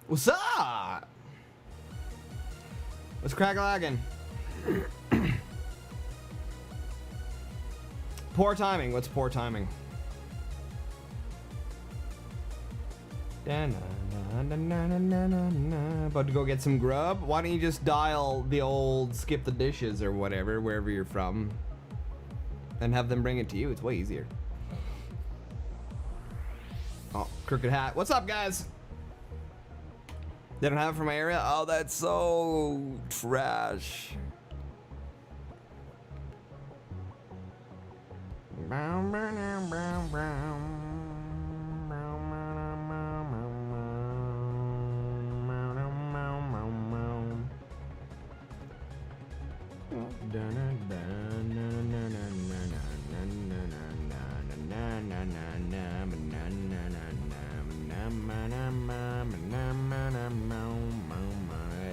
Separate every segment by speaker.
Speaker 1: What's up? What's crack-lagging? Poor timing. What's poor timing? About to go get some grub? Why don't you just dial the old skip the dishes or whatever, wherever you're from, and have them bring it to you? It's way easier. Oh, crooked hat. What's up, guys? They don't have it for my area? Oh, that's so trash.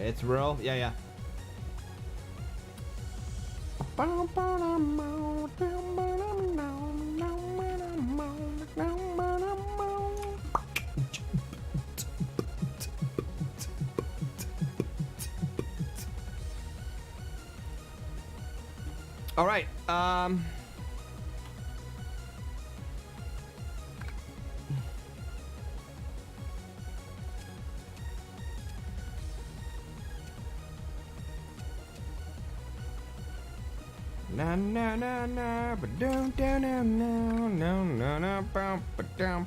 Speaker 1: It's real? Yeah, yeah. All right. Na na na na, but don't no no no no no no bum but don't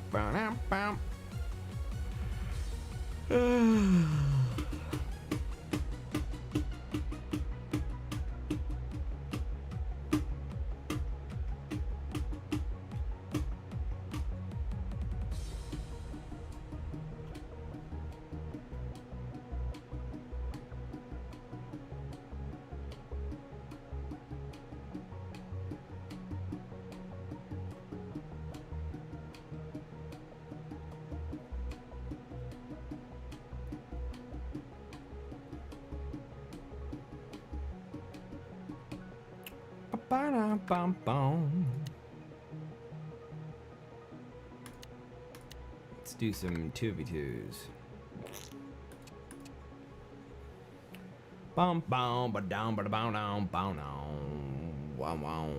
Speaker 1: bum bum. Let's do some 2v2s. Bum bum ba down ba down down down down. Wow wow.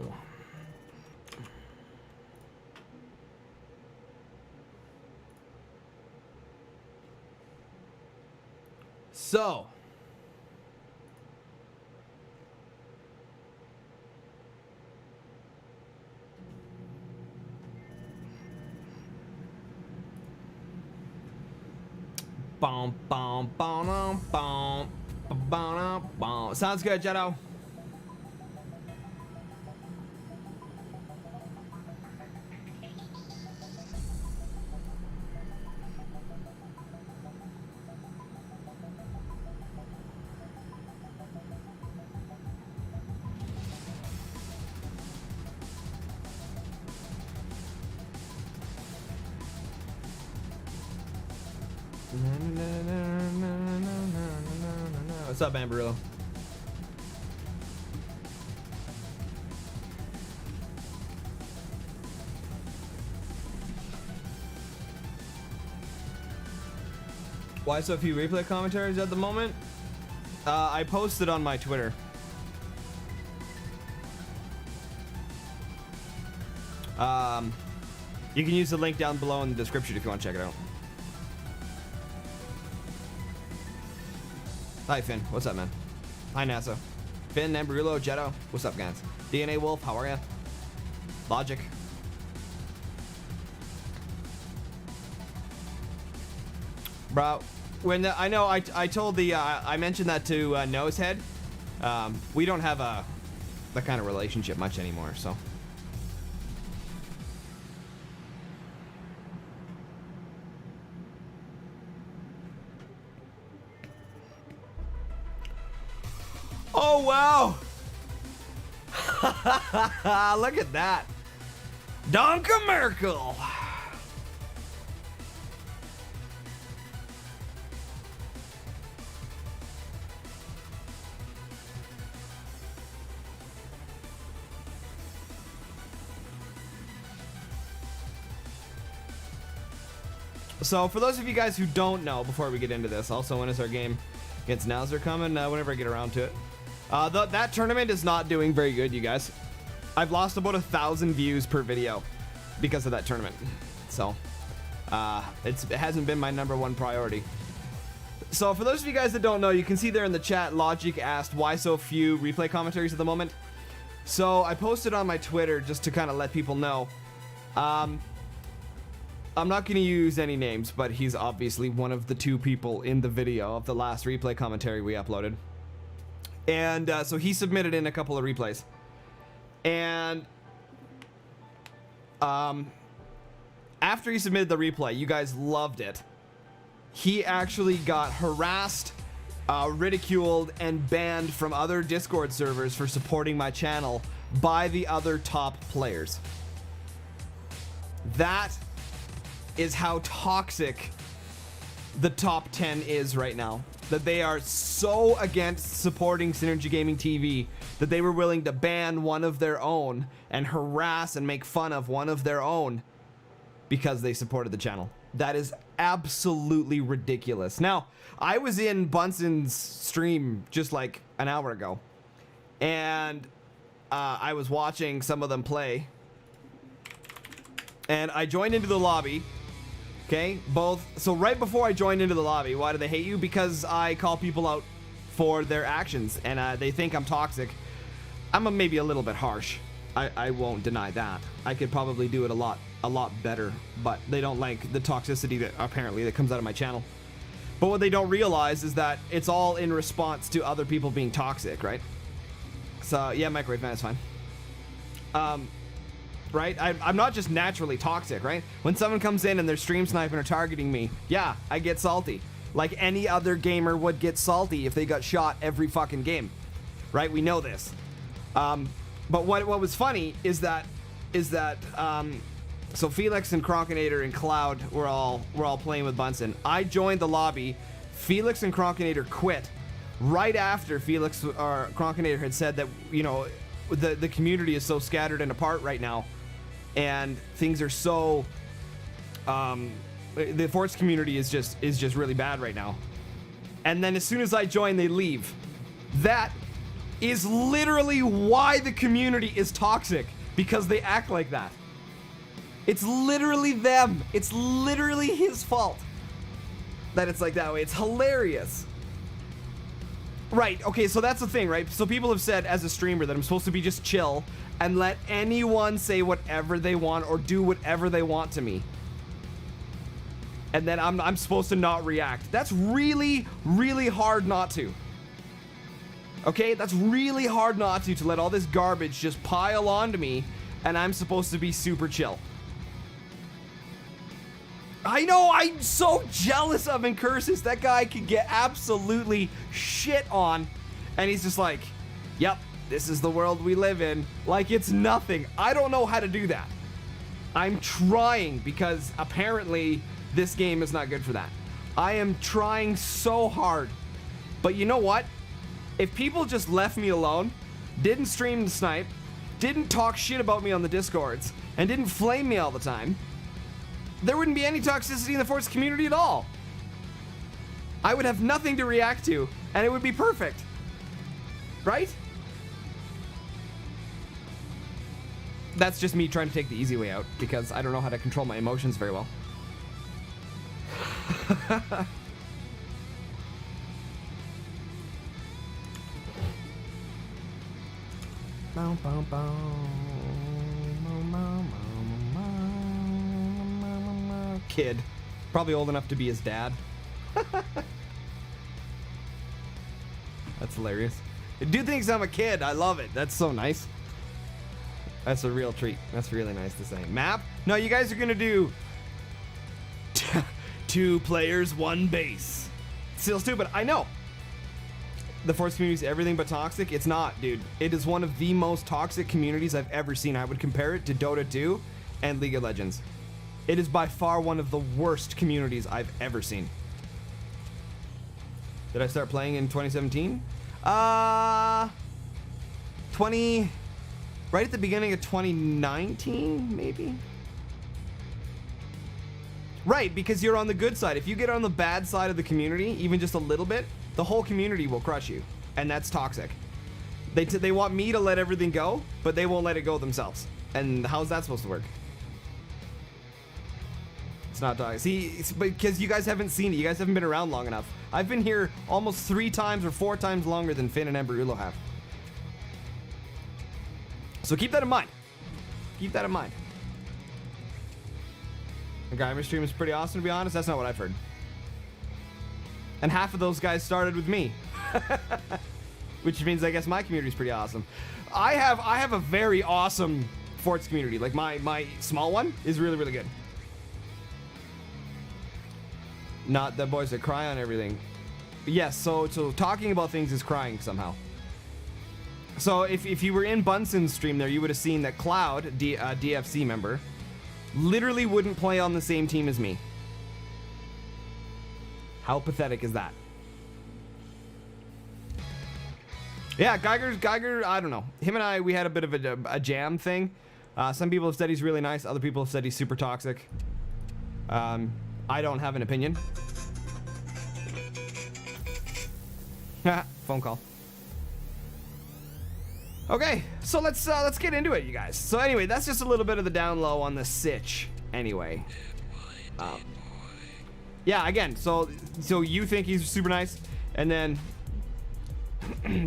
Speaker 1: So bum bum bum bum bum bum. Sounds good, Jetto. What's up, Amberillo? Why so few replay commentaries at the moment? I posted on my Twitter. You can use the link down below in the description if you want to check it out. Hi, Finn. What's up, man? Hi, NASA. Finn, Amberillo, Jetto. What's up, guys? DNA Wolf, how are ya? Logic. Bro, when I know I told the I mentioned that to Nosehead. We don't have that kind of relationship much anymore, so. Oh wow! Look at that, Donka Merkel. So for those of you guys who don't know, before we get into this, also when is our game against Nowser coming? Whenever I get around to it. That tournament is not doing very good, you guys. I've lost about 1,000 views per video because of that tournament. So it hasn't been my #1 priority. So for those of you guys that don't know, you can see there in the chat, Logic asked why so few replay commentaries at the moment. So I posted on my Twitter just to kind of let people know. I'm not going to use any names, but he's obviously one of the 2 people in the video of the last replay commentary we uploaded. And so he submitted in a couple of replays. And after he submitted the replay, you guys loved it. He actually got harassed, ridiculed, and banned from other Discord servers for supporting my channel by the other top players. That is how toxic the top 10 is right now. That they are so against supporting SynergyGamingTV that they were willing to ban one of their own and harass and make fun of one of their own because they supported the channel. That is absolutely ridiculous. Now, I was in Bunson's stream just like an hour ago, and I was watching some of them play, and I joined into the lobby. Okay, so right before I joined into the lobby, why do they hate you? Because I call people out for their actions, and they think I'm toxic. I'm maybe a little bit harsh. I won't deny that. I could probably do it a lot better, but they don't like the toxicity that apparently that comes out of my channel. But what they don't realize is that it's all in response to other people being toxic, right? So yeah, microwave man is fine. Right? I'm not just naturally toxic, right? When someone comes in and they're stream sniping or targeting me, yeah, I get salty. Like any other gamer would get salty if they got shot every fucking game, right? We know this. But what was funny is that so Felix and Cronkinator and Cloud were all playing with Bunsen. I joined the lobby. Felix and Cronkinator quit right after Felix or Cronkinator had said that, you know, the community is so scattered and apart right now, and things are so the Forts community is just really bad right now. And then as soon as I join, they leave. That is literally why the community is toxic, because they act like that. It's literally them. It's literally his fault that it's like that way. It's hilarious. Right, okay, so that's the thing, right? So people have said as a streamer that I'm supposed to be just chill and let anyone say whatever they want or do whatever they want to me. And then I'm supposed to not react. That's really, really hard not to. Okay, that's really hard not to let all this garbage just pile onto me, and I'm supposed to be super chill. I know, I'm so jealous of Incursus. That guy could get absolutely shit on, and he's just like, yep, this is the world we live in. Like it's nothing. I don't know how to do that. I'm trying, because apparently this game is not good for that. I am trying so hard. But you know what? If people just left me alone, didn't stream the snipe, didn't talk shit about me on the Discords, and didn't flame me all the time, there wouldn't be any toxicity in the Force community at all. I would have nothing to react to, and it would be perfect. Right? That's just me trying to take the easy way out, because I don't know how to control my emotions very well. Kid. Probably old enough to be his dad. That's hilarious. Dude thinks I'm a kid. I love it. That's so nice. That's a real treat. That's really nice to say. Map? No, you guys are gonna do 2 players, 1 base. Still stupid. I know. The Force community is everything but toxic. It's not, dude. It is one of the most toxic communities I've ever seen. I would compare it to Dota 2 and League of Legends. It is by far one of the worst communities I've ever seen. Did I start playing in 2017? Right at the beginning of 2019, maybe? Right, because you're on the good side. If you get on the bad side of the community, even just a little bit, the whole community will crush you. And that's toxic. They want me to let everything go, but they won't let it go themselves. And how's that supposed to work? It's not toxic. See, it's because you guys haven't seen it. You guys haven't been around long enough. I've been here almost 3 times or 4 times longer than Finn and Emberulo have. So keep that in mind. Keep that in mind. The Geimer stream is pretty awesome, to be honest. That's not what I've heard. And half of those guys started with me. Which means I guess my community is pretty awesome. I have a very awesome Forts community. Like my small one is really, really good. Not the boys that cry on everything. Yes, so talking about things is crying somehow. So if you were in Bunson's stream there, you would have seen that Cloud, DFC member, literally wouldn't play on the same team as me. How pathetic is that? Yeah, Geiger, I don't know. Him and I, we had a bit of a jam thing. Some people have said he's really nice. Other people have said he's super toxic. I don't have an opinion. Phone call. Okay, so let's get into it, you guys. So anyway, that's just a little bit of the down low on the sitch. Anyway, yeah. Again, so you think he's super nice, and then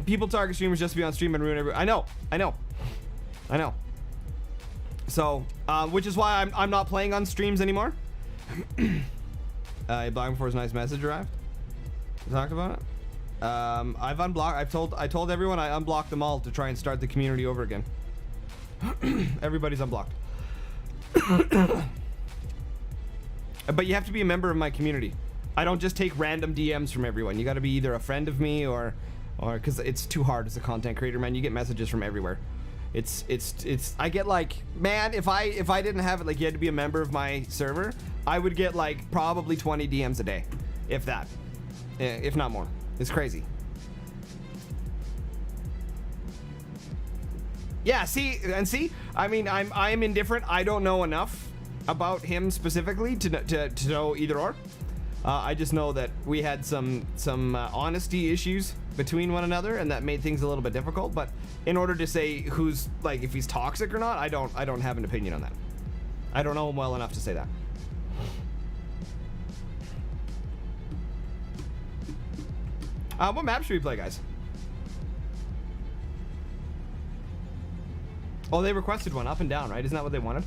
Speaker 1: people target streamers just to be on stream and ruin everything. I know. So, which is why I'm not playing on streams anymore. Blogging before his nice message arrived. We talked about it. I've unblocked. I told everyone I unblocked them all to try and start the community over again. Everybody's unblocked. But you have to be a member of my community. I don't just take random DMs from everyone. You got to be either a friend of me or because it's too hard as a content creator, man. You get messages from everywhere. It's I get like, man, if I didn't have it, like you had to be a member of my server, I would get like probably 20 DMs a day, if that, if not more. It's crazy. Yeah, see, I mean, I'm indifferent. I don't know enough about him specifically to know either or. I just know that we had some honesty issues between one another, and that made things a little bit difficult. But in order to say who's like if he's toxic or not, I don't have an opinion on that. I don't know him well enough to say that. What map should we play, guys? Oh, they requested one, up and down, right? Isn't that what they wanted?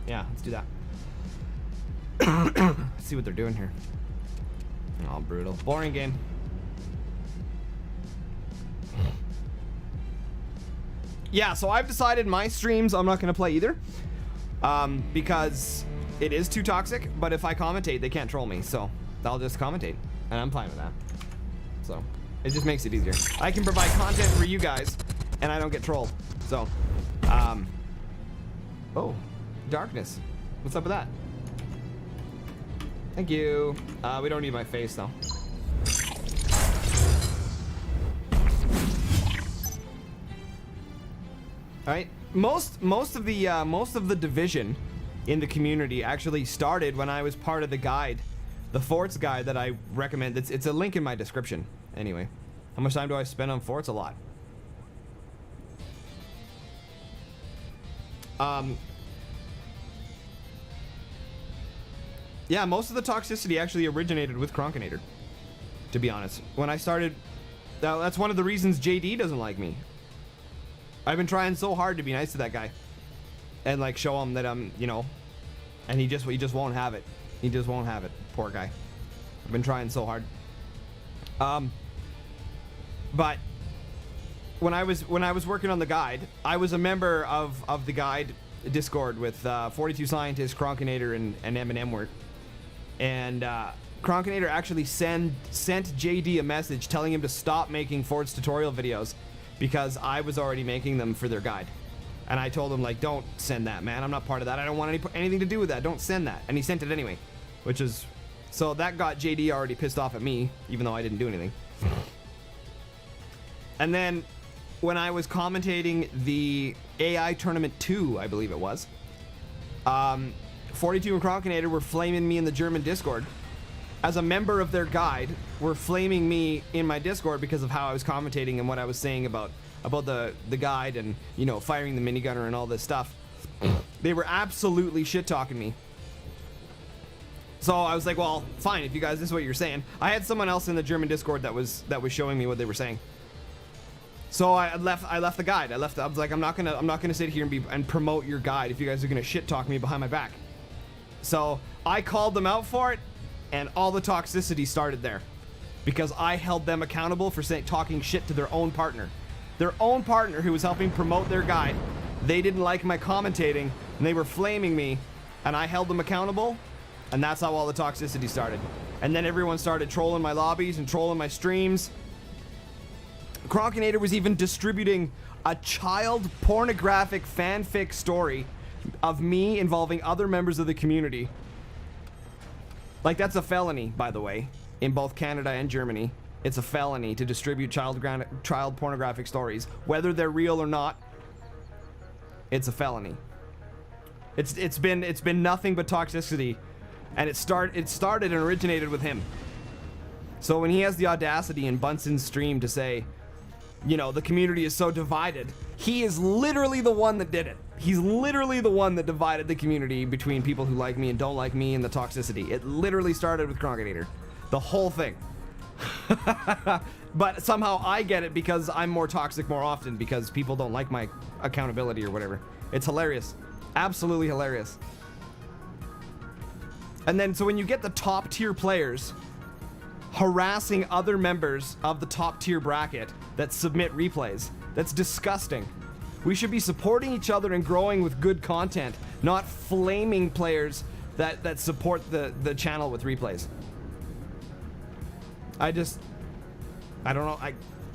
Speaker 1: Yeah, let's do that. Let's see what they're doing here. Oh, brutal. Boring game. Yeah, so I've decided my streams I'm not going to play either. Because it is too toxic, but if I commentate, they can't troll me, so I'll just commentate, and I'm fine with that. So it just makes it easier. I can provide content for you guys, and I don't get trolled. So, oh, darkness. What's up with that? Thank you. We don't need my face though. All right. Most of the division in the community actually started when I was part of the guide. The Forts guide that I recommend. It's a link in my description. Anyway, how much time do I spend on Forts? A lot. Yeah, most of the toxicity actually originated with Kronkinator, to be honest. When I started, that's one of the reasons JD doesn't like me. I've been trying so hard to be nice to that guy and like show him that I'm, you know, and he just won't have it. He just won't have it. Poor guy. I've been trying so hard. But when I was working on the guide, I was a member of the guide Discord with 42 Scientists, Kronkinator, and Eminem work. And Kronkinator actually sent JD a message telling him to stop making Forts tutorial videos because I was already making them for their guide. And I told him, like, don't send that, man. I'm not part of that. I don't want anything to do with that. Don't send that. And he sent it anyway, which is... So that got JD already pissed off at me, even though I didn't do anything. And then when I was commentating the AI Tournament 2, I believe it was, 42 and Cronkinator were flaming me in the German Discord. As a member of their guide, were flaming me in my Discord because of how I was commentating and what I was saying about the guide and, you know, firing the minigunner and all this stuff. They were absolutely shit-talking me. So I was like, well, fine, if you guys, this is what you're saying. I had someone else in the German Discord that was showing me what they were saying. So I left the guide. I was like, I'm not gonna sit here and promote your guide if you guys are gonna shit-talk me behind my back. So I called them out for it, and all the toxicity started there. Because I held them accountable for talking shit to their own partner. Their own partner who was helping promote their guide. They didn't like my commentating, and they were flaming me, and I held them accountable, and that's how all the toxicity started. And then everyone started trolling my lobbies and trolling my streams. Cronkinator was even distributing a child pornographic fanfic story of me involving other members of the community. Like, that's a felony, by the way, in both Canada and Germany. It's a felony to distribute child pornographic stories, whether they're real or not. It's a felony. It's been nothing but toxicity, and it started and originated with him. So when he has the audacity in Bunson's stream to say, you know, the community is so divided, he is literally the one that did it. He's literally the one that divided the community between people who like me and don't like me and the toxicity. It literally started with Cronkinator. The whole thing. But somehow I get it because I'm more toxic more often because people don't like my accountability or whatever. It's hilarious. Absolutely hilarious. And then, so when you get the top tier players harassing other members of the top tier bracket that submit replays, that's disgusting. We should be supporting each other and growing with good content, not flaming players that support the channel with replays. I don't know.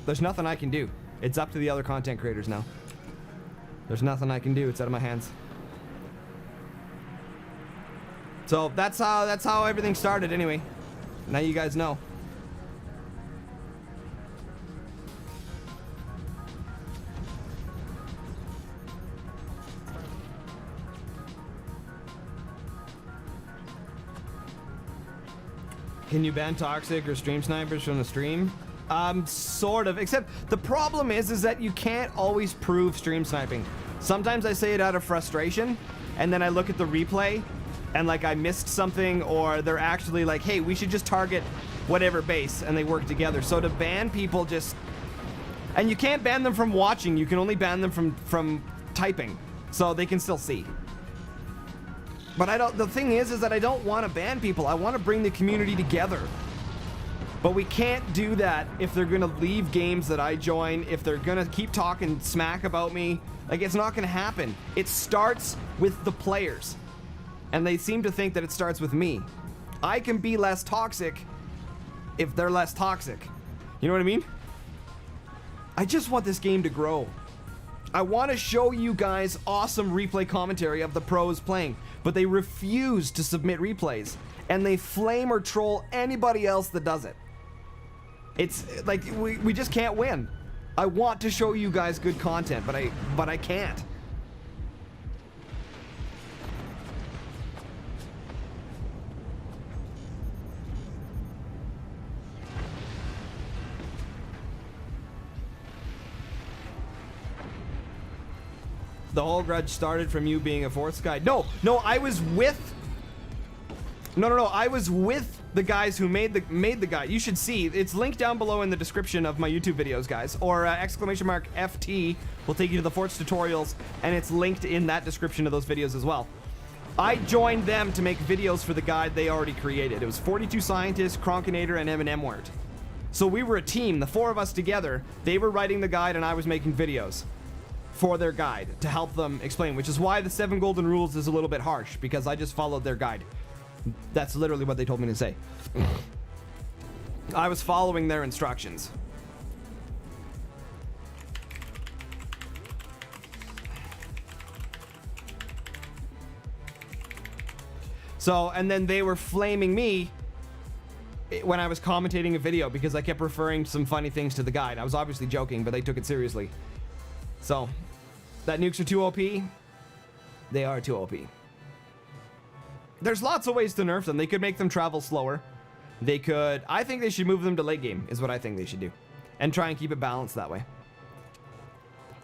Speaker 1: There's nothing I can do. It's up to the other content creators now. There's nothing I can do. It's out of my hands. So that's how everything started anyway. Now you guys know. Can you ban toxic or stream snipers from the stream? Sort of, except the problem is that you can't always prove stream sniping. Sometimes I say it out of frustration, and then I look at the replay, and like I missed something, or they're actually like, hey, we should just target whatever base, and they work together. So to ban people just... And you can't ban them from watching, you can only ban them from typing, so they can still see. But the thing is that I don't want to ban people. I want to bring the community together. But we can't do that if they're going to leave games that I join, if they're going to keep talking smack about me. Like, it's not going to happen. It starts with the players. And they seem to think that it starts with me. I can be less toxic if they're less toxic. You know what I mean? I just want this game to grow. I want to show you guys awesome replay commentary of the pros playing, but they refuse to submit replays, and they flame or troll anybody else that does it. It's like we just can't win. I want to show you guys good content, but I can't. The whole grudge started from you being a fourth guy. No, I was with... No, I was with the guys who made the guide. You should see. It's linked down below in the description of my YouTube videos, guys. Or !FT will take you to the Forts tutorials, and it's linked in that description of those videos as well. I joined them to make videos for the guide they already created. It was 42 Scientists, Cronkinator, and M&M. So we were a team, the four of us together. They were writing the guide, and I was making videos for their guide to help them explain, which is why the 7 golden rules is a little bit harsh, because I just followed their guide. That's literally what they told me to say. I was following their instructions. So, and then they were flaming me when I was commentating a video because I kept referring some funny things to the guide. I was obviously joking, but they took it seriously. So, that nukes are too OP. They are too OP. There's lots of ways to nerf them. They could make them travel slower. They could... I think they should move them to late game, is what I think they should do. And try and keep it balanced that way.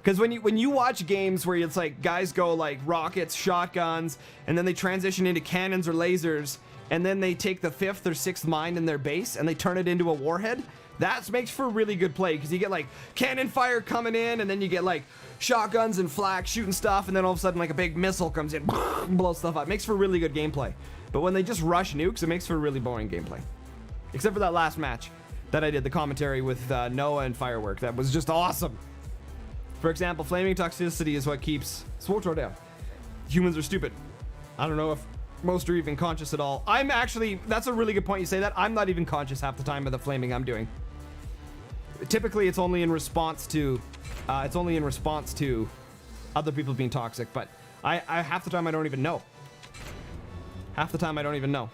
Speaker 1: Because when you watch games where it's like guys go like rockets, shotguns, and then they transition into cannons or lasers, and then they take the 5th or 6th mine in their base and they turn it into a warhead, that makes for really good play because you get like cannon fire coming in, and then you get like shotguns and flak shooting stuff, and then all of a sudden like a big missile comes in and blows stuff up. It makes for really good gameplay. But when they just rush nukes, it makes for really boring gameplay. Except for that last match that I did, the commentary with Noah and Firework. That was just awesome. For example, flaming toxicity is what keeps Swoltro down. Humans are stupid. I don't know if most are even conscious at all. I'm actually, that's a really good point you say that. I'm not even conscious half the time of the flaming I'm doing. Typically, it's only in response to, other people being toxic, but I half the time I don't even know. Half the time I don't even know.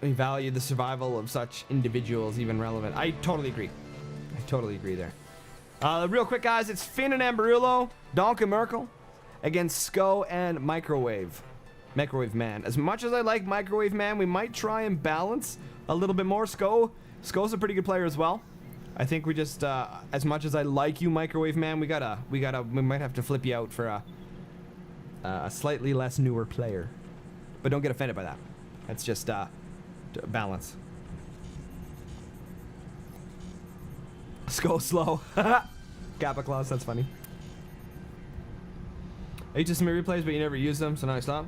Speaker 1: We value the survival of such individuals even relevant. I totally agree. I totally agree there. Real quick, guys, it's Finn and Amberullo, Donkey Merkel against Sko and Microwave. Microwave Man. As much as I like Microwave Man, we might try and balance a little bit more. Sko's a pretty good player as well. I think we just, as much as I like you, Microwave Man, we might have to flip you out for a slightly less newer player. But don't get offended by that. That's just, balance. Sko slow. Kappa Claus, that's funny. I used to submit replays, but you never use them, so now I stop.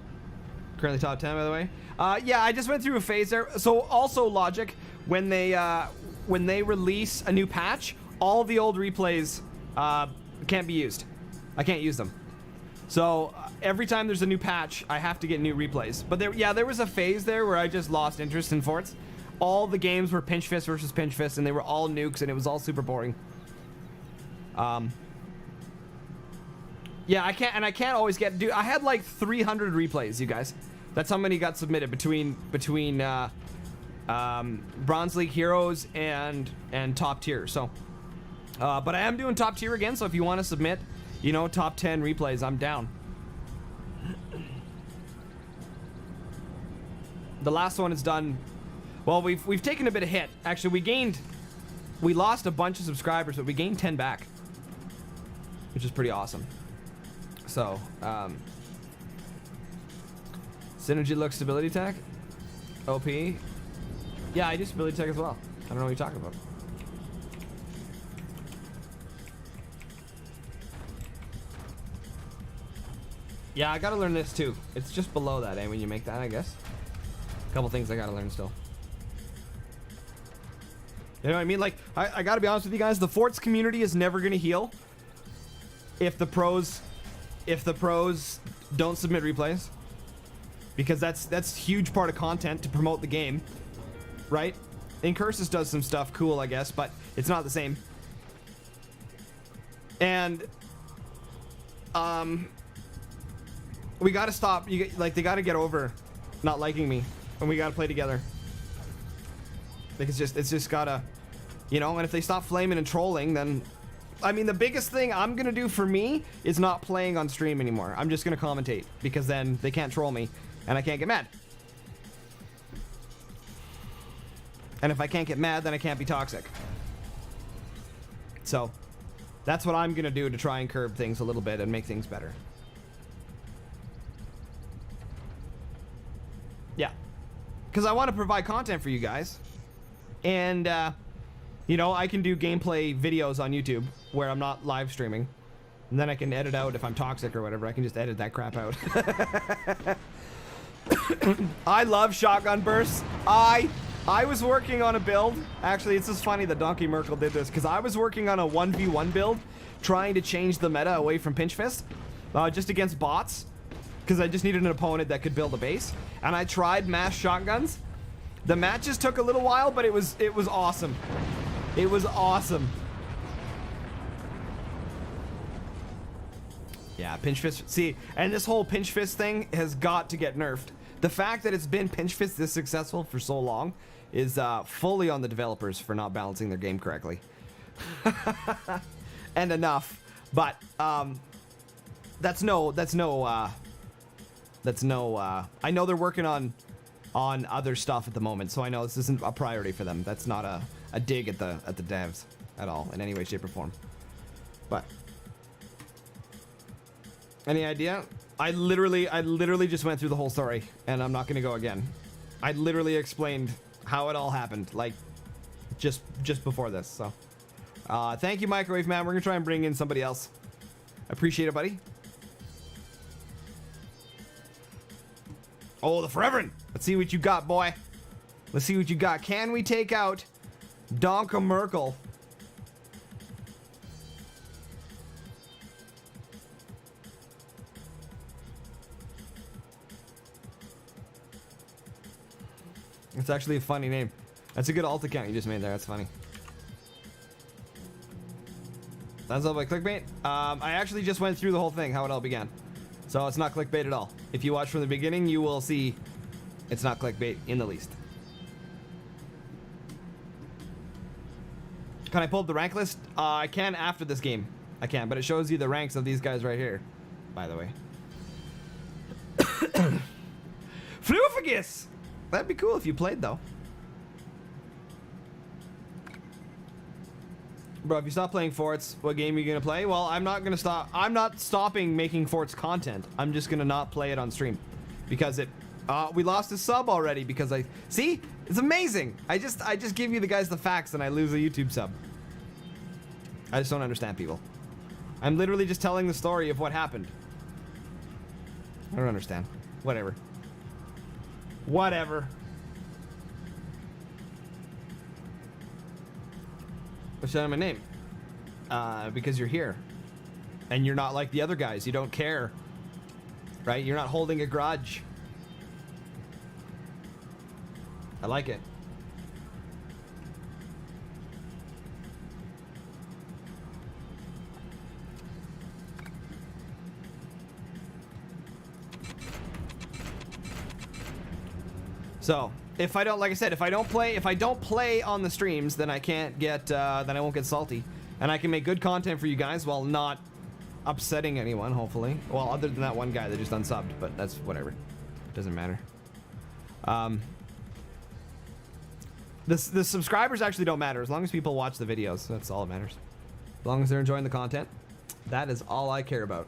Speaker 1: Currently top 10, by the way. Yeah, I just went through a phase there. So also Logic, when they release a new patch, all the old replays can't be used. I can't use them. So every time there's a new patch, I have to get new replays. But there was a phase there where I just lost interest in forts. All the games were pinch fist versus pinch fist, and they were all nukes, and it was all super boring. Yeah, I can't always get. Dude, I had like 300 replays, you guys. That's how many got submitted between Bronze League Heroes and top tier. So, but I am doing top tier again. So if you want to submit, you know, top 10 replays, I'm down. The last one is done. Well, we've taken a bit of hit. Actually, we lost a bunch of subscribers, but we gained 10 back, which is pretty awesome. So, Synergy looks stability tech. OP. Yeah, I do stability tech as well. I don't know what you're talking about. Yeah, I gotta learn this too. It's just below that, when you make that, I guess. A couple things I gotta learn still. You know what I mean? Like, I gotta be honest with you guys, the Forts community is never gonna heal if the pros don't submit replays. Because that's a huge part of content to promote the game. Right? Incursus does some stuff cool, I guess, but it's not the same. And we gotta stop. They gotta get over not liking me, and we gotta play together. Like, it's just gotta, you know. And if they stop flaming and trolling, then, I mean, the biggest thing I'm gonna do for me is not playing on stream anymore. I'm just gonna commentate, because then they can't troll me, and I can't get mad. And if I can't get mad, then I can't be toxic. So, that's what I'm gonna do to try and curb things a little bit and make things better. Yeah. Because I want to provide content for you guys. And, you know, I can do gameplay videos on YouTube where I'm not live streaming. And then I can edit out if I'm toxic or whatever. I can just edit that crap out. I love shotgun bursts. I was working on a build. Actually, it's just funny that Donkey Merkel did this, because I was working on a 1v1 build trying to change the meta away from pinch fist, just against bots, because I just needed an opponent that could build a base. And I tried mass shotguns. The matches took a little while, but it was awesome. It was awesome. Yeah, pinch fist. See, and this whole pinch fist thing has got to get nerfed. The fact that it's been pinch fist this successful for so long is fully on the developers for not balancing their game correctly. And enough. But that's no. I know they're working on other stuff at the moment, so I know this isn't a priority for them. That's not a dig at the devs at all in any way, shape, or form. But any idea? I literally just went through the whole story, and I'm not gonna go again. I literally explained how it all happened, like just before this. So thank you, Microwave Man. We're gonna try and bring in somebody else. Appreciate it, buddy. Oh, the Foreverin. Let's see what you got, boy. Let's see what you got. Can we take out Donka Merkel? It's actually a funny name. That's a good alt account you just made there. That's funny. That's all by clickbait. I actually just went through the whole thing, how it all began. So it's not clickbait at all. If you watch from the beginning, you will see it's not clickbait in the least. Can I pull up the rank list? I can after this game. I can, but it shows you the ranks of these guys right here, by the way. Floofagus! That'd be cool if you played, though. Bro, if you stop playing forts, what game are you gonna play? Well, I'm not gonna stop. I'm not stopping making forts content. I'm just gonna not play it on stream because it. We lost a sub already because I see. It's amazing. I just give you the guys the facts and I lose a YouTube sub. I just don't understand people. I'm literally just telling the story of what happened. I don't understand. Whatever. Whatever. What's that on my name? Because you're here. And you're not like the other guys. You don't care. Right? You're not holding a grudge. I like it. So, if I don't, like I said, if I don't play on the streams, then I can't get, then I won't get salty. And I can make good content for you guys while not upsetting anyone, hopefully. Well, other than that one guy that just unsubbed, but that's whatever. Doesn't matter. The subscribers actually don't matter. As long as people watch the videos, that's all that matters. As long as they're enjoying the content, that is all I care about.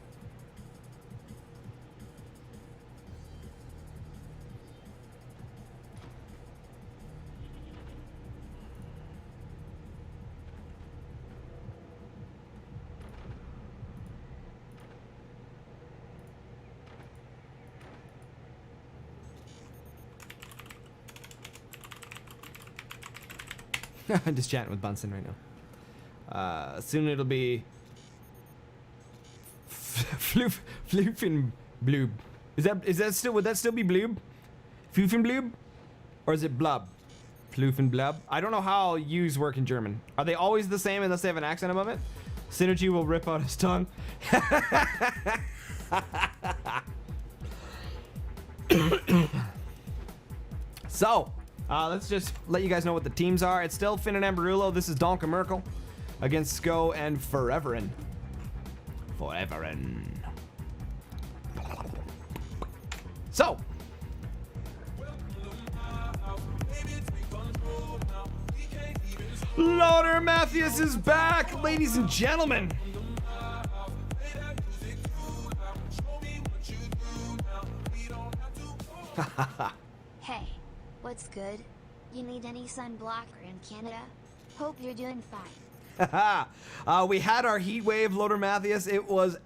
Speaker 1: I'm just chatting with Bunsen right now. Soon it'll be Floofin Bloob. Is that still, would that still be Bloob? Floofin Bloob? Or is it Blub? Floofin Blub? I don't know how U's work in German. Are they always the same unless they have an accent above it? Synergy will rip out his tongue. So, let's just let you guys know what the teams are. It's still Finn and Amberullo. This is Donka Merkel against Sko and Foreverin. So, Loader Mathias is back, ladies and gentlemen.
Speaker 2: Hey, what's good? You need any sunblocker in Canada? Hope you're doing fine.
Speaker 1: We had our heat wave, Loader Mathias. It was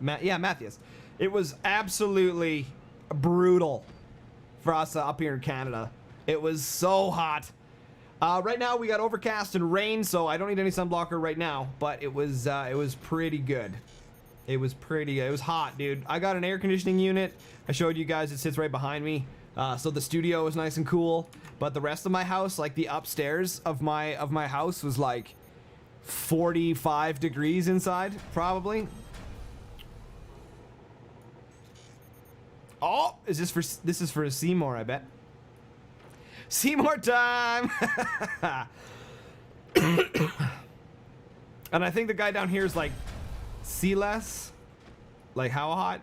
Speaker 1: Mathias. It was absolutely brutal for us up here in Canada. It was so hot. Right now we got overcast and rain, so I don't need any sunblocker right now. But it was pretty good. It was hot, dude. I got an air conditioning unit. I showed you guys. It sits right behind me. So the studio was nice and cool. But the rest of my house, like the upstairs of my house, was like 45 degrees inside, probably. Oh, this is for Seymour, I bet. Seymour time. And I think the guy down here is like Silas. Like how hot?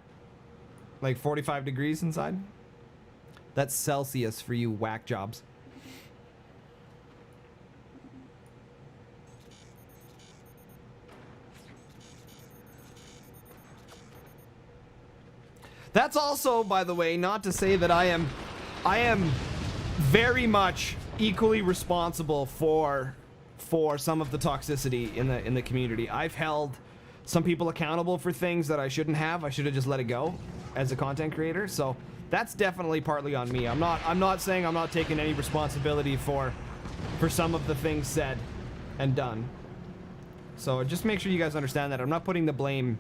Speaker 1: Like 45 degrees inside? That's Celsius for you whack jobs. That's also, by the way, not to say that I am very much equally responsible for some of the toxicity in the community. I've held some people accountable for things that I shouldn't have. I should have just let it go as a content creator. So that's definitely partly on me. I'm not saying I'm not taking any responsibility for some of the things said and done. So just make sure you guys understand that I'm not putting the blame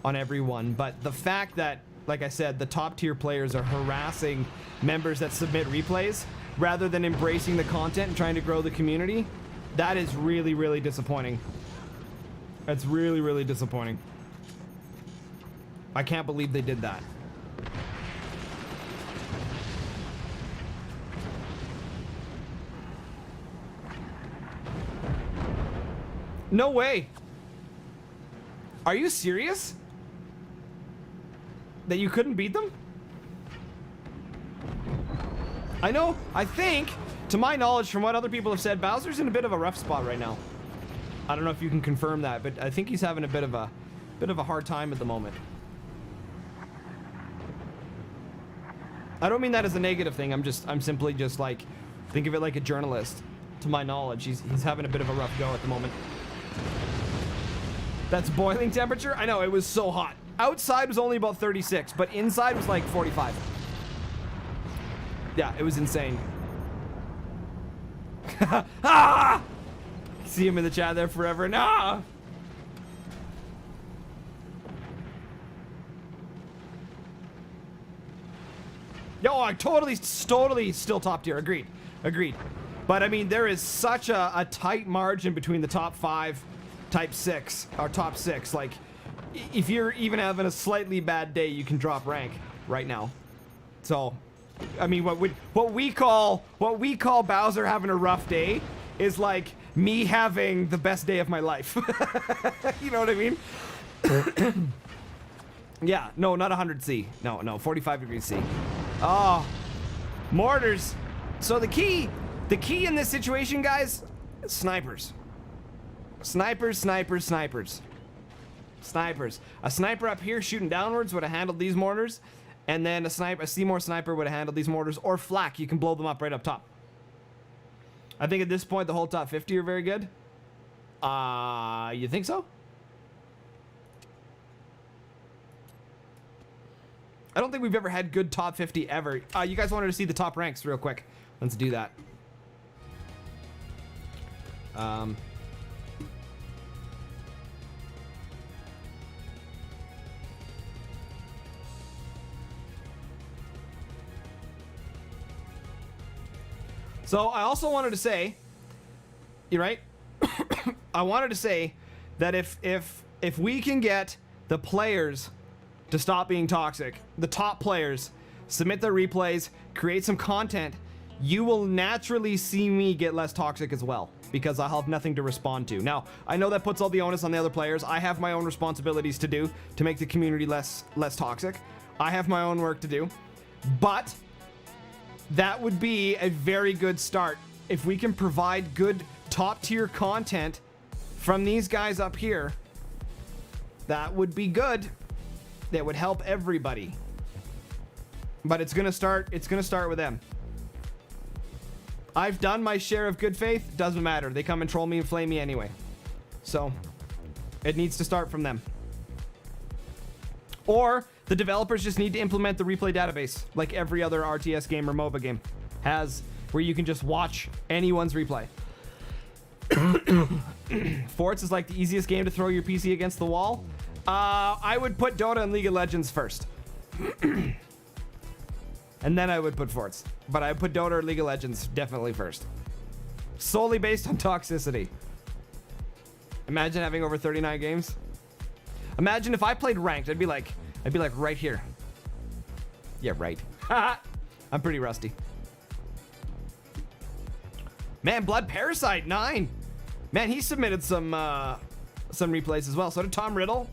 Speaker 1: on everyone, but the fact that, like I said, the top tier players are harassing members that submit replays rather than embracing the content and trying to grow the community, that is really, really disappointing. That's really, really disappointing. I can't believe they did that. No way. Are you serious? That you couldn't beat them? I know, I think, to my knowledge, from what other people have said, Bowser's in a bit of a rough spot right now. I don't know if you can confirm that, but I think he's having a bit of a hard time at the moment. I don't mean that as a negative thing. I'm simply just like, think of it like a journalist. To my knowledge, he's having a bit of a rough go at the moment. That's boiling temperature? I know, it was so hot. Outside was only about 36, but inside was like 45. Yeah, it was insane. Ah! See him in the chat there forever. Nah! Yo, I totally still top tier. Agreed. But I mean, there is such a tight margin between the top 5, type 6, or top 6. Like, if you're even having a slightly bad day, you can drop rank right now. So, I mean, what we call Bowser having a rough day is like me having the best day of my life. You know what I mean? Yeah, no, not 100 C. No, 45 degrees C. Oh, mortars. So the key in this situation, guys, snipers. Snipers. A sniper up here shooting downwards would have handled these mortars, and then a Seymour sniper would have handled these mortars, or flak. You can blow them up right up top. I think at this point the whole top 50 are very good. You think so? I don't think we've ever had good top 50 ever. You guys wanted to see the top ranks real quick. Let's do that. So I also wanted to say, you're right. I wanted to say that if we can get the players to stop being toxic, the top players submit their replays, create some content, you will naturally see me get less toxic as well, because I'll have nothing to respond to. Now, I know that puts all the onus on the other players. I have my own responsibilities to do to make the community less toxic. I have my own work to do, but that would be a very good start. If we can provide good top tier content from these guys up here, that would be good. That would help everybody. But it's gonna start with them. I've done my share of good faith. Doesn't matter. They come and troll me and flame me anyway. So it needs to start from them. Or the developers just need to implement the replay database like every other RTS game or MOBA game has, where you can just watch anyone's replay. Forts is like the easiest game to throw your PC against the wall. I would put Dota and League of Legends first. And then I would put Forts. But I put Dota or League of Legends definitely first. Solely based on toxicity. Imagine having over 39 games. Imagine if I played ranked, I'd be like right here. Yeah, right. I'm pretty rusty. Man, Blood Parasite 9. Man, he submitted some replays as well. So did Tom Riddle.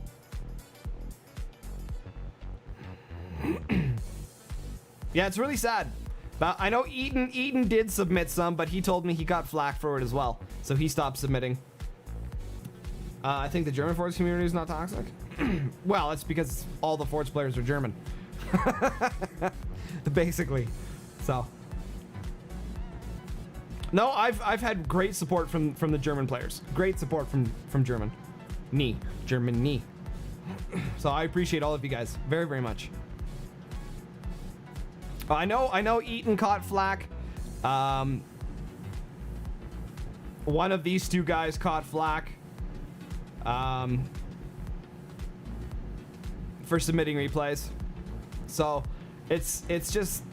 Speaker 1: Yeah, it's really sad. But I know Eaton did submit some, but he told me he got flack for it as well, so he stopped submitting. I think the German Forge community is not toxic. Well, it's because all the Forge players are German. Basically. So. No, I've had great support from the German players. Great support from Germany. So I appreciate all of you guys very, very much. I know Eaton caught flack. One of these two guys caught flack for submitting replays. So it's just,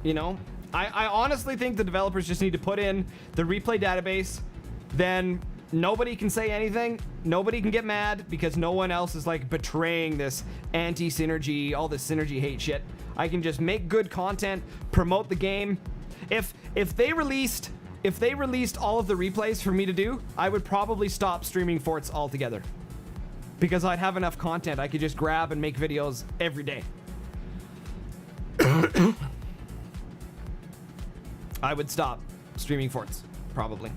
Speaker 1: you know, I honestly think the developers just need to put in the replay database. Then nobody can say anything. Nobody can get mad because no one else is like betraying this anti-synergy, all this synergy hate shit. I can just make good content, promote the game. If they released all of the replays for me to do, I would probably stop streaming Forts altogether. Because I'd have enough content I could just grab and make videos every day. I would stop streaming Forts, probably.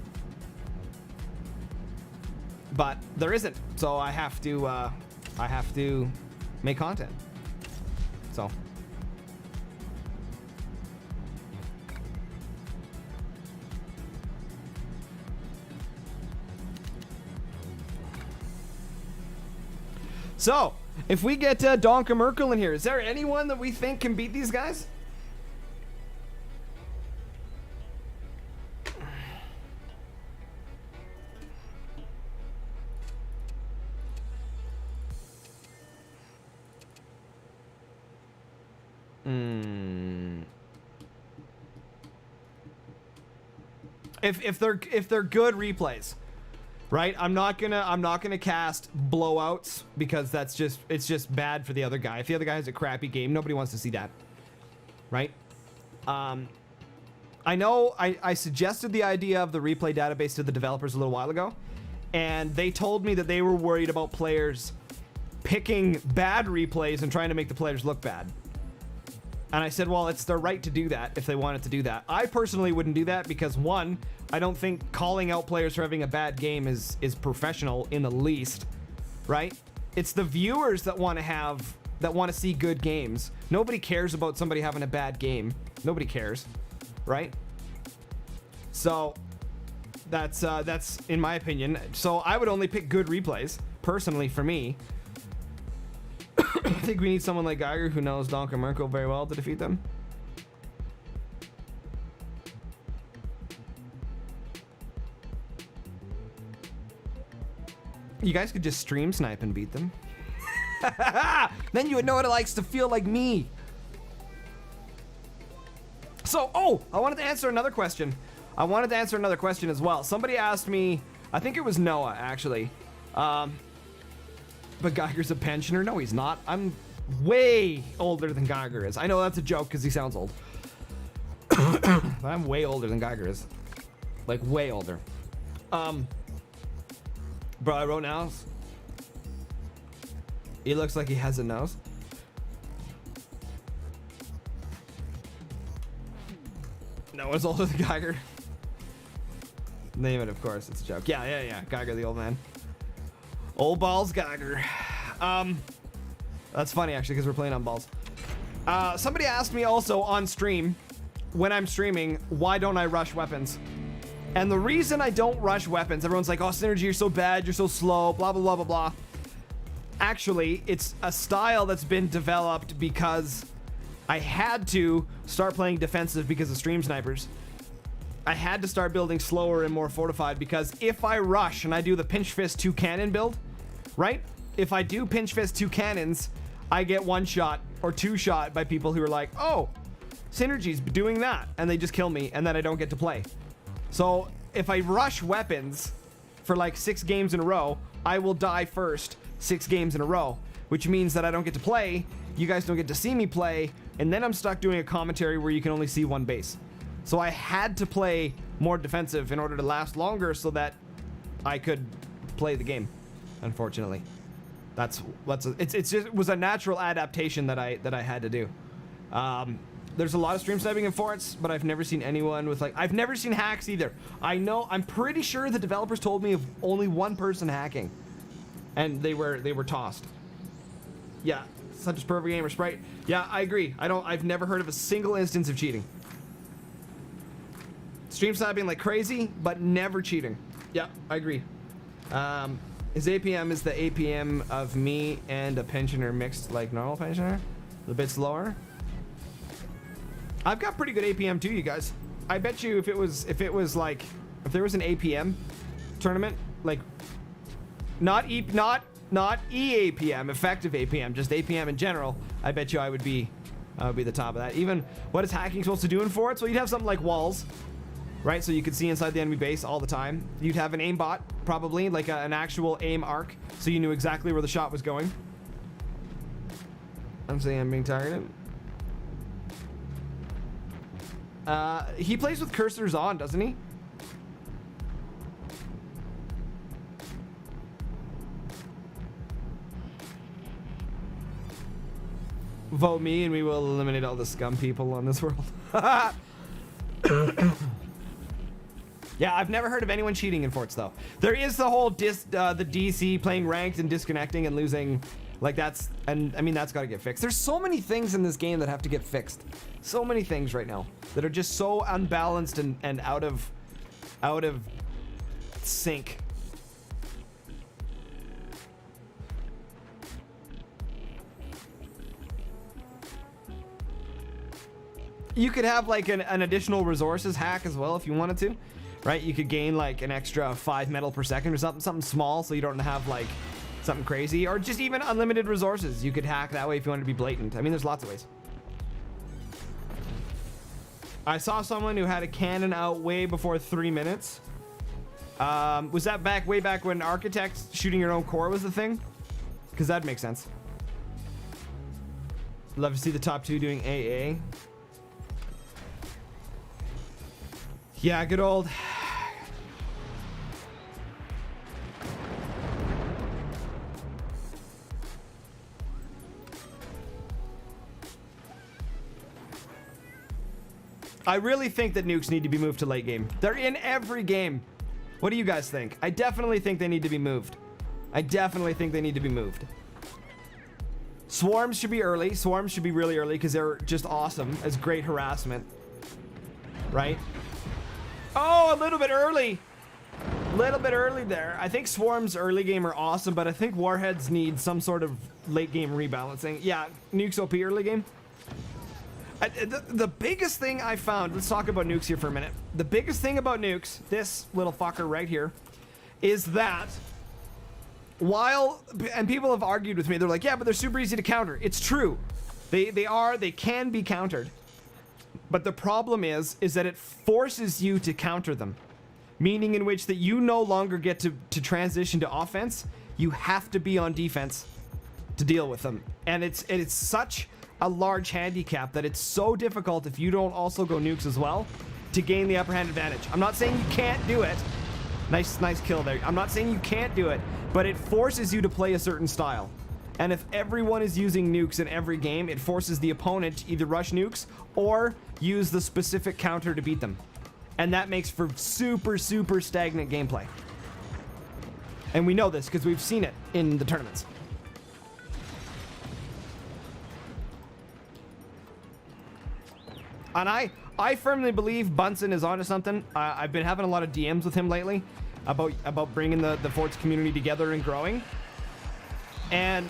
Speaker 1: But there isn't, so I have to make content. So. So, if we get Donka Merkel in here, is there anyone that we think can beat these guys? If they're good replays, right? I'm not gonna cast blowouts because it's just bad for the other guy. If the other guy has a crappy game, nobody wants to see that, right? I know I suggested the idea of the replay database to the developers a little while ago, and they told me that they were worried about players picking bad replays and trying to make the players look bad. And I said, well, it's their right to do that if they wanted to do that. I personally wouldn't do that because, one, I don't think calling out players for having a bad game is professional in the least, right? It's the viewers that want to see good games. Nobody cares about somebody having a bad game. Nobody cares, right? So that's in my opinion. So I would only pick good replays, personally, for me. I think we need someone like Geiger who knows Donka Merkel very well to defeat them. You guys could just stream snipe and beat them. Then you would know what it likes to feel like me. So, I wanted to answer another question. As well. Somebody asked me, I think it was Noah, actually. But Geiger's a pensioner. No, he's not. I'm way older than Geiger is. I know that's a joke because he sounds old. But I'm way older than Geiger is. Like, way older. Bro, I wrote nose. He looks like he has a nose. Noah's older than Geiger. Name it, of course. It's a joke. Yeah. Geiger, the old man. Old balls Geiger. That's funny actually because we're playing on balls. Somebody asked me also on stream, when I'm streaming, why don't I rush weapons? And the reason I don't rush weapons, everyone's like, oh, Synergy, you're so bad, you're so slow, blah, blah, blah, blah, blah. Actually, it's a style that's been developed because I had to start playing defensive because of stream snipers. I had to start building slower and more fortified because if I rush and I do the pinch fist 2 cannon build, right? If I do pinch fist 2 cannons, I get 1 shot or 2 shot by people who are like, oh, Synergy's doing that, and they just kill me, and then I don't get to play. So if I rush weapons for like 6 games in a row, I will die first 6 games in a row, which means that I don't get to play, you guys don't get to see me play, and then I'm stuck doing a commentary where you can only see 1 base. So I had to play more defensive in order to last longer so that I could play the game, unfortunately. It was a natural adaptation that I had to do. There's a lot of stream sniping in Forts, but I've never seen anyone with like, I've never seen hacks either. I'm pretty sure the developers told me of only one person hacking, and they were tossed. Yeah, such as perfect gamer Sprite. Yeah, I agree. I've never heard of a single instance of cheating. Stream sniping like crazy, but never cheating. Yeah, I agree. His APM is the APM of me and a pensioner mixed like normal pensioner, a bit slower. I've got pretty good APM too, you guys. I bet you if there was an APM tournament, like not EAPM, effective APM, just APM in general, I bet you I would be the top of that. Even what is hacking supposed to do in Forts? Well, you'd have something like walls, right? So you could see inside the enemy base all the time. You'd have an aimbot, probably like an actual aim arc, so you knew exactly where the shot was going. I'm saying I'm being targeted. He plays with cursors on, doesn't he? Vote me and we will eliminate all the scum people on this world. Yeah, I've never heard of anyone cheating in Forts though. There is the whole the DC playing ranked and disconnecting and losing. Like that's, and I mean, that's got to get fixed. There's so many things in this game that have to get fixed. So many things right now that are just so unbalanced and out of sync. You could have like an additional resources hack as well if you wanted to, right? You could gain like an extra 5 metal per second or something small, so you don't have like something crazy, or just even unlimited resources. You could hack that way if you wanted to be blatant. I mean, there's lots of ways. I saw someone who had a cannon out way before 3 minutes. Was that way back when architects shooting your own core was the thing? Because that makes sense. Love to see the top 2 doing AA. Yeah, good old. I really think that nukes need to be moved to late game. They're in every game. What do you guys think? I definitely think they need to be moved. I definitely think they need to be moved. Swarms should be early. Swarms should be really early because they're just awesome as great harassment. Right? Oh, a little bit early. Little bit early there. I think swarms early game are awesome, but I think warheads need some sort of late game rebalancing. Yeah, nukes OP early game. The biggest thing I found, let's talk about nukes here for a minute. The biggest thing about nukes, this little fucker right here, is that and people have argued with me, they're like, yeah, but they're super easy to counter. It's true. They can be countered. But the problem is that it forces you to counter them. Meaning in which that you no longer get to transition to offense. You have to be on defense to deal with them. And it's such a large handicap that it's so difficult if you don't also go nukes as well to gain the upper hand advantage. I'm not saying you can't do it. Nice kill there. I'm not saying you can't do it, but it forces you to play a certain style. And if everyone is using nukes in every game, it forces the opponent to either rush nukes or use the specific counter to beat them. And that makes for super stagnant gameplay. And we know this because we've seen it in the tournaments. And I firmly believe Bunsen is onto something. I've been having a lot of DMs with him lately about bringing the Forts community together and growing. And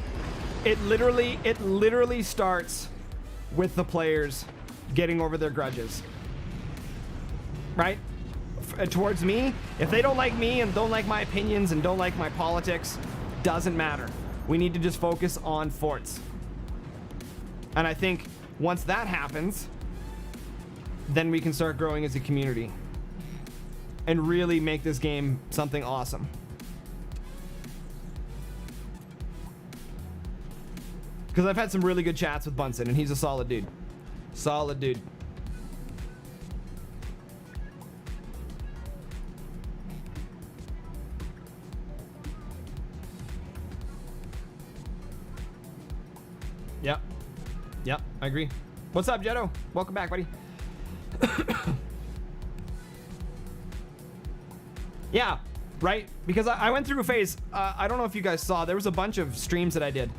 Speaker 1: it literally starts with the players getting over their grudges. Right? Towards me, if they don't like me and don't like my opinions and don't like my politics, doesn't matter. We need to just focus on Forts. And I think once that happens, then we can start growing as a community and really make this game something awesome. Because I've had some really good chats with Bunsen, and he's a solid dude. Solid dude. Yep, I agree. What's up, Jetto? Welcome back, buddy. Yeah, right? Because I went through a phase, I don't know if you guys saw, there was a bunch of streams that I did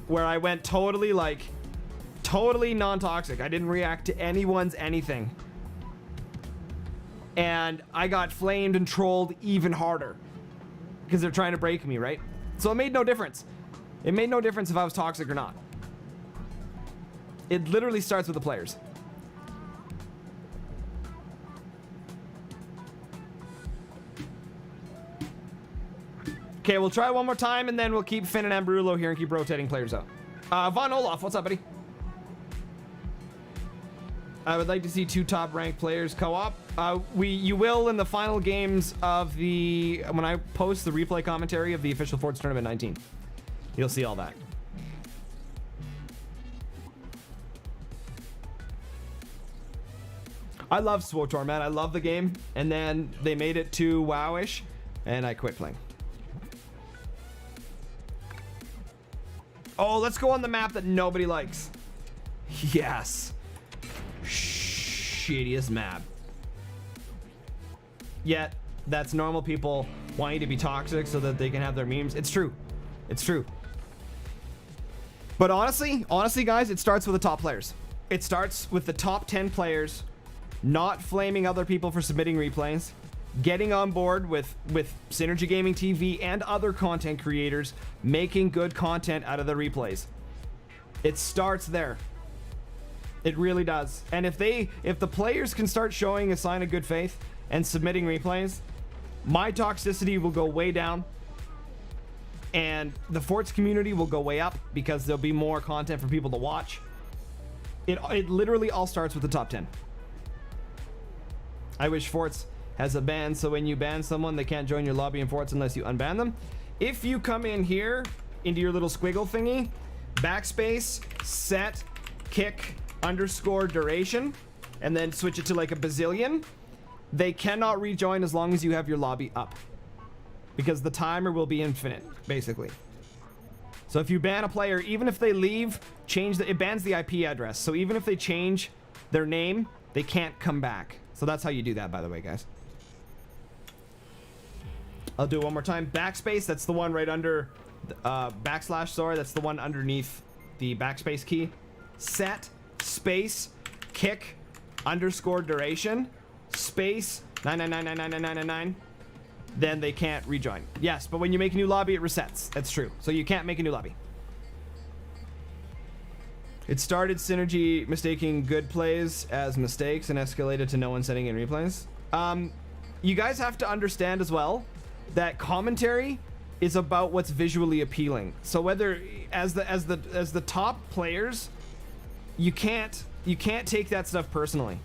Speaker 1: where I went totally non-toxic. I didn't react to anyone's anything. And I got flamed and trolled even harder because they're trying to break me, right? So it made no difference. It made no difference if I was toxic or not. It literally starts with the players. Okay, we'll try one more time, and then we'll keep Finn and Ambrullo here and keep rotating players out. Von Olaf, what's up, buddy? I would like to see 2 top-ranked players co-op. You will in the final games of the... When I post the replay commentary of the official Forts Tournament 19. You'll see all that. I love SWTOR, man. I love the game. And then they made it too WoW-ish, and I quit playing. Oh, let's go on the map that nobody likes. Yes. Shittiest map. Yet, that's normal people wanting to be toxic so that they can have their memes. It's true. It's true. But honestly, guys, it starts with the top players. It starts with the top 10 players not flaming other people for submitting replays, getting on board with SynergyGamingTV and other content creators making good content out of the replays. It starts there. It really does. And if the players can start showing a sign of good faith and submitting replays, my toxicity will go way down and the Forts community will go way up because there'll be more content for people to watch. It literally all starts with the top 10. I wish Forts has a ban so when you ban someone, they can't join your lobby in Forts unless you unban them. If you come in here into your little squiggle thingy, backspace, set, kick, _ duration, and then switch it to like a bazillion, they cannot rejoin as long as you have your lobby up. Because the timer will be infinite, basically. So if you ban a player, even if they leave, it bans the IP address. So even if they change their name, they can't come back. So that's how you do that, by the way, guys. I'll do it one more time. Backspace, that's the one right under backslash, sorry, that's the one underneath the backspace key. Set, space, kick, _ duration, space, 999999999. Then they can't rejoin. Yes, but when you make a new lobby, it resets. That's true. So you can't make a new lobby. It started Synergy mistaking good plays as mistakes and escalated to no one sending in replays. You guys have to understand as well that commentary is about what's visually appealing. So whether as the top players, you can't take that stuff personally.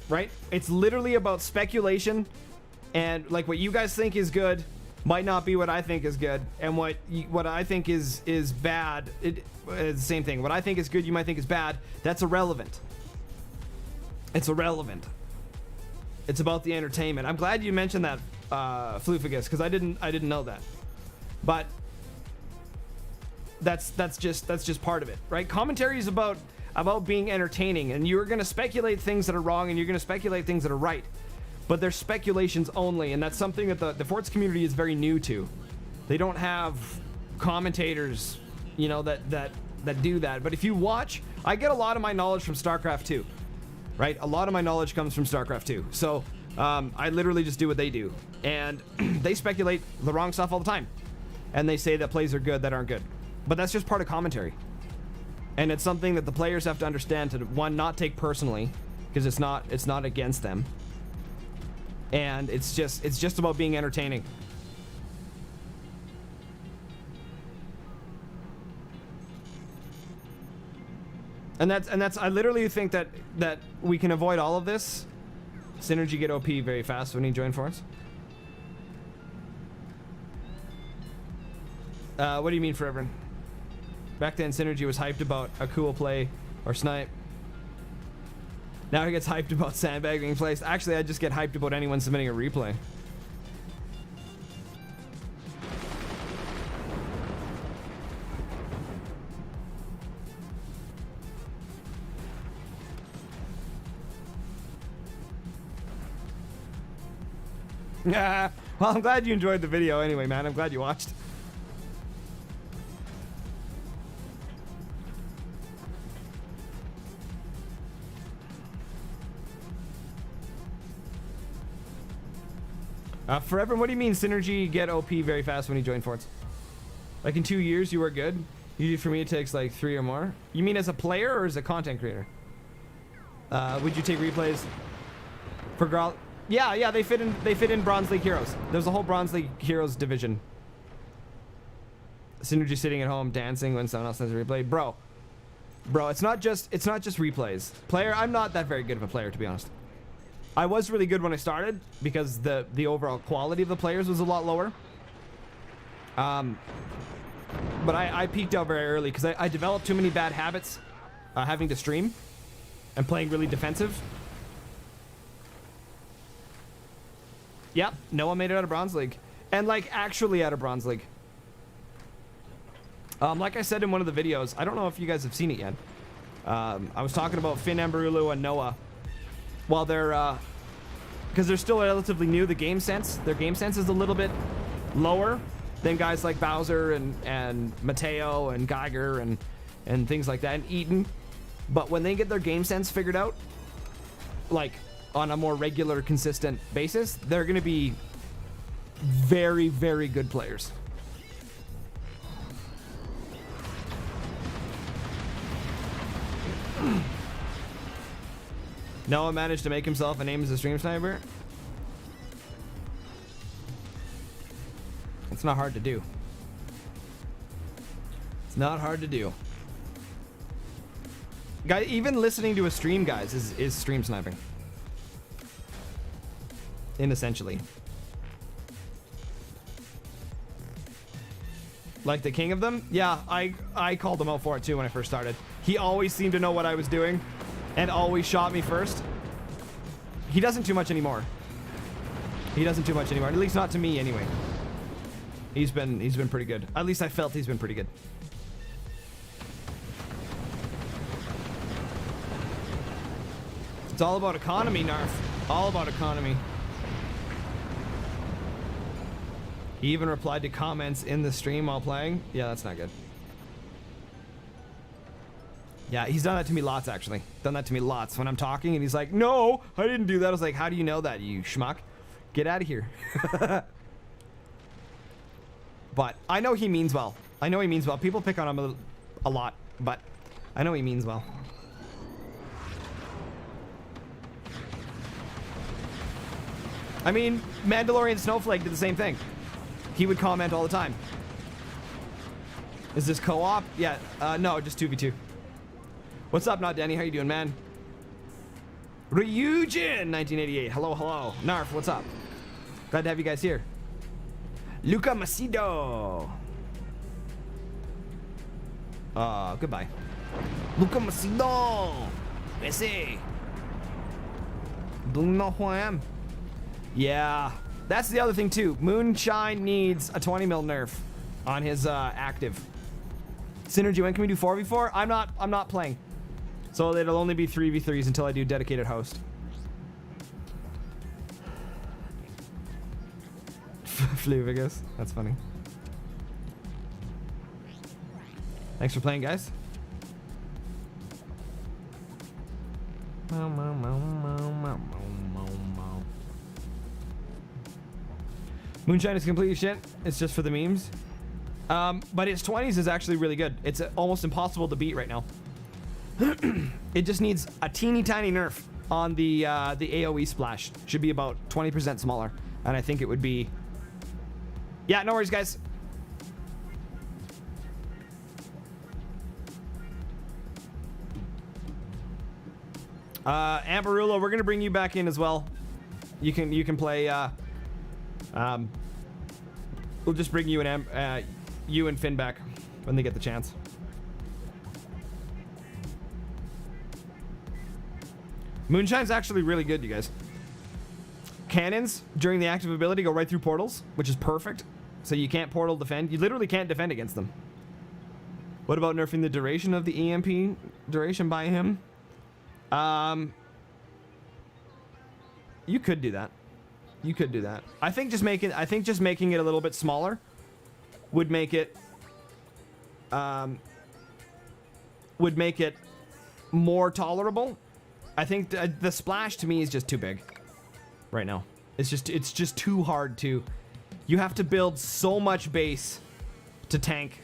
Speaker 1: Right? It's literally about speculation, and like what you guys think is good might not be what I think is good, and what I think is bad, it's the same thing. What I think is good, you might think is bad. That's irrelevant. It's irrelevant. It's about the entertainment. I'm glad you mentioned that, Floofagus, because I didn't know that. But that's just part of it, right? Commentary is about being entertaining, and you're going to speculate things that are wrong and you're going to speculate things that are right, but they're speculations only, and that's something that the Forts community is very new to. They don't have commentators, you know, that do that. But if you watch, I get a lot of my knowledge from StarCraft 2, right? A lot of my knowledge comes from StarCraft 2. So I literally just do what they do, and they speculate the wrong stuff all the time, and they say that plays are good that aren't good, but that's just part of commentary. And it's something that the players have to understand to, one, not take personally, because it's not against them. And it's just about being entertaining. And that's I literally think that we can avoid all of this. Synergy get OP very fast when you join Forts. What do you mean, Forever? Back then, Synergy was hyped about a cool play or snipe. Now he gets hyped about sandbagging plays. Actually, I just get hyped about anyone submitting a replay. Yeah. Well, I'm glad you enjoyed the video anyway, man. I'm glad you watched. For everyone, what do you mean Synergy get OP very fast when you join Forts? Like in 2 years, you are good? Usually for me, it takes like 3 or more. You mean as a player or as a content creator? Would you take replays for Grawl? Yeah, they fit in Bronze League Heroes. There's a whole Bronze League Heroes division. Synergy sitting at home dancing when someone else has a replay. Bro, it's not just replays. Player, I'm not that very good of a player, to be honest. I was really good when I started because the overall quality of the players was a lot lower. But I peaked out very early because I developed too many bad habits having to stream and playing really defensive. Yep, Noah made it out of Bronze League. And like actually out of Bronze League. Like I said in one of the videos, I don't know if you guys have seen it yet. I was talking about Finn, Amberulu, and Noah. While they're, because they're still relatively new, their game sense is a little bit lower than guys like Bowser and Mateo and Geiger and things like that, and Eaton. But when they get their game sense figured out, like on a more regular, consistent basis, they're going to be very, very good players. Noah managed to make himself a name as a stream sniper. It's not hard to do. It's not hard to do. Guy, even listening to a stream, guys, is stream sniping. Essentially. Like the king of them? Yeah, I called him out for it too when I first started. He always seemed to know what I was doing and always shot me first. He doesn't too much anymore. At least not to me anyway. He's been pretty good. At least I felt he's been pretty good. It's all about economy, Narf. All about economy. He even replied to comments in the stream while playing. Yeah, that's not good. Yeah, he's done that to me lots, actually. Done that to me lots when I'm talking, and he's like, no, I didn't do that. I was like, how do you know that, you schmuck? Get out of here. But I know he means well. People pick on him a lot, but I know he means well. I mean, Mandalorian Snowflake did the same thing. He would comment all the time. Is this co-op? Yeah, no, just 2v2. What's up, Not Danny? How you doing, man? Ryujin 1988. Hello. Narf, what's up? Glad to have you guys here. Luca Macedo. Goodbye. Luca Macedo. Ese. Do you know who I am? Yeah, that's the other thing too. Moonshine needs a 20 mil nerf on his active. Synergy, when can we do 4v4? I'm not playing. So it'll only be 3v3s until I do dedicated host. Fluvigus. That's funny. Thanks for playing, guys. Moonshine is completely shit. It's just for the memes. But its 20s is actually really good. It's almost impossible to beat right now. It just needs a teeny tiny nerf on the AoE splash. Should be about 20% smaller. And I think it would be... Yeah, no worries, guys. Amberullo, we're gonna bring you back in as well. You can play. We'll just bring you and Finn back when they get the chance. Moonshine's actually really good, you guys. Cannons during the active ability go right through portals, which is perfect. So you can't portal defend. You literally can't defend against them. What about nerfing the duration of the EMP duration by him? You could do that. You could do that. I think just making it a little bit smaller would make it more tolerable. I think the splash to me is just too big right now. It's just too hard to. You have to build so much base to tank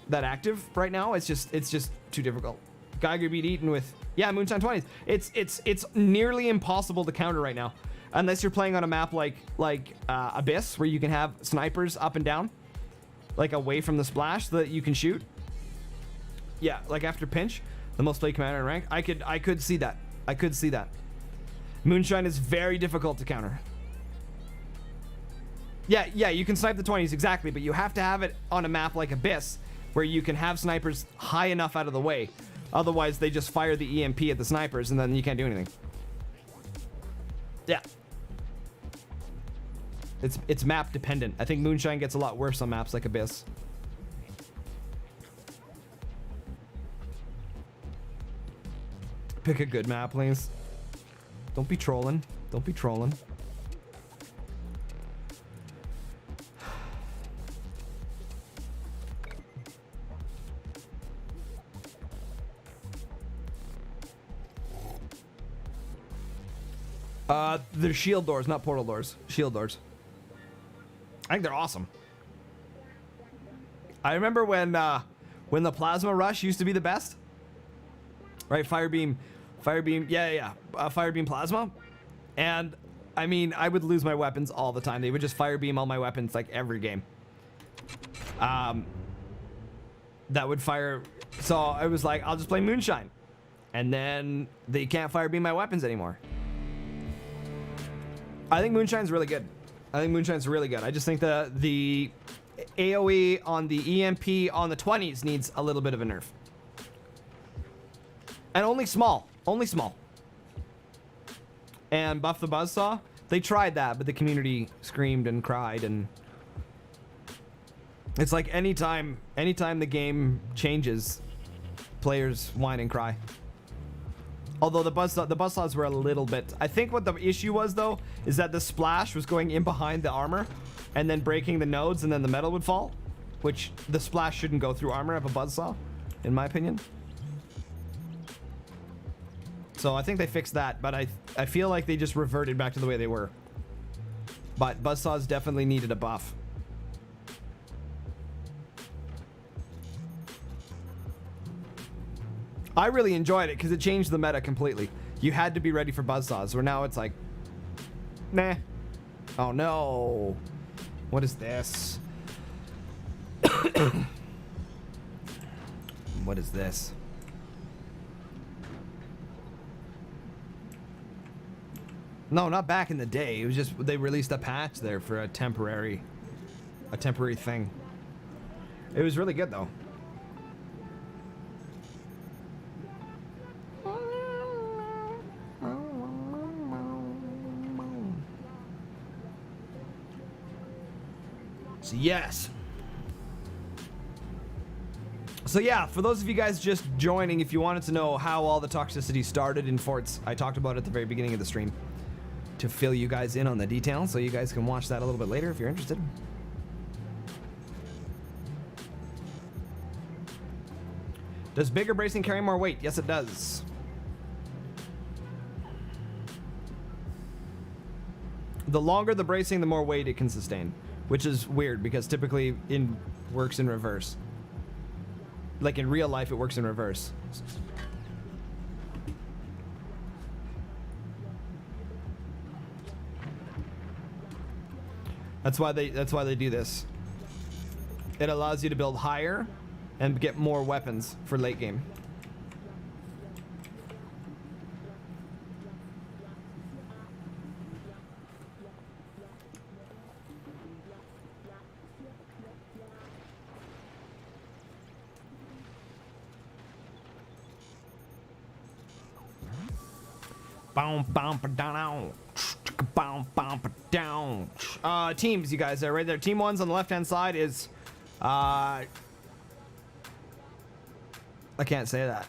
Speaker 1: that active right now. It's just too difficult. Geiger beat Eaton with Moonshine 20s. It's nearly impossible to counter right now, unless you're playing on a map like Abyss, where you can have snipers up and down, like away from the splash, so that you can shoot. Yeah, like after pinch, the most played commander in rank. I could see that. I could see that. Moonshine is very difficult to counter. Yeah, you can snipe the 20s, exactly, but you have to have it on a map like Abyss, where you can have snipers high enough out of the way. Otherwise, they just fire the EMP at the snipers, and then you can't do anything. Yeah. It's map dependent. I think Moonshine gets a lot worse on maps like Abyss. Pick a good map, please. Don't be trolling. Don't be trolling. They're shield doors, not portal doors. Shield doors. I think they're awesome. I remember when the plasma rush used to be the best. Right, firebeam, firebeam plasma. And I mean, I would lose my weapons all the time. They would just firebeam all my weapons like every game. That would fire. So I was like, I'll just play Moonshine, and then they can't firebeam my weapons anymore. I think Moonshine's really good. I just think the AoE on the EMP on the 20s needs a little bit of a nerf. And only small. And buff the buzzsaw. They tried that, but the community screamed and cried, and it's like anytime the game changes, players whine and cry. Although the buzzsaws were a little bit. I think what the issue was, though, is that the splash was going in behind the armor and then breaking the nodes, and then the metal would fall, which the splash shouldn't go through armor of a buzzsaw, in my opinion. So I think they fixed that, but I feel like they just reverted back to the way they were. But buzzsaws definitely needed a buff. I really enjoyed it because it changed the meta completely. You had to be ready for buzzsaws, where now it's like, nah. Oh no. What is this? What is this? No, not back in the day. It was just they released a patch there for a temporary thing. It was really good though. So yes. So yeah, for those of you guys just joining, if you wanted to know how all the toxicity started in forts, I talked about it at the very beginning of the stream to fill you guys in on the details, so you guys can watch that a little bit later if you're interested. Does bigger bracing carry more weight? Yes, it does. The longer the bracing, the more weight it can sustain, which is weird because typically works in reverse. Like in real life, it works in reverse. That's why they do this. It allows you to build higher and get more weapons for late game. Teams, you guys are right there. Team 1's on the left-hand side is I can't say that.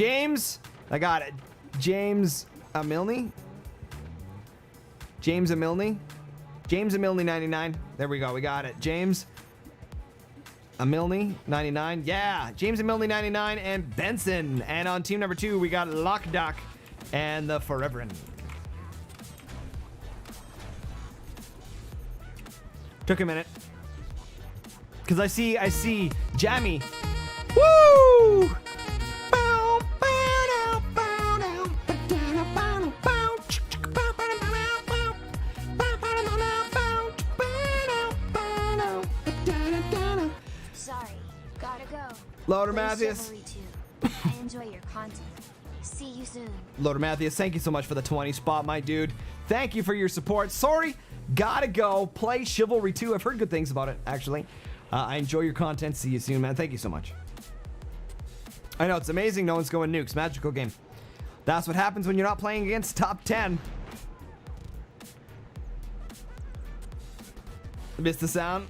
Speaker 1: James, I got it. James Amilney. James Amilney 99. There we go. We got it. James Amilney 99. Yeah, James Amilney 99 and Benson. And on team number 2, we got Lockdock and the Foreverin. Took a minute. Cause I see Jammy. Woo!
Speaker 2: Sorry, gotta go.
Speaker 1: Loader
Speaker 2: Play
Speaker 1: Matthews.
Speaker 2: Chivalry 2. I enjoy your content. See you soon.
Speaker 1: Loader Matthews, thank you so much for the 20 spot, my dude. Thank you for your support. Sorry, gotta go. Play Chivalry 2. I've heard good things about it, actually. I enjoy your content. See you soon, man. Thank you so much. I know, it's amazing no one's going nukes. Magical game. That's what happens when you're not playing against top 10. Missed the sound?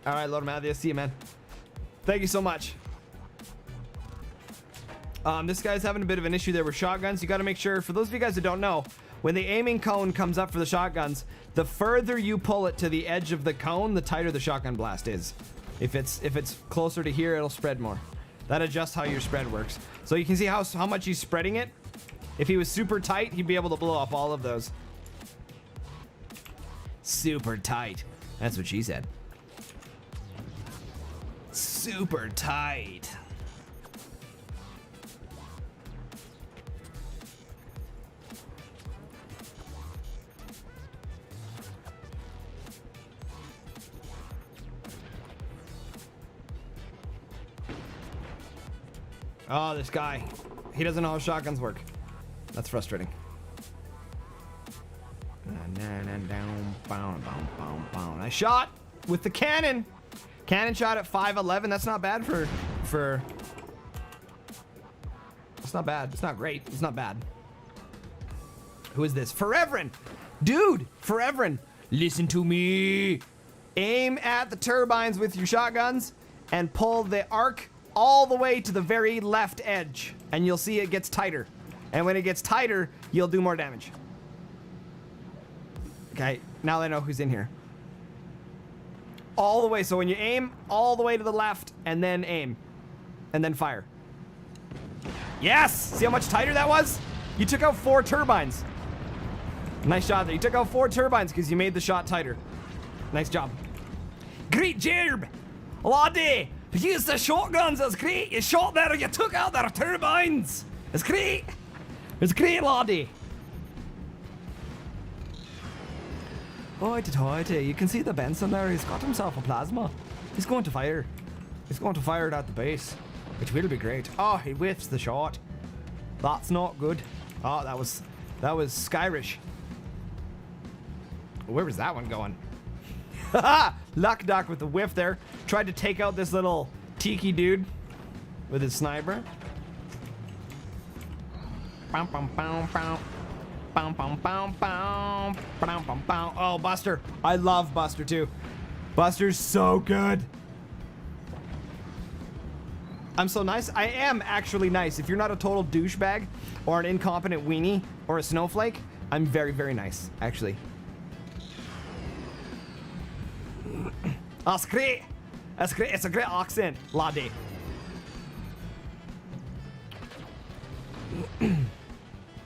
Speaker 1: All right, Loader Matthews. See you, man. Thank you so much. This guy's having a bit of an issue there with shotguns. You got to make sure, for those of you guys that don't know, when the aiming cone comes up for the shotguns, the further you pull it to the edge of the cone, the tighter the shotgun blast is. If it's closer to here, it'll spread more. That adjusts how your spread works. So you can see how much he's spreading it. If he was super tight, he'd be able to blow up all of those. Super tight. That's what she said. Super tight. Oh, this guy. He doesn't know how shotguns work. That's frustrating. I shot with the cannon. Cannon shot at 5'11". That's not bad for... It's not bad. It's not great. It's not bad. Who is this? Foreverin. Dude, Foreverin. Listen to me. Aim at the turbines with your shotguns and pull the arc all the way to the very left edge, and you'll see it gets tighter. And when it gets tighter, you'll do more damage. Okay, now I know who's in here. All the way, so when you aim, all the way to the left, and then aim. And then fire. Yes! See how much tighter that was? You took out 4 turbines. Nice shot there. You took out 4 turbines because you made the shot tighter. Nice job. Great job! Laddie! Use the shotguns, that's great. You shot there and you took out their turbines. It's great. It's great, laddie. Hoity-toity. You can see the Benson there. He's got himself a plasma. He's going to fire. He's going to fire it at the base, which will be great. Oh, he whiffs the shot. That's not good. Oh, that was Skyrish. Where was that one going? Lockdock with the whiff there. Tried to take out this little tiki dude with his sniper. Oh, Buster. I love Buster too. Buster's so good. I'm so nice. I am actually nice. If you're not a total douchebag or an incompetent weenie or a snowflake, I'm very, very nice, actually. That's great. That's great. It's a great accent, laddie.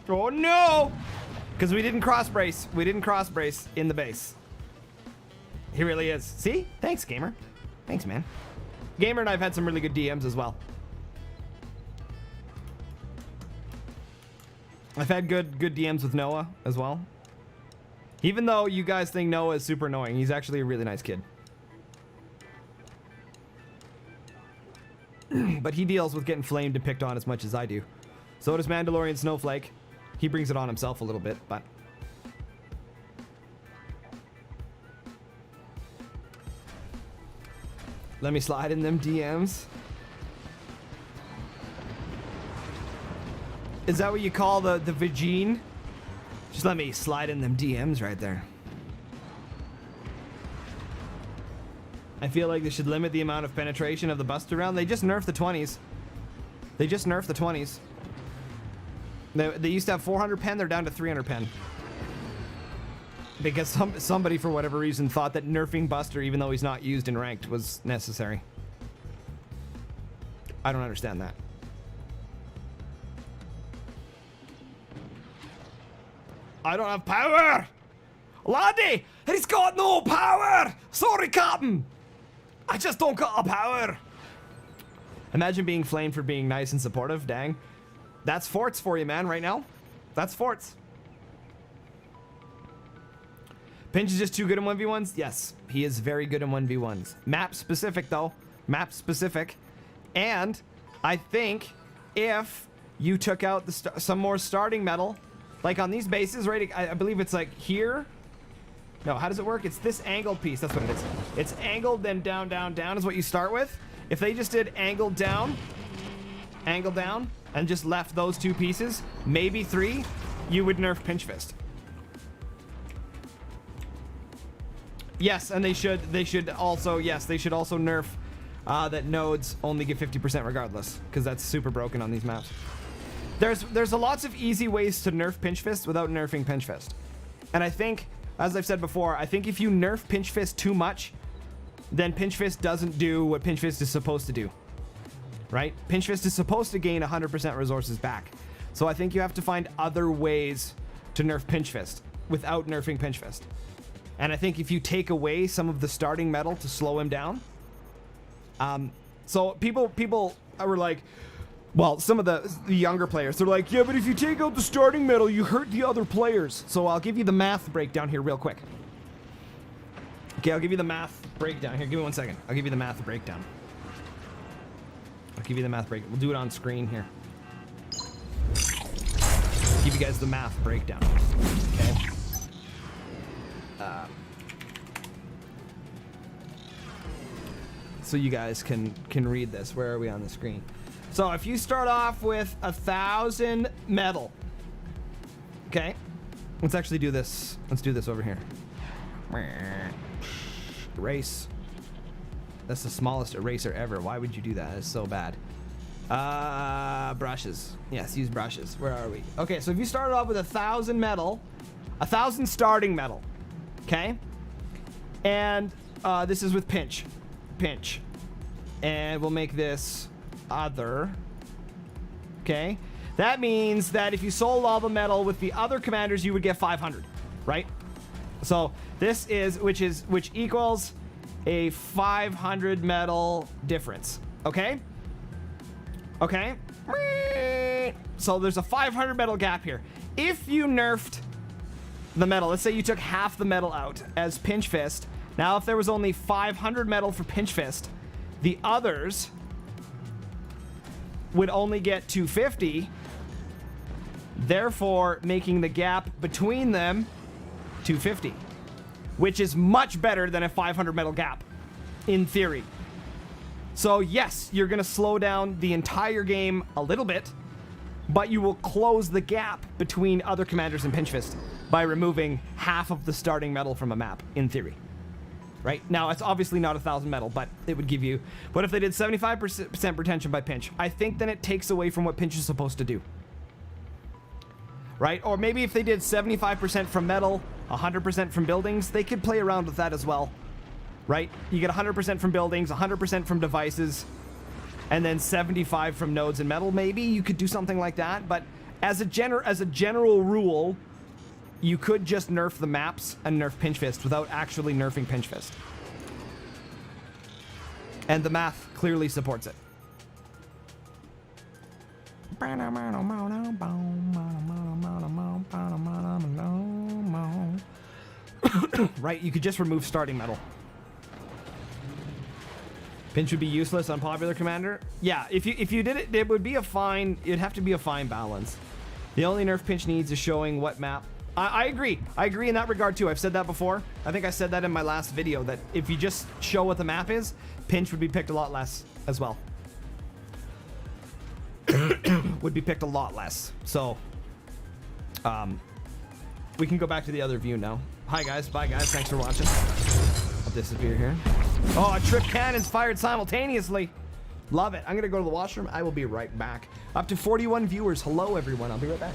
Speaker 1: Oh no! Because we didn't cross brace. We didn't cross brace in the base. He really is. See? Thanks, Gamer. Thanks, man. Gamer and I've had some really good DMs as well. I've had good DMs with Noah as well. Even though you guys think Noah is super annoying, he's actually a really nice kid. But he deals with getting flamed and picked on as much as I do. So does Mandalorian Snowflake. He brings it on himself a little bit, but... Let me slide in them DMs. Is that what you call the vagine? Just let me slide in them DMs right there. I feel like they should limit the amount of penetration of the Buster round. They just nerfed the 20s. They just nerfed the 20s. They used to have 400 pen, they're down to 300 pen. Because somebody, for whatever reason, thought that nerfing Buster, even though he's not used in ranked, was necessary. I don't understand that. I don't have power! Laddie! He's got no power! Sorry, Captain! I just don't got a power! Imagine being flamed for being nice and supportive, dang. That's forts for you, man, right now. That's forts. Pinch is just too good in 1v1s? Yes, he is very good in 1v1s. Map specific, though. Map specific. And I think if you took out some more starting metal, like on these bases, right? I believe it's like here. No, how does it work? It's this angled piece. That's what it is. It's angled, then down, down, down is what you start with. If they just did angled down, and just left those two pieces, maybe three, you would nerf Pinch Fist. Yes, and they should also nerf that nodes only get 50% regardless, because that's super broken on these maps. There's lots of easy ways to nerf Pinch Fist without nerfing Pinch Fist. And I think, as I've said before, I think if you nerf Pinch Fist too much, then Pinch Fist doesn't do what Pinch Fist is supposed to do. Right? Pinch Fist is supposed to gain 100% resources back. So I think you have to find other ways to nerf Pinch Fist without nerfing Pinch Fist. And I think if you take away some of the starting metal to slow him down, so people were like, well, some of the younger players, they're like, yeah, but if you take out the starting metal, you hurt the other players. So I'll give you the math breakdown here real quick. Okay, I'll give you the math breakdown. Here, give me 1 second. I'll give you the math breakdown. We'll do it on screen here. Give you guys the math breakdown. Okay. So you guys can read this. Where are we on the screen? So if you start off with 1,000 metal, okay, let's actually do this. Let's do this over here. Erase. That's the smallest eraser ever. Why would you do that? It's so bad. Brushes. Yes, use brushes. Where are we? Okay, so if you started off with 1,000 metal, 1,000 starting metal, okay, and this is with pinch, and we'll make this other. Okay, that means that if you sold all the metal with the other commanders, you would get 500, right? So this is which equals a 500 metal difference. Okay. So there's a 500 metal gap here. If you nerfed the metal, let's say you took half the metal out as Pinch Fist. Now, if there was only 500 metal for Pinch Fist, the others would only get 250, therefore making the gap between them 250, which is much better than a 500 metal gap, in theory. So yes, you're gonna slow down the entire game a little bit, but you will close the gap between other commanders and Pinch Fist by removing half of the starting metal from a map, in theory. Right? Now, it's obviously not 1,000 metal, but it would give you... What if they did 75% retention by Pinch? I think then it takes away from what Pinch is supposed to do. Right? Or maybe if they did 75% from metal, 100% from buildings, they could play around with that as well. Right? You get 100% from buildings, 100% from devices, and then 75 from nodes and metal. Maybe you could do something like that, but as a general rule, you could just nerf the maps and nerf Pinch Fist without actually nerfing Pinch Fist. And the math clearly supports it. Right, you could just remove starting metal. Pinch would be useless on popular commander. Yeah, if you did it, it would be a fine. It'd have to be a fine balance. The only nerf Pinch needs is showing what map. I agree. I agree in that regard too. I've said that before. I think I said that in my last video, that if you just show what the map is, Pinch would be picked a lot less as well. Would be picked a lot less. So, we can go back to the other view now. Hi guys. Bye guys. Thanks for watching. I'll disappear here. Oh, a trip cannons fired simultaneously. Love it. I'm going to go to the washroom. I will be right back. Up to 41 viewers. Hello, everyone. I'll be right back.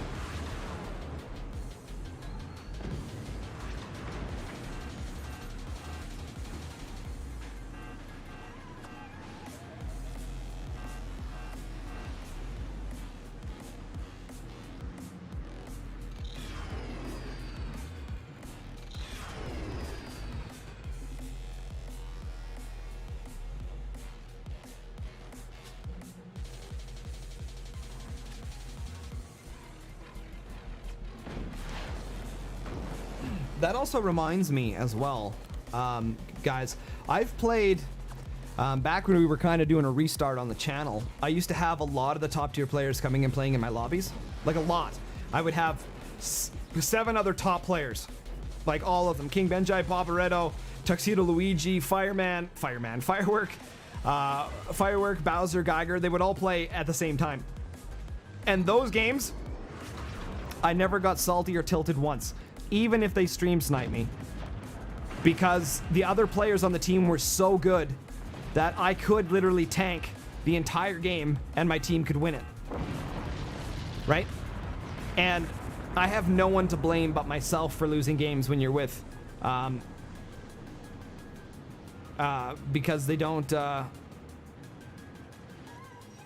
Speaker 1: That also reminds me as well, guys, I've played, back when we were kind of doing a restart on the channel, I used to have a lot of the top tier players coming and playing in my lobbies. Like a lot. I would have 7 other top players. Like all of them. King Benjai, Paparetto, Tuxedo Luigi, Firework, Bowser, Geiger. They would all play at the same time. And those games, I never got salty or tilted once. Even if they stream snipe me, because the other players on the team were so good that I could literally tank the entire game and my team could win it. Right? And I have no one to blame but myself for losing games when you're with, because they don't, I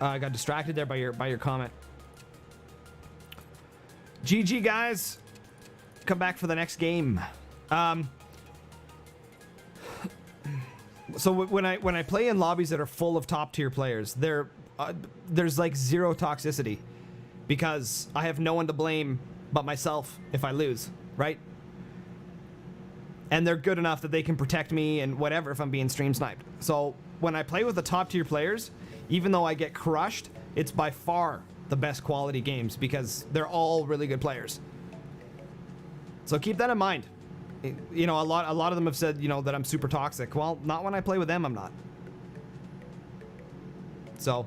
Speaker 1: got distracted there by your comment. GG, guys. Come back for the next game. So when I play in lobbies that are full of top tier players, there's like zero toxicity, because I have no one to blame but myself if I lose, right? And they're good enough that they can protect me and whatever if I'm being stream sniped. So when I play with the top tier players, even though I get crushed, it's by far the best quality games because they're all really good players. So keep that in mind. You know, a lot of them have said, you know, that I'm super toxic. Well, not when I play with them, I'm not. So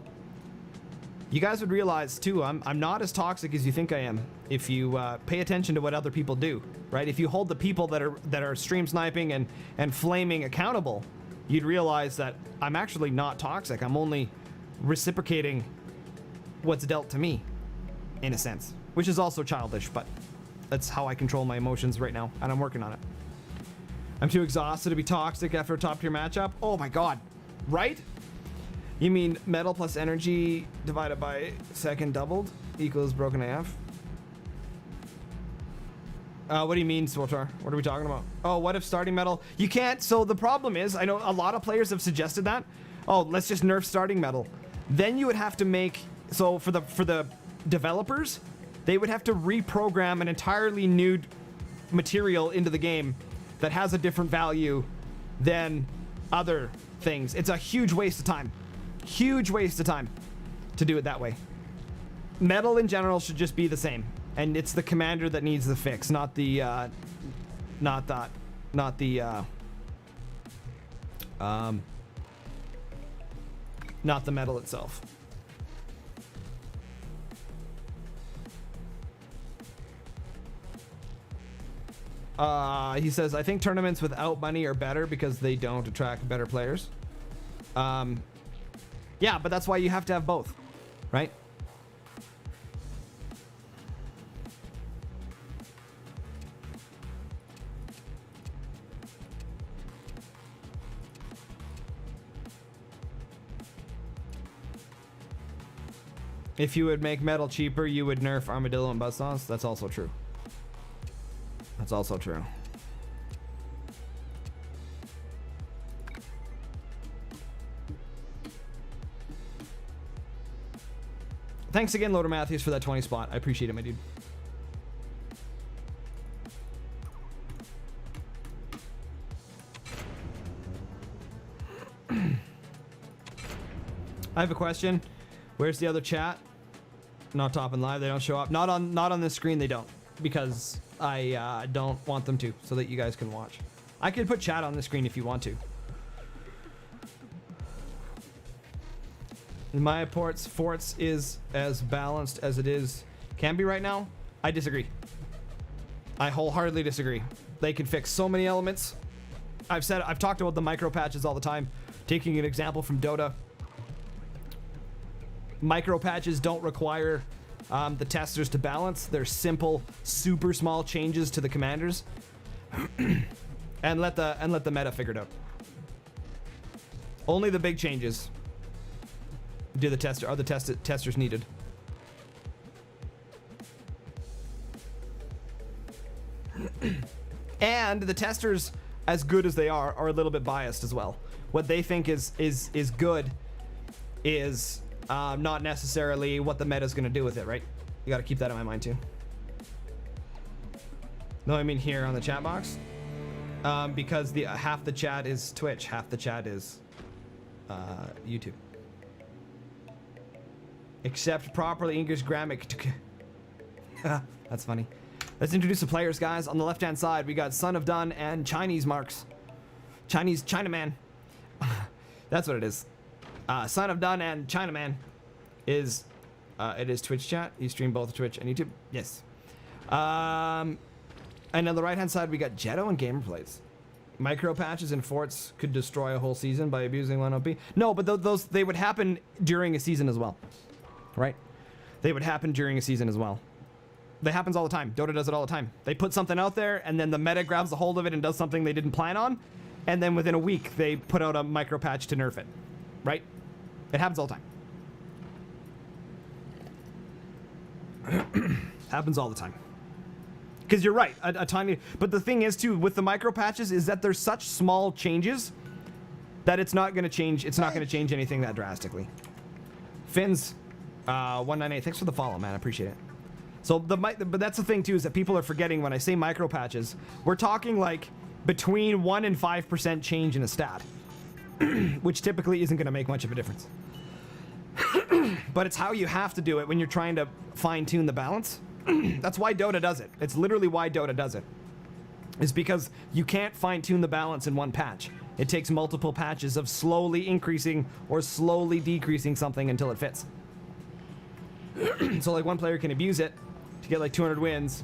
Speaker 1: you guys would realize too, I'm not as toxic as you think I am if you pay attention to what other people do, right? If you hold the people that are stream sniping and flaming accountable, you'd realize that I'm actually not toxic. I'm only reciprocating what's dealt to me, in a sense, which is also childish, but that's how I control my emotions right now, and I'm working on it. I'm too exhausted to be toxic after a top tier matchup. Oh my god, right? You mean metal plus energy divided by second doubled equals broken AF? What do you mean, Swotar? What are we talking about? Oh, what if starting metal? You can't. So the problem is, I know a lot of players have suggested that. Oh, let's just nerf starting metal. Then you would have to make, so for the developers, they would have to reprogram an entirely new material into the game that has a different value than other things. It's a huge waste of time. Huge waste of time to do it that way. Metal in general should just be the same, and it's the commander that needs the fix, not the metal itself. He says, I think tournaments without money are better because they don't attract better players. Yeah, but that's why you have to have both, right? If you would make metal cheaper, you would nerf Armadillo and Buzzsaws. That's also true. That's also true. Thanks again, Loader Matthews, for that 20 spot. I appreciate it, my dude. I have a question. Where's the other chat? Not top and live. They don't show up. Not on this screen. They don't, because I don't want them to, so that you guys can watch. I could put chat on the screen if you want to. My forts is as balanced as it can be right now. I disagree. I wholeheartedly disagree. They can fix so many elements. I've talked about the micro patches all the time. Taking an example from Dota, Micro patches don't require the testers to balance. They're simple, super small changes to the commanders, and let the meta figure it out. Only the big changes are the testers needed. And the testers, as good as they are a little bit biased as well. What they think is good is not necessarily what the meta is going to do with it, right? You got to keep that in my mind too. No, I mean here on the chat box, because the half the chat is Twitch, half the chat is YouTube. Accept properly English grammar. That's funny. Let's introduce the players, guys. On the left-hand side, we got Son of Dun and Chinese Marks. Chinaman. That's what it is. Son of Dun and Chinaman is, it is Twitch chat. You stream both Twitch and YouTube? Yes. And on the right-hand side, we got Jetto and Gamer Plays. Micro patches and forts could destroy a whole season by abusing 1 OP. No, but those they would happen during a season as well. Right? They would happen during a season as well. That happens all the time. Dota does it all the time. They put something out there, and then the meta grabs a hold of it and does something they didn't plan on, and then within a week, they put out a micro patch to nerf it. Right? It happens all the time. Happens all the time. Because you're right, a tiny... But the thing is, too, with the micro patches, is that there's such small changes that it's not going to change. It's not going to change anything that drastically. Fins, 198. Thanks for the follow, man. I appreciate it. So but that's the thing too, is that people are forgetting when I say micro patches, we're talking like between 1 and 5% change in a stat, which typically isn't going to make much of a difference. But it's how you have to do it when you're trying to fine tune the balance. That's why Dota does it. It's literally why Dota does it. Is because you can't fine tune the balance in one patch. It takes multiple patches of slowly increasing or slowly decreasing something until it fits. So like one player can abuse it to get like 200 wins,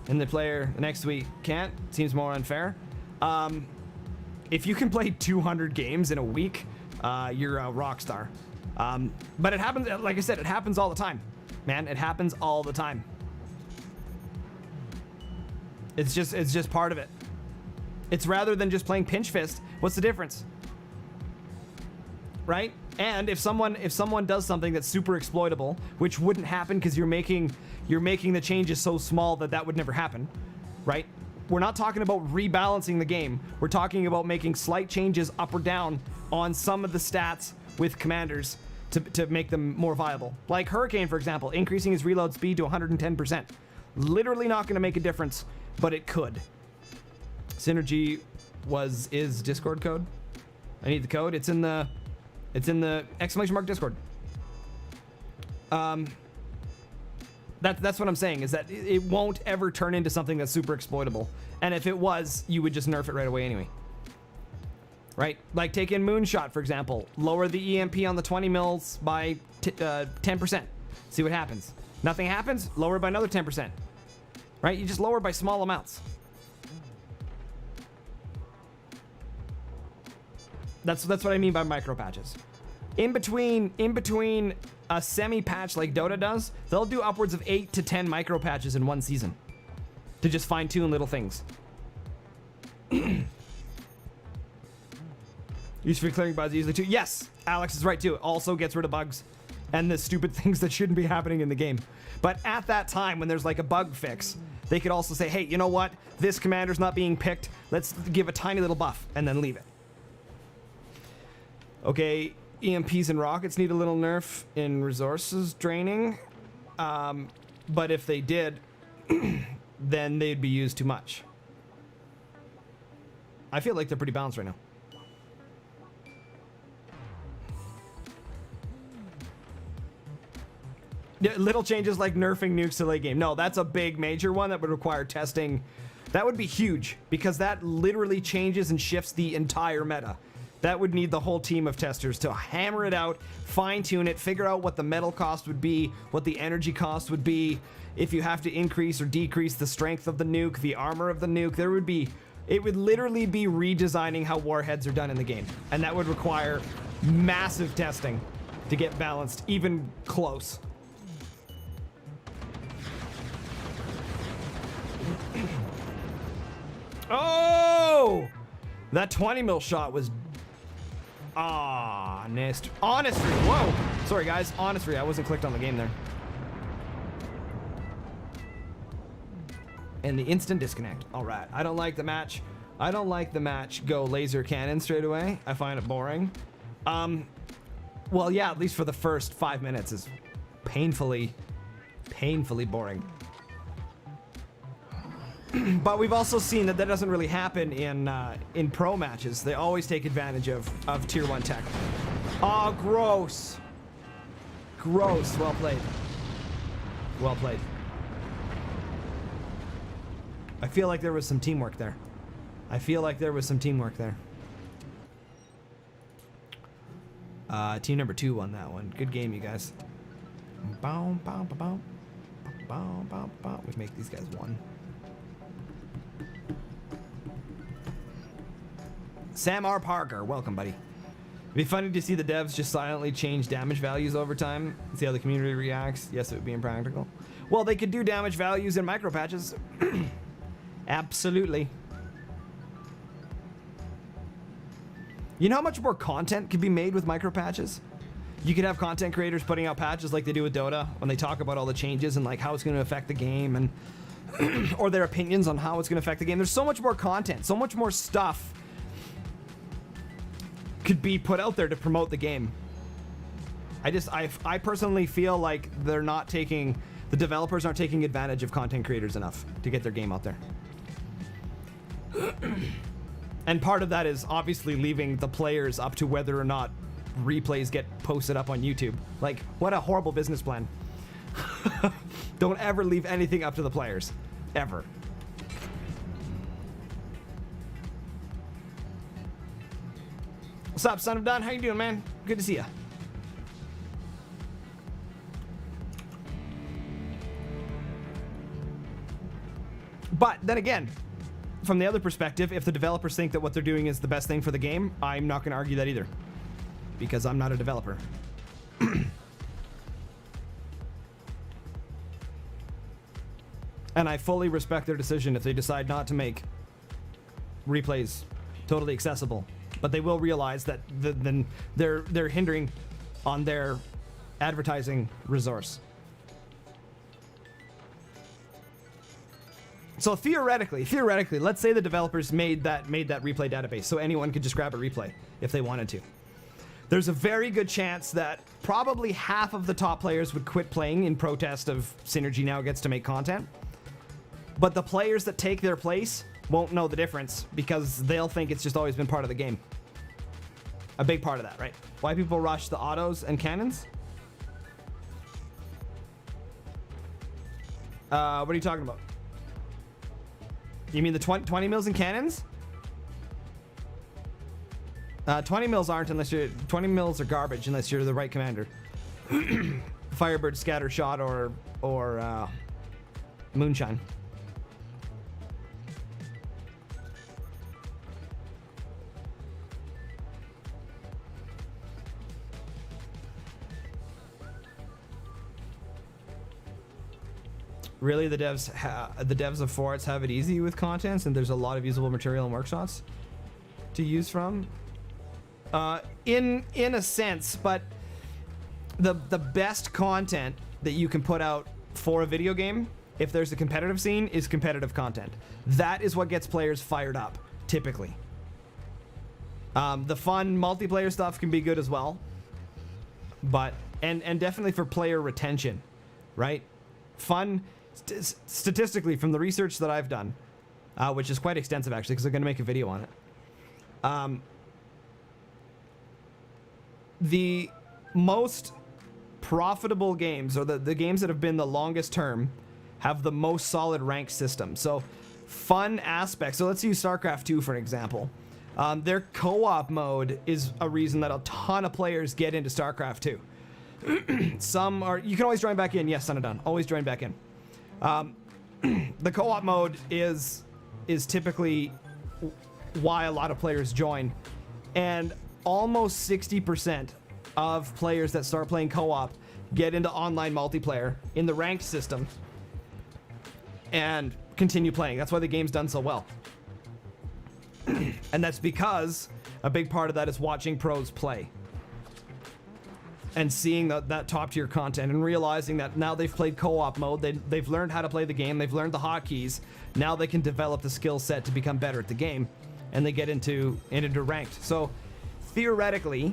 Speaker 1: and the player the next week can't. Seems more unfair. If you can play 200 games in a week, you're a rock star. But it happens, like I said, it happens all the time, man. It happens all the time. It's just part of it. It's rather than just playing pinch fist. What's the difference? Right? And if someone does something that's super exploitable, which wouldn't happen because you're making the changes so small that would never happen, right? We're not talking about rebalancing the game. We're talking about making slight changes up or down on some of the stats with commanders to make them more viable. Like Hurricane, for example, increasing his reload speed to 110%. Literally not going to make a difference, but it could. Synergy is Discord code. I need the code. It's in the exclamation mark Discord. That's what I'm saying, is that it won't ever turn into something that's super exploitable. And if it was, you would just nerf it right away anyway. Right? Like take in Moonshot, for example. Lower the EMP on the 20 mils by 10%. See what happens. Nothing happens, lower it by another 10%. Right? You just lower by small amounts. That's what I mean by micro patches. In between a semi patch like Dota does, they'll do upwards of 8 to 10 micro patches in one season to just fine tune little things. Used for clearing bugs easily too. Yes, Alex is right too. It also gets rid of bugs and the stupid things that shouldn't be happening in the game. But at that time, when there's like a bug fix, they could also say, hey, you know what? This commander's not being picked. Let's give a tiny little buff and then leave it. Okay, EMPs and rockets need a little nerf in resources draining. But if they did, then they'd be used too much. I feel like they're pretty balanced right now. Yeah, little changes like nerfing nukes to late game. No, that's a big major one that would require testing. That would be huge because that literally changes and shifts the entire meta. That would need the whole team of testers to hammer it out, fine-tune it, figure out what the metal cost would be, what the energy cost would be, if you have to increase or decrease the strength of the nuke, the armor of the nuke. It would literally be redesigning how warheads are done in the game. And that would require massive testing to get balanced even close. Oh! That 20 mil shot was honest. Honestly, whoa! Sorry guys, honestly, I wasn't clicked on the game there. And the instant disconnect. All right, I don't like the match. I don't like the match go laser cannon straight away. I find it boring. Well, yeah, at least for the first 5 minutes is painfully boring. But we've also seen that doesn't really happen in pro matches. They always take advantage of tier 1 tech. Oh, gross. Gross. Well played. Well played. I feel like there was some teamwork there. I feel like there was some teamwork there. Team number 2 won that one. Good game, you guys. Bow, bow, bow, bow. Bow, bow, bow. We make these guys one. Sam R. Parker, welcome, buddy. It'd be funny to see the devs just silently change damage values over time. See how the community reacts. Yes, it would be impractical. Well, they could do damage values in micro patches. Absolutely. You know how much more content could be made with micro patches? You could have content creators putting out patches like they do with Dota when they talk about all the changes and like how it's going to affect the game and or their opinions on how it's going to affect the game. There's so much more content, so much more stuff could be put out there to promote the game. I personally feel like the developers aren't taking advantage of content creators enough to get their game out there. And part of that is obviously leaving the players up to whether or not replays get posted up on YouTube. Like, what a horrible business plan. Don't ever leave anything up to the players. Ever. What's up, son of Don? How you doing, man? Good to see ya. But then again, from the other perspective, if the developers think that what they're doing is the best thing for the game, I'm not going to argue that either. Because I'm not a developer. And I fully respect their decision if they decide not to make replays totally accessible. But they will realize that then they're hindering on their advertising resource. So theoretically, let's say the developers made that replay database so anyone could just grab a replay if they wanted to. There's a very good chance that probably half of the top players would quit playing in protest of Synergy now gets to make content. But the players that take their place won't know the difference because they'll think it's just always been part of the game. A big part of that, right? Why people rush the autos and cannons? What are you talking about? You mean the 20 mils in cannons? 20 mils aren't unless you're... 20 mils are garbage unless you're the right commander. Firebird, Scatter Shot, or Moonshine. Really, the devs of Forts have it easy with contents, and there's a lot of usable material and workshops to use from. In a sense, but the best content that you can put out for a video game, if there's a competitive scene, is competitive content. That is what gets players fired up, typically. The fun multiplayer stuff can be good as well, but and definitely for player retention, right? Fun. Statistically, from the research that I've done, which is quite extensive actually, because I'm going to make a video on it. The most profitable games, or the games that have been the longest term, have the most solid ranked system. So, fun aspects. So let's use StarCraft 2 for an example. Their co-op mode is a reason that a ton of players get into StarCraft 2. Some are. You can always join back in. Yes, son of done. Always join back in. The co-op mode is typically why a lot of players join, and almost 60% of players that start playing co-op get into online multiplayer in the ranked system and continue playing. That's why the game's done so well. And that's because a big part of that is watching pros play and seeing that top tier content and realizing that now they've played co-op mode, they've learned how to play the game, they've learned the hotkeys. Now they can develop the skill set to become better at the game, and they get into ranked. So theoretically,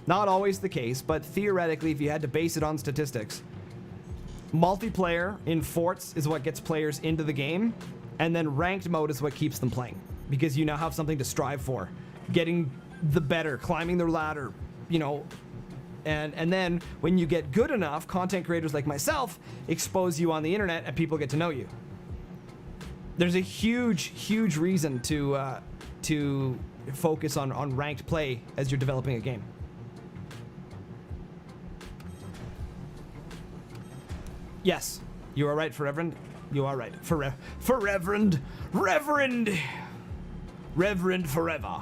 Speaker 1: not always the case, but theoretically, if you had to base it on statistics, multiplayer in forts is what gets players into the game, and then ranked mode is what keeps them playing, because you now have something to strive for, getting the better, climbing the ladder, you know. And then when you get good enough, content creators like myself expose you on the internet and people get to know you. There's a huge reason to focus on ranked play as you're developing a game. Yes, you are right, for Reverend. You are right. For Reverend forever.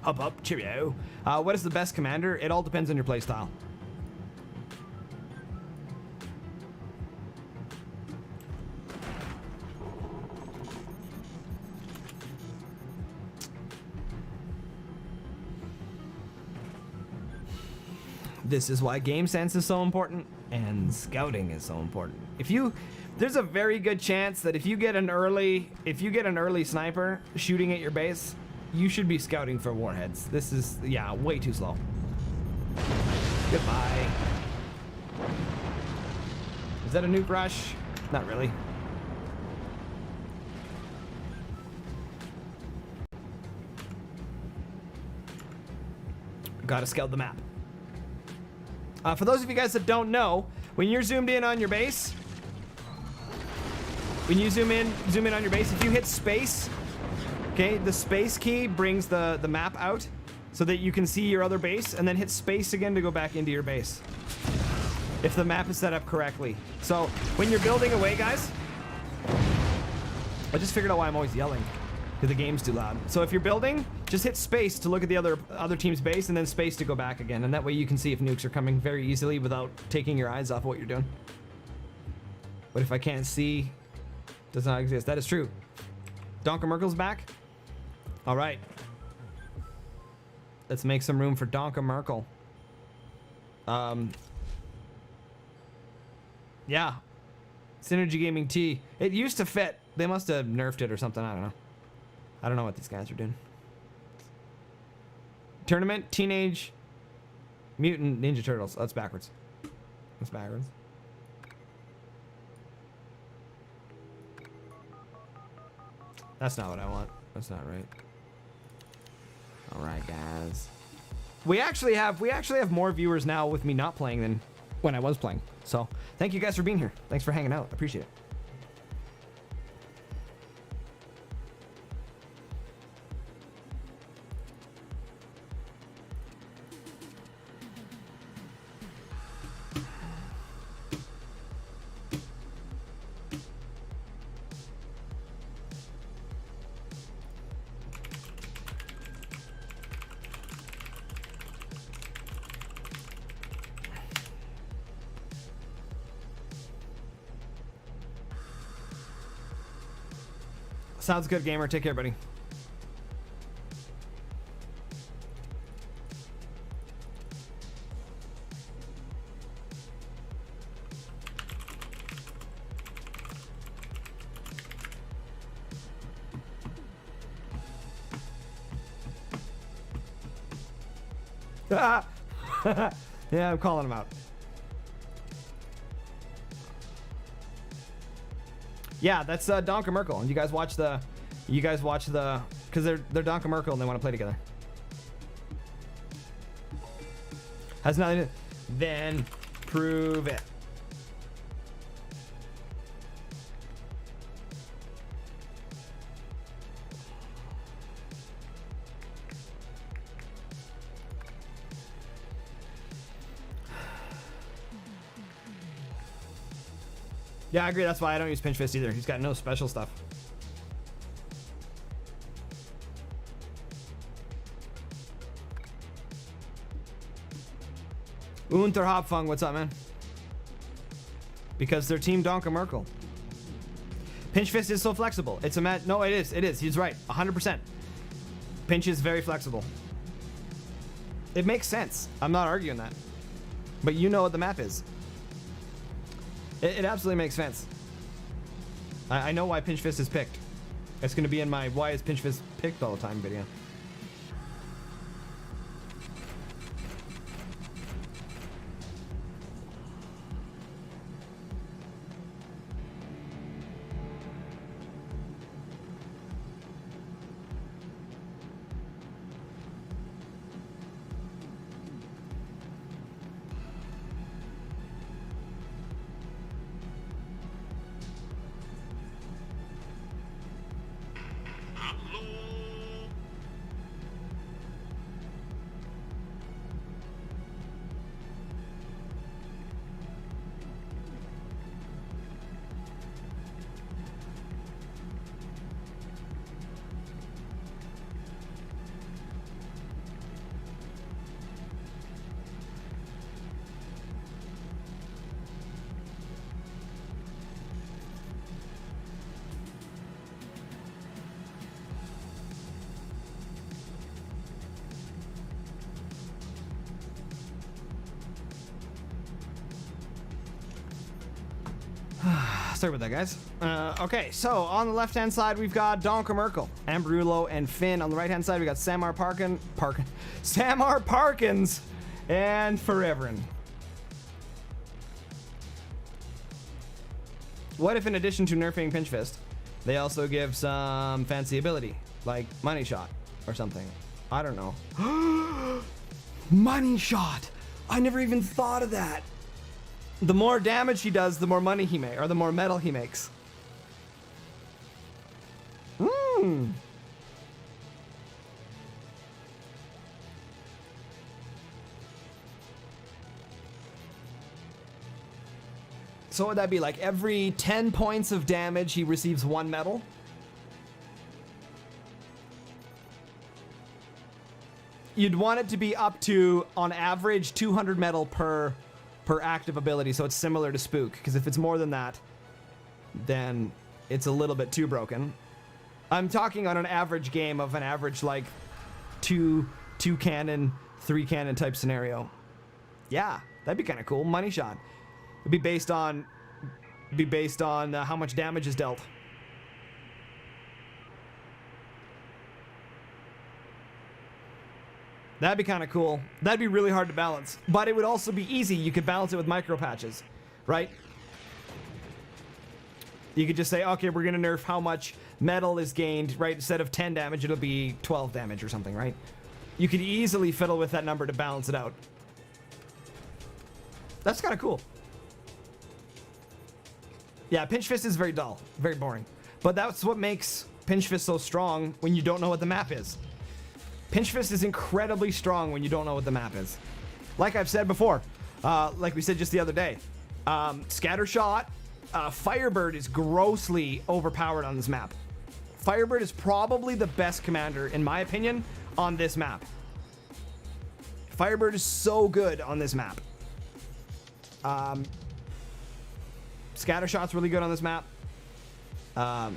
Speaker 1: Up, cheerio. What is the best commander? It all depends on your playstyle. This is why game sense is so important and scouting is so important. There's a very good chance that if you get an early sniper shooting at your base, you should be scouting for warheads. This is, yeah, way too slow. Goodbye. Is that a nuke rush? Not really. Gotta scout the map. For those of you guys that don't know, when you're zoomed in on your base, when you zoom in on your base, if you hit space, okay, the space key brings the map out so that you can see your other base, and then hit space again to go back into your base, if the map is set up correctly. So when you're building away, guys, I just figured out why I'm always yelling, because the game's too loud. So if you're building, just hit space to look at the other team's base, and then space to go back again, and that way you can see if nukes are coming very easily without taking your eyes off of what you're doing. But if I can't see, does not exist. That is true. Donker Merkel's back. All right. Let's make some room for Donker Merkel. Yeah. Synergy Gaming T. It used to fit. They must have nerfed it or something. I don't know. I don't know what these guys are doing. Tournament Teenage Mutant Ninja Turtles. Oh, that's backwards. That's backwards. That's not what I want. That's not right. All right, guys. We actually have more viewers now with me not playing than when I was playing. So thank you guys for being here. Thanks for hanging out. Appreciate it. Sounds good, gamer. Take care, buddy. Yeah, I'm calling him out. Yeah, that's Donker Merkel. And you guys watch the, because they're Donker Merkel and they want to play together. Has nothing to, then prove it. Yeah, I agree. That's why I don't use Pinch Fist either. He's got no special stuff. Unter Hopfung, what's up, man? Because they're Team Donka Merkel. Pinch Fist is so flexible. It's a match. No, it is. It is. He's right. 100%. Pinch is very flexible. It makes sense. I'm not arguing that. But you know what the map is. It absolutely makes sense. I know why Pinch Fist is picked. It's going to be in my why is Pinch Fist picked all the time video. Sorry about that, guys. Okay, so on the left-hand side, we've got Donka Merkel, Ambrulo, and Finn. On the right-hand side, we got Samar Parkins, and Foreverin. What if, in addition to nerfing Pinch Fist, they also give some fancy ability, like Money Shot or something? I don't know. Money Shot! I never even thought of that. The more damage he does, the more money he makes, or the more metal he makes. So would that be like every 10 points of damage, he receives 1 metal? You'd want it to be up to, on average, 200 metal per active ability, so it's similar to Spook, because if it's more than that, then it's a little bit too broken. I'm talking on an average game of an average, like, two cannon, 3 cannon type scenario. Yeah, that'd be kind of cool. Money Shot. It'd be based on how much damage is dealt. That'd be kind of cool. That'd be really hard to balance, but it would also be easy. You could balance it with micro patches, right? You could just say, okay, we're gonna nerf how much metal is gained, right? Instead of 10 damage, it'll be 12 damage or something, right? You could easily fiddle with that number to balance it out. That's kind of cool. Yeah, Pinch Fist is very dull, very boring. But that's what makes Pinch Fist so strong when you don't know what the map is. Pinch Fist is incredibly strong when you don't know what the map is. Like I've said before, like we said just the other day, Scatter Shot, Firebird is grossly overpowered on this map. Firebird is probably the best commander, in my opinion, on this map. Firebird is so good on this map. Scatter Shot's really good on this map. Are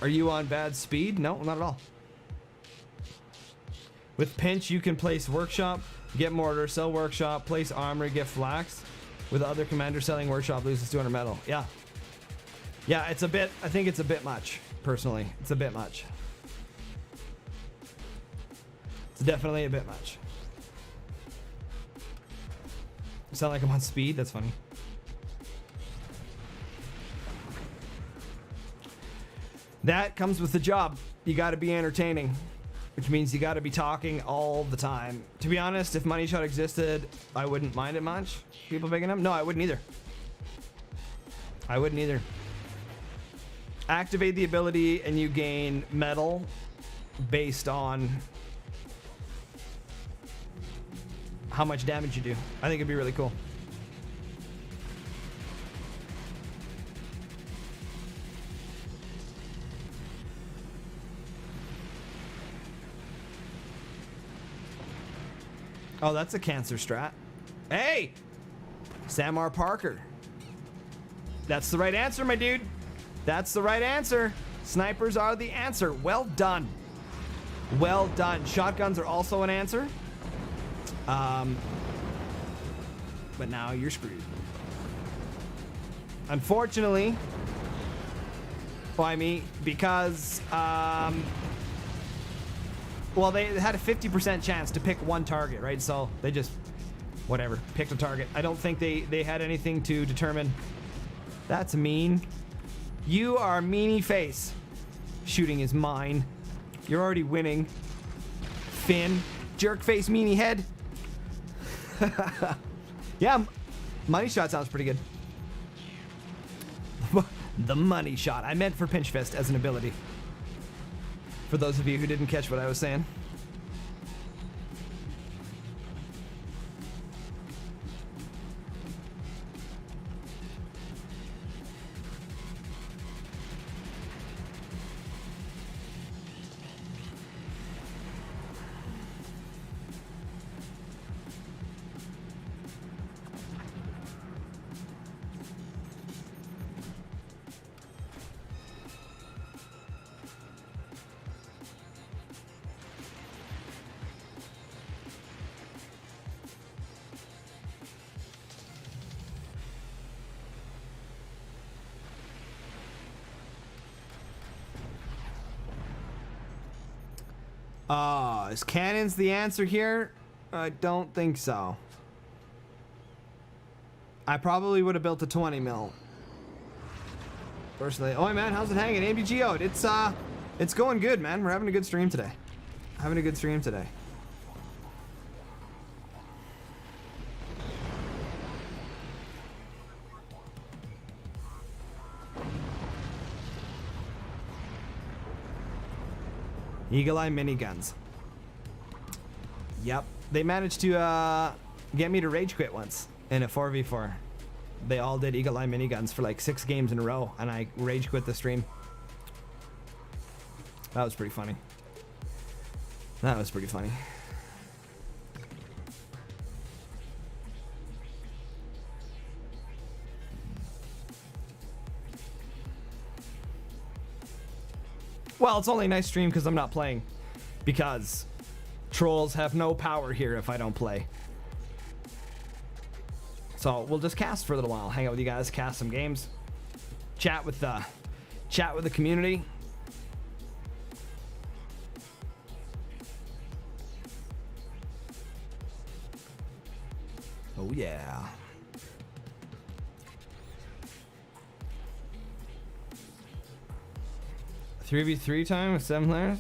Speaker 1: you on bad speed? No, not at all. With Pinch, you can place Workshop, get Mortar, sell Workshop, place Armory, get Flax. With the other commander selling Workshop, loses 200 metal. Yeah. Yeah, it's a bit, I think it's a bit much, personally. It's a bit much. It's definitely a bit much. You sound like I'm on speed? That's funny. That comes with the job. You gotta be entertaining. Which means you got to be talking all the time. To be honest, if Money Shot existed, I wouldn't mind it much. People picking him? No, I wouldn't either. I wouldn't either. Activate the ability and you gain metal based on how much damage you do. I think it'd be really cool. Oh, that's a cancer strat. Hey! Sam R. Parker. That's the right answer, my dude. That's the right answer. Snipers are the answer. Well done. Well done. Shotguns are also an answer. But now you're screwed. Unfortunately, why me? Because, well, they had a 50% chance to pick one target, right? So they just, whatever, picked a target. I don't think they had anything to determine. That's mean. You are meanie face. Shooting is mine. You're already winning. Finn. Jerk face meanie head. Yeah, money shot sounds pretty good. The money shot. I meant for pinch fist as an ability. For those of you who didn't catch what I was saying. Is cannons the answer here? I don't think so. I probably would have built a 20 mil. Personally. Oh man, how's it hanging? AMDGO, it's going good, man. We're having a good stream today. Having a good stream today. Eagle Eye miniguns. Yep. They managed to get me to rage quit once in a 4v4. They all did Eagle Eye miniguns for like 6 games in a row, and I rage quit the stream. That was pretty funny. That was pretty funny. Well, it's only a nice stream because I'm not playing. Because trolls have no power here if I don't play. So we'll just cast for a little while. Hang out with you guys, cast some games. Chat with the community. Oh yeah. .3v3 time with 7 players?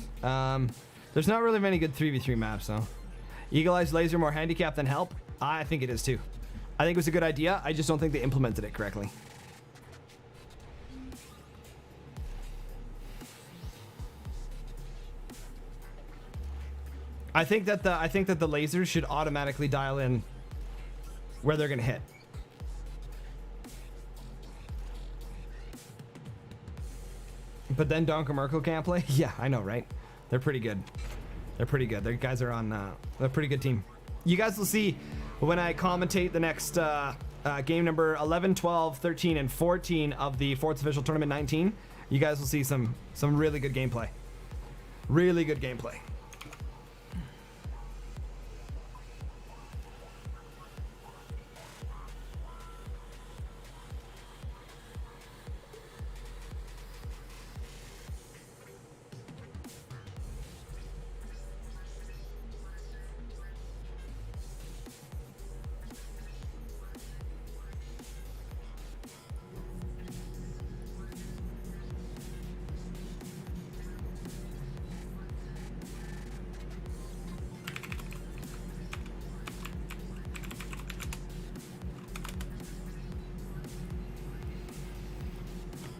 Speaker 1: There's not really many good 3v3 maps though. Eagle Eye's laser more handicap than help? I think it is too. I think it was a good idea. I just don't think they implemented it correctly. I think that the lasers should automatically dial in where they're gonna hit. But then Donker Merkel can't play? Yeah, I know, right? They're pretty good. They're pretty good. Their guys are on, they're a pretty good team. You guys will see when I commentate the next game number 11, 12, 13, and 14 of the 4th official tournament 19. You guys will see some really good gameplay. Really good gameplay.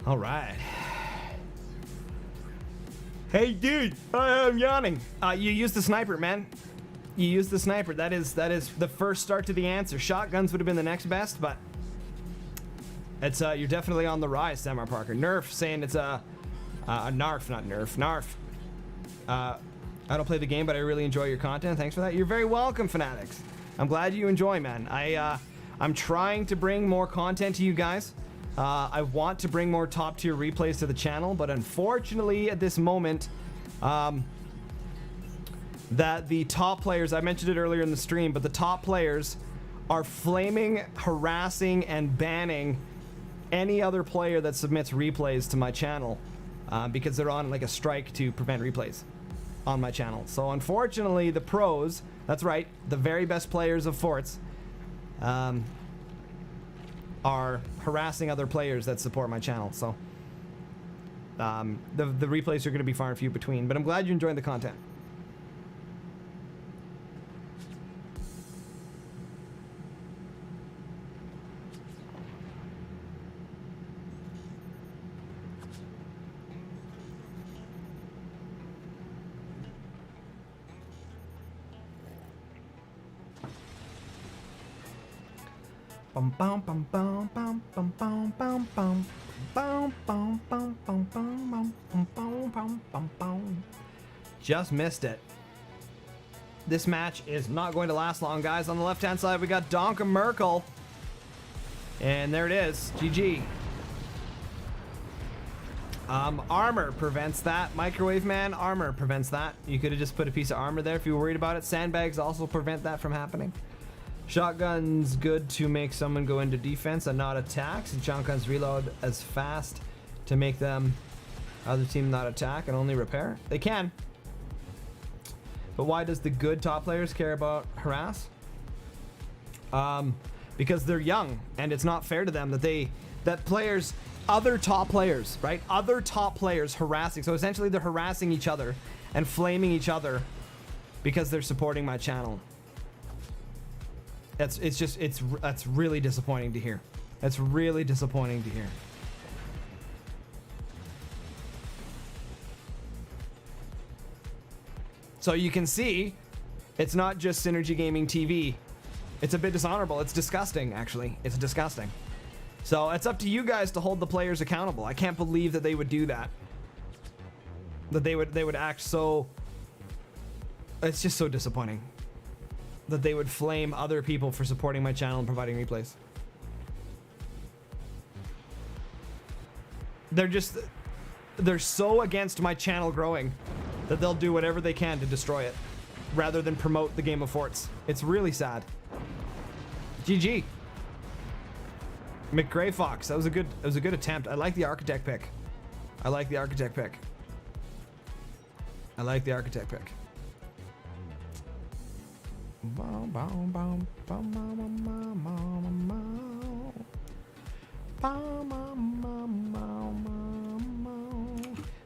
Speaker 1: All right. Hey, dude, I'm yawning. You used the sniper, man. You used the sniper. That is the first start to the answer. Shotguns would have been the next best, but it's you're definitely on the rise, Samar Parker. Nerf saying it's a narf, not nerf. Narf. I don't play the game, but I really enjoy your content. Thanks for that. You're very welcome, Fanatics. I'm glad you enjoy, man. I'm trying to bring more content to you guys. I want to bring more top tier replays to the channel, but unfortunately at this moment, that the top players, I mentioned it earlier in the stream, but the top players are flaming, harassing, and banning any other player that submits replays to my channel because they're on like a strike to prevent replays on my channel. So unfortunately, the pros, that's right, the very best players of Forts, are harassing other players that support my channel. So the replays are going to be far and few between, but I'm glad you enjoyed the content. Bum bum bum bum bum bum bum bum bum bum bum bum bum bum bum bum bum bum. Just missed it. This match is not going to last long, guys. On the left-hand side, we got Donka Merkel. And there it is. GG. Armor prevents that. Microwave Man, armor prevents that. You could have just put a piece of armor there if you were worried about it. Sandbags also prevent that from happening. Shotgun's good to make someone go into defense and not attacks. And shotguns reload as fast to make them other team not attack and only repair. They can. But why does the good top players care about harass? Because they're young and it's not fair to them that players, other top players, right? Other top players harassing. So essentially they're harassing each other and flaming each other because they're supporting my channel. That's really disappointing to hear. That's really disappointing to hear. So you can see, it's not just SynergyGamingTV. It's a bit dishonorable. It's disgusting, actually. It's disgusting. So it's up to you guys to hold the players accountable. I can't believe that they would do that. That they would act so. It's just so disappointing. That they would flame other people for supporting my channel and providing replays. They're so against my channel growing that they'll do whatever they can to destroy it rather than promote the game of Forts. It's really sad. GG. McGray Fox, that was a good attempt. I like the architect pick. I like the architect pick.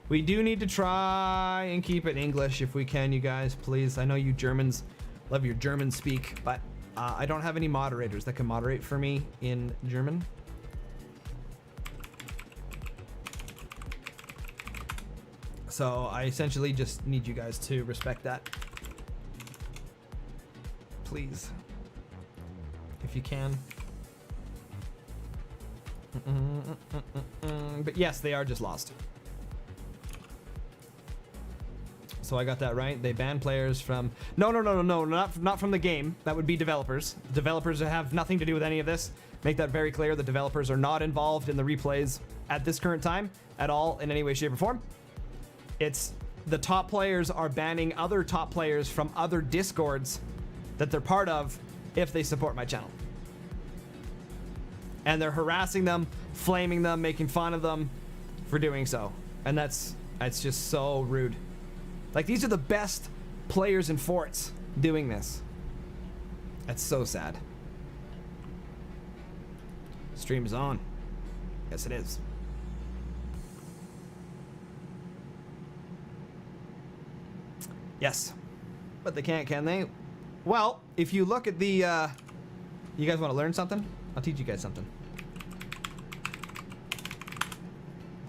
Speaker 1: We do need to try and keep it English if we can, you guys, please. I know you Germans love your German speak, but I don't have any moderators that can moderate for me in German. So I essentially just need you guys to respect that. Please, if you can. But yes, they are just lost. So I got that right. They ban players from no, not from the game. That would be developers. Developers have nothing to do with any of this. Make that very clear. The developers are not involved in the replays at this current time at all in any way, shape, or form. It's the top players are banning other top players from other discords that they're part of if they support my channel. And they're harassing them, flaming them, making fun of them for doing so. And it's just so rude. Like, these are the best players in Forts doing this. That's so sad. Stream is on. Yes, it is. Yes. But they can't, can they? Well, if you look at the, you guys want to learn something? I'll teach you guys something.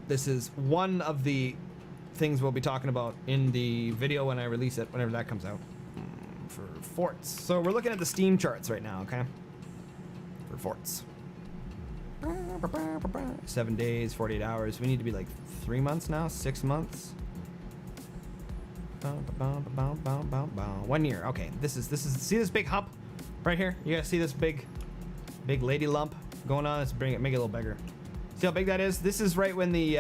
Speaker 1: This is one of the things we'll be talking about in the video when I release it, whenever that comes out. For Forts. So we're looking at the Steam charts right now, okay? For Forts. 7 days, 48 hours. We need to be like 3 months now, 6 months. 1 year. Okay, this is see this big hump right here? You guys see this big lady lump going on? Let's make it a little bigger. See how big that is? This is right when the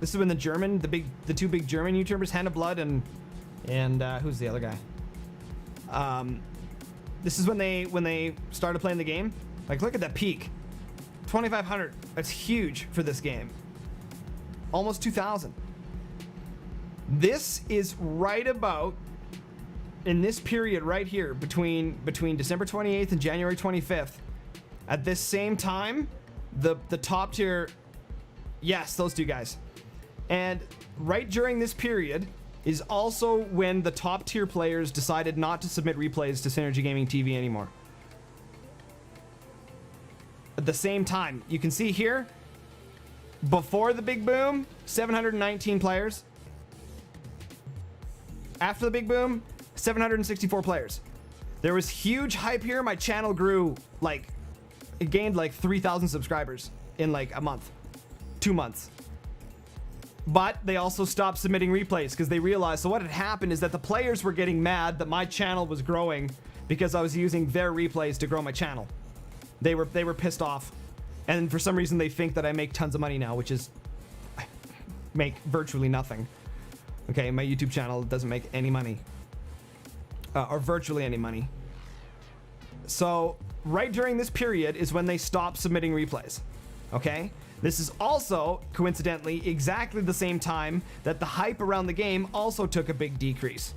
Speaker 1: this is when the two big German YouTubers, Hand of Blood and who's the other guy? This is when they started playing the game. Like, look at that peak. 2,500. That's huge for this game. Almost 2,000. This is right about in this period right here between December 28th and January 25th. At this same time, the top tier, yes, those two guys. And right during this period is also when the top tier players decided not to submit replays to SynergyGamingTV anymore. At the same time, you can see here, before the big boom, 719 players. After the big boom, 764 players. There was huge hype here. My channel grew, like, it gained like 3,000 subscribers in like a month, 2 months. But they also stopped submitting replays because they realized, so what had happened is that the players were getting mad that my channel was growing because I was using their replays to grow my channel. They were pissed off. And for some reason they think that I make tons of money now, which is, I make virtually nothing. Okay, my YouTube channel doesn't make any money. Or virtually any money. So, right during this period is when they stopped submitting replays. Okay? This is also, coincidentally, exactly the same time that the hype around the game also took a big decrease.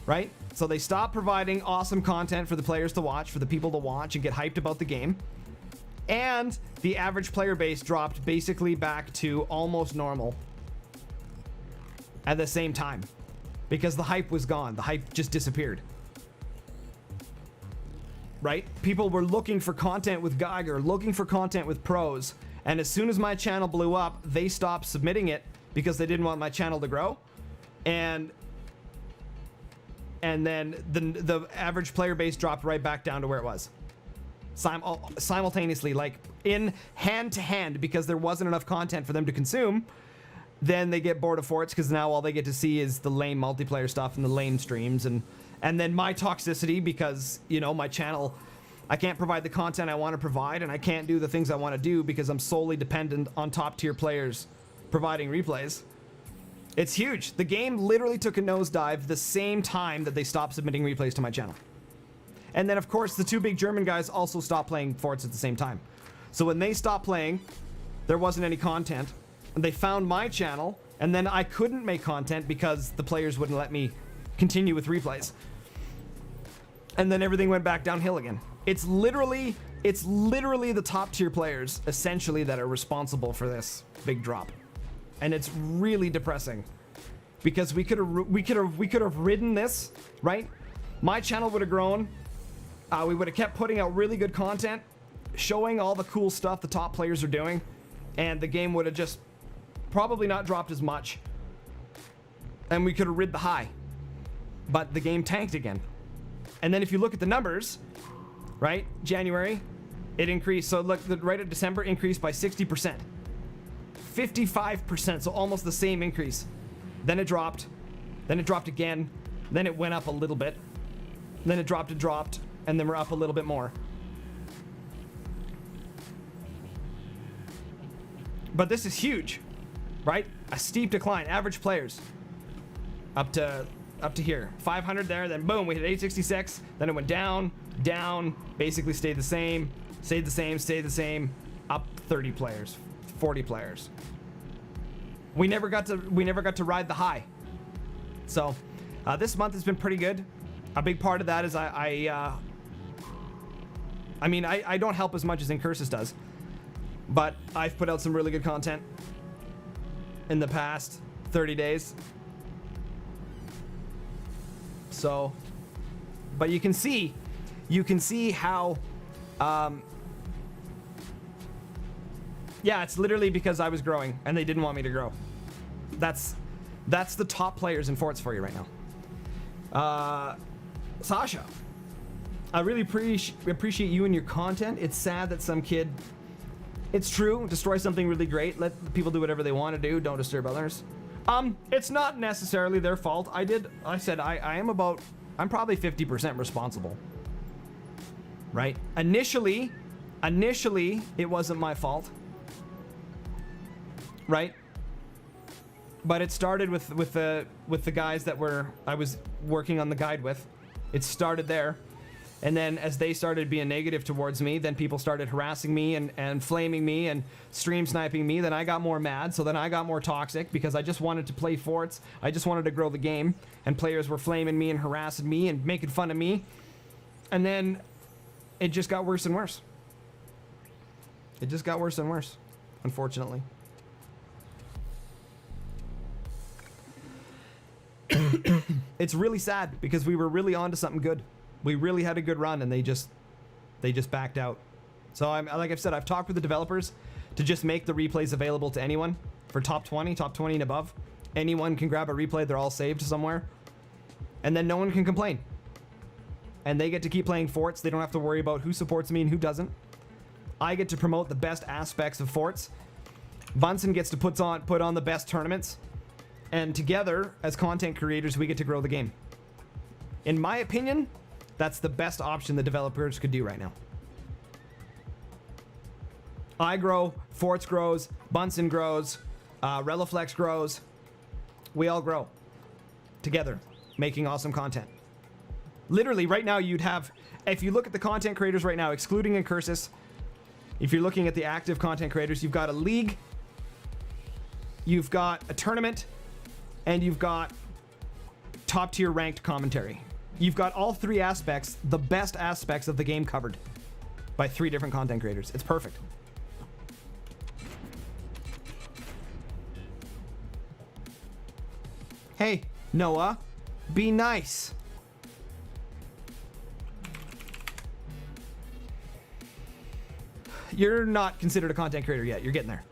Speaker 1: Right? So they stopped providing awesome content for the players to watch, for the people to watch and get hyped about the game. And the average player base dropped basically back to almost normal at the same time. Because the hype was gone. The hype just disappeared. Right? People were looking for content with Geiger, looking for content with pros. And as soon as my channel blew up, they stopped submitting it because they didn't want my channel to grow. And then the average player base dropped right back down to where it was. Simultaneously, like in hand to hand, because there wasn't enough content for them to consume. Then they get bored of Forts because now all they get to see is the lame multiplayer stuff and the lame streams. And then my toxicity because, you know, my channel, I can't provide the content I want to provide and I can't do the things I want to do because I'm solely dependent on top tier players providing replays. It's huge. The game literally took a nosedive the same time that they stopped submitting replays to my channel. And then, of course, the two big German guys also stopped playing Forts at the same time. So when they stopped playing, there wasn't any content. And they found my channel, and then I couldn't make content because the players wouldn't let me continue with replays. And then everything went back downhill again. It's literally the top tier players, essentially, that are responsible for this big drop. And it's really depressing because we could have ridden this, right? My channel would have grown. We would have kept putting out really good content, showing all the cool stuff the top players are doing, and the game would have just probably not dropped as much. And we could have rid the high, but the game tanked again. And then if you look at the numbers, right? January, it increased. So look, right at December, increased by 60%. 55%, so almost the same increase. Then it dropped again, then it went up a little bit, then it dropped, and then we're up a little bit more. But this is huge, right? A steep decline. Average players up to here, 500 there, then boom, we hit 866, then it went down, basically stayed the same, up 30 players, 40 players. We never got to ride the high. So this month has been pretty good. A big part of that is I don't help as much as Incursus does, but I've put out some really good content in the past 30 days. So, but you can see how, yeah, it's literally because I was growing and they didn't want me to grow. That's the top players in Forts for you right now. Sasha, I really appreciate you and your content. It's sad that some kid, it's true, destroy something really great. Let people do whatever they want to do. Don't disturb others. It's not necessarily their fault. I said I'm probably 50% responsible. Right? Initially, it wasn't my fault. Right? But it started with the guys that I was working on the guide with. It started there. And then as they started being negative towards me, then people started harassing me and flaming me and stream sniping me. Then I got more mad, so then I got more toxic because I just wanted to play forts. I just wanted to grow the game, and players were flaming me and harassing me and making fun of me. And then it just got worse and worse. It just got worse and worse, unfortunately. It's really sad because we were really onto something good. We really had a good run, and they just backed out. So like I've said, I've talked with the developers to just make the replays available to anyone for top 20 and above. Anyone can grab a replay. They're all saved somewhere, and then no one can complain. And they get to keep playing forts. They don't have to worry about who supports me and who doesn't. I get to promote the best aspects of forts. Bunsen gets to put on the best tournaments, and together as content creators, we get to grow the game. In my opinion, that's the best option the developers could do right now. I grow, Forts grows, Bunsen grows, Relaflex grows. We all grow together, making awesome content. Literally, right now you'd have, if you look at the content creators right now, excluding Incursus, if you're looking at the active content creators, you've got a league, you've got a tournament, and you've got top tier ranked commentary. You've got all three aspects, the best aspects of the game covered by 3 different content creators. It's perfect. Hey, Noah, be nice. You're not considered a content creator yet. You're getting there.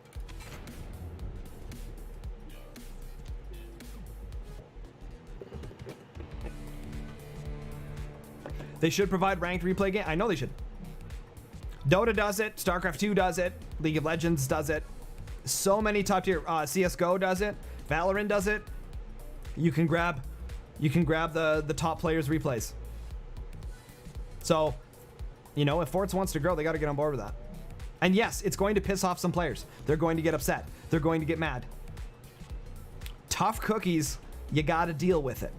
Speaker 1: They should provide ranked replay game. I know they should. Dota does it. StarCraft 2 does it. League of Legends does it. So many top tier. CS:GO does it. Valorant does it. You can grab the top players' replays. So, you know, if Forts wants to grow, they got to get on board with that. And yes, it's going to piss off some players. They're going to get upset. They're going to get mad. Tough cookies. You got to deal with it.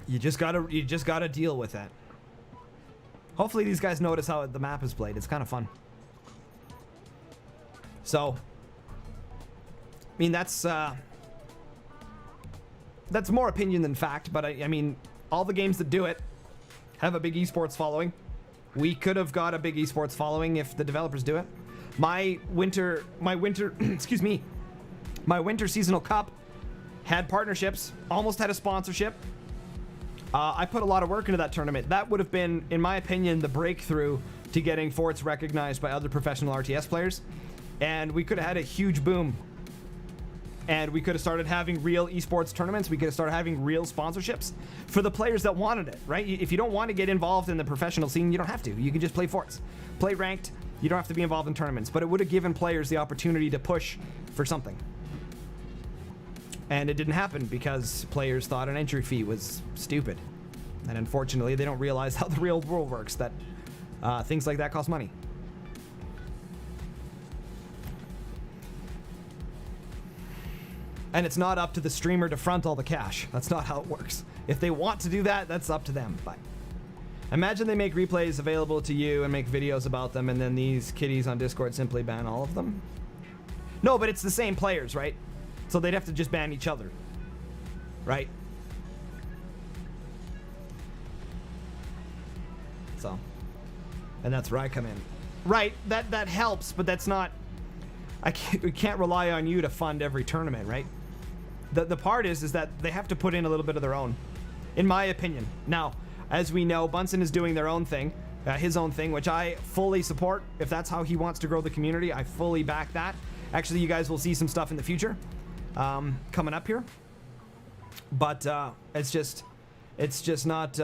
Speaker 1: You just gotta deal with it. Hopefully these guys notice how the map is played. It's kind of fun. So, I mean, that's more opinion than fact, but I mean, all the games that do it have a big esports following. We could have got a big esports following if the developers do it. My winter excuse me, my winter seasonal cup had partnerships, almost had a sponsorship. I put a lot of work into that tournament. That would have been, in my opinion, the breakthrough to getting Forts recognized by other professional RTS players. And we could have had a huge boom. And we could have started having real esports tournaments. We could have started having real sponsorships for the players that wanted it, right? If you don't want to get involved in the professional scene, you don't have to. You can just play Forts. Play ranked. You don't have to be involved in tournaments. But it would have given players the opportunity to push for something. And it didn't happen because players thought an entry fee was stupid. And unfortunately, they don't realize how the real world works, that things like that cost money. And it's not up to the streamer to front all the cash. That's not how it works. If they want to do that, that's up to them. But imagine they make replays available to you and make videos about them, and then these kiddies on Discord simply ban all of them. No, but it's the same players, right? So they'd have to just ban each other, right? So, and that's where I come in. Right, that helps, but that's not, we can't rely on you to fund every tournament, right? The part is that they have to put in a little bit of their own, in my opinion. Now, as we know, Bunsen is doing their own thing, his own thing, which I fully support. If that's how he wants to grow the community, I fully back that. Actually, you guys will see some stuff in the future coming up here, but it's just not.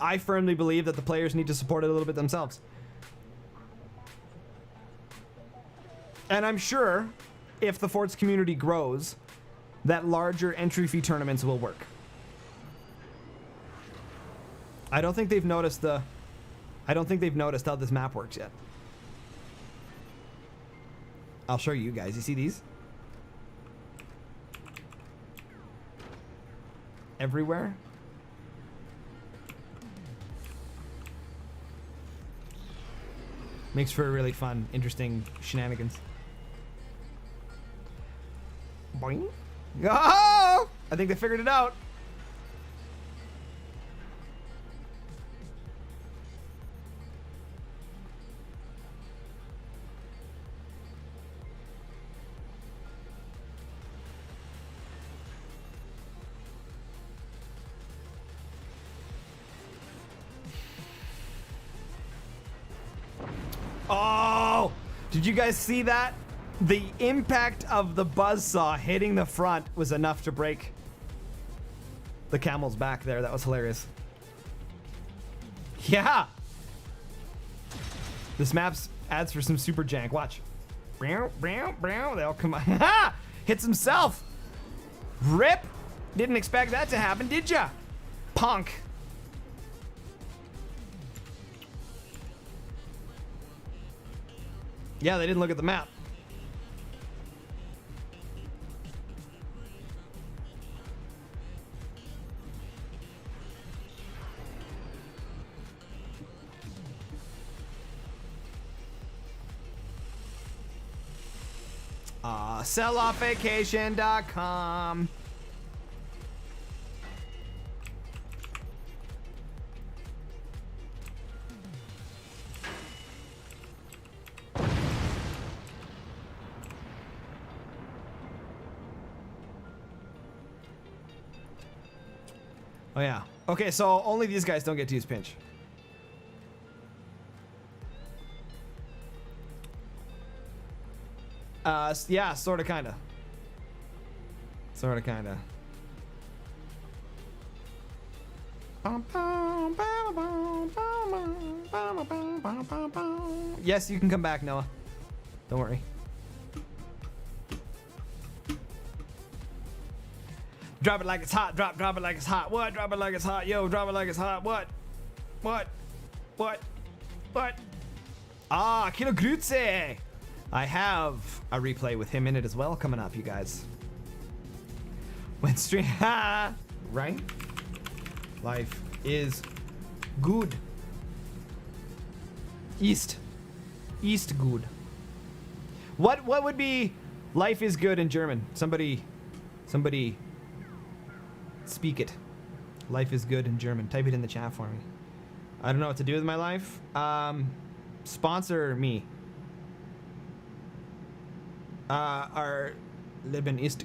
Speaker 1: I firmly believe that the players need to support it a little bit themselves. And I'm sure if the Forts community grows, that larger entry fee tournaments will work. I don't think they've noticed how this map works yet. I'll show you guys. You see these? Everywhere. Makes for a really fun, interesting shenanigans. Boing. Oh! I think they figured it out. Oh! Did you guys see that? The impact of the buzzsaw hitting the front was enough to break the camel's back there. That was hilarious. Yeah! This map's adds for some super jank. Watch. They all come on. Hits himself! Rip! Didn't expect that to happen, did ya? Punk. Yeah, they didn't look at the map. selloffvacation.com. Oh yeah. Okay, so only these guys don't get to use pinch. Yeah, sorta, kinda. Sorta, kinda. Yes, you can come back, Noah. Don't worry. Drop it like it's hot. Drop it like it's hot. What? Drop it like it's hot. Yo, drop it like it's hot. What? What? What? What? Ah, Kilo Grutze. I have a replay with him in it as well coming up, you guys. When stream, right? Life is good. East good. What would be life is good in German? Somebody speak it. Life is good in German. Type it in the chat for me. I don't know what to do with my life. Sponsor me. Our Leben ist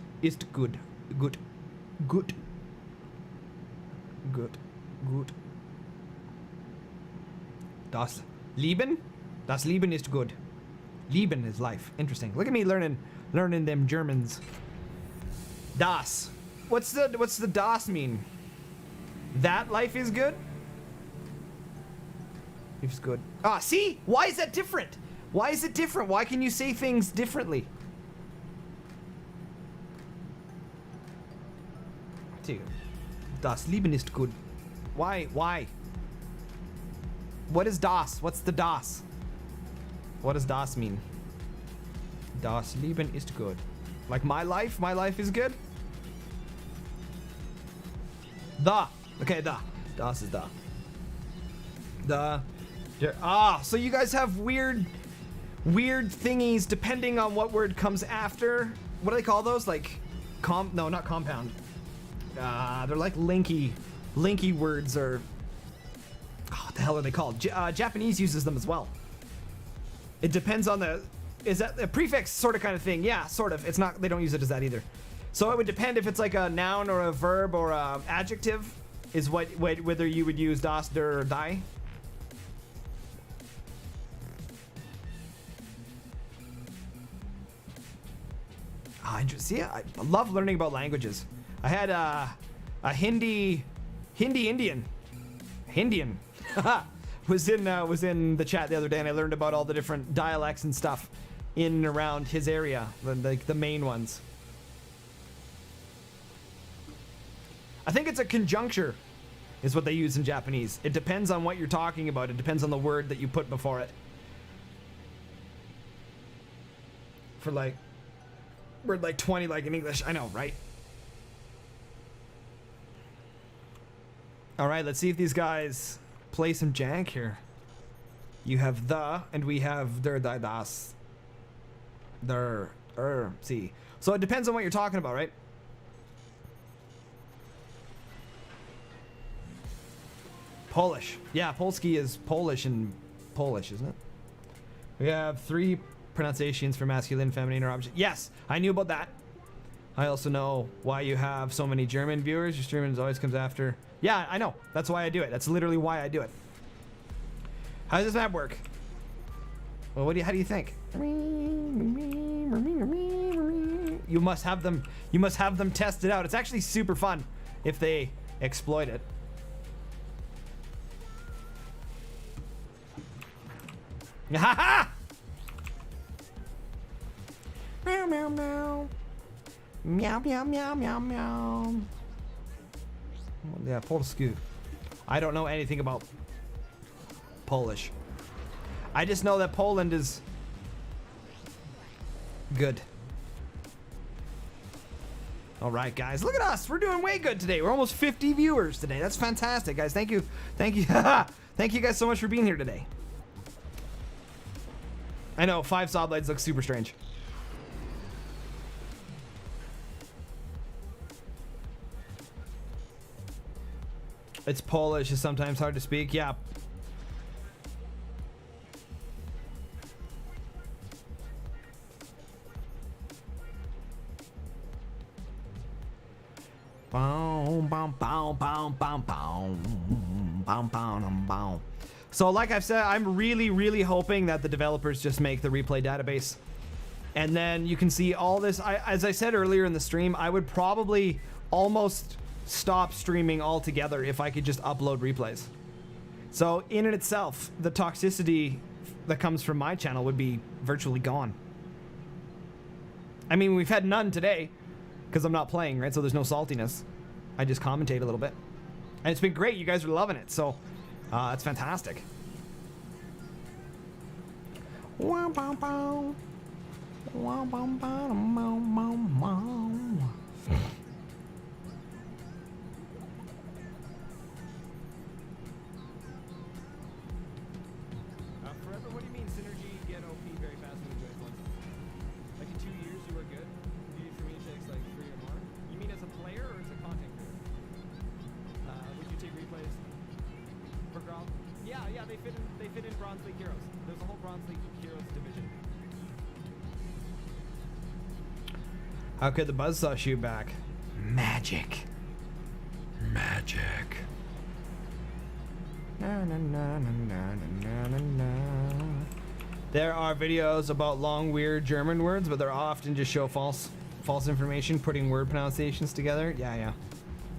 Speaker 1: good. Good. Das Leben ist good. Leben is life. Interesting. Look at me learning them Germans. Das. What's the das mean? That life is good? Life's good. Ah, see? Why is that different? Why is it different? Why can you say things differently? Das Leben ist good. Why? What is das? What's the das? What does das mean? Das Leben ist good. Like my life is good? Okay, Das is da. So you guys have weird thingies depending on what word comes after. What do they call those? Like no, not compound. They're like linky words, or what the hell are they called? Japanese uses them as well. It depends on is that a prefix sort of kind of thing? Yeah, sort of. It's not, they don't use it as that either. So it would depend if it's like a noun or a verb or a adjective is whether you would use das, der, or die. See, I love learning about languages. I had a Hindi Indian was in the chat the other day, and I learned about all the different dialects and stuff. in and around his area, the main ones. I think it's a conjuncture is what they use in Japanese. It depends on what you're talking about. It depends on the word that you put before it. For like word like 20 like in English. I know, right? All right, let's see if these guys play some jank here. You have the, and we have der, die, das. Der, see. So it depends on what you're talking about, right? Polish. Yeah, Polski is Polish and Polish, isn't it? We have 3 pronunciations for masculine, feminine, or object. Yes, I knew about that. I also know why you have so many German viewers. Your German always comes after. Yeah, I know. That's why I do it. That's literally why I do it. How does this map work? Well, how do you think? You must have them. You must have them test it out. It's actually super fun if they exploit it. Ha ha! Meow meow meow. Meow meow meow meow meow. Yeah, Polsku. I don't know anything about Polish. I just know that Poland is good. All right, guys, look at us. We're doing way good today. We're almost 50 viewers today. That's fantastic, guys. Thank you. Thank you. Thank you guys so much for being here today. I know 5 sod lights look super strange. It's Polish is sometimes hard to speak. Yeah. So like I've said, I'm really hoping that the developers just make the replay database. And then you can see all this. As I said earlier in the stream, I would probably almost stop streaming altogether if I could just upload replays. So in and itself, the toxicity that comes from my channel would be virtually gone. I mean, we've had none today because I'm not playing, right? So there's no saltiness. I just commentate a little bit. And it's been great. You guys are loving it. So it's fantastic. Forever, what do you mean synergy get OP very fast when you join once? Like in 2 years you were good? For me it takes like 3 or more. You mean as a player or as a content creator? Would you take replays for Grom? Yeah, they fit in Bronze League Heroes. There's a whole Bronze League Heroes division. How could the buzzsaw shoot back? Magic. Magic. Na, na, na, na, na, na, na, na. There are videos about long, weird German words, but they're often just show false information, putting word pronunciations together. Yeah.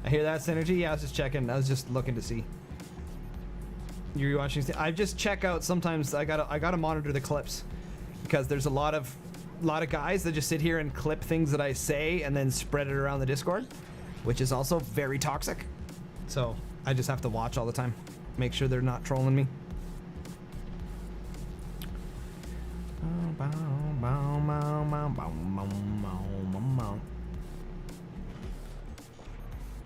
Speaker 1: I hear that, Synergy. Yeah, I was just checking. I was just looking to see. You're watching. I just check out. Sometimes I gotta monitor the clips because there's a lot of guys that just sit here and clip things that I say and then spread it around the Discord, which is also very toxic. So I just have to watch all the time. Make sure they're not trolling me.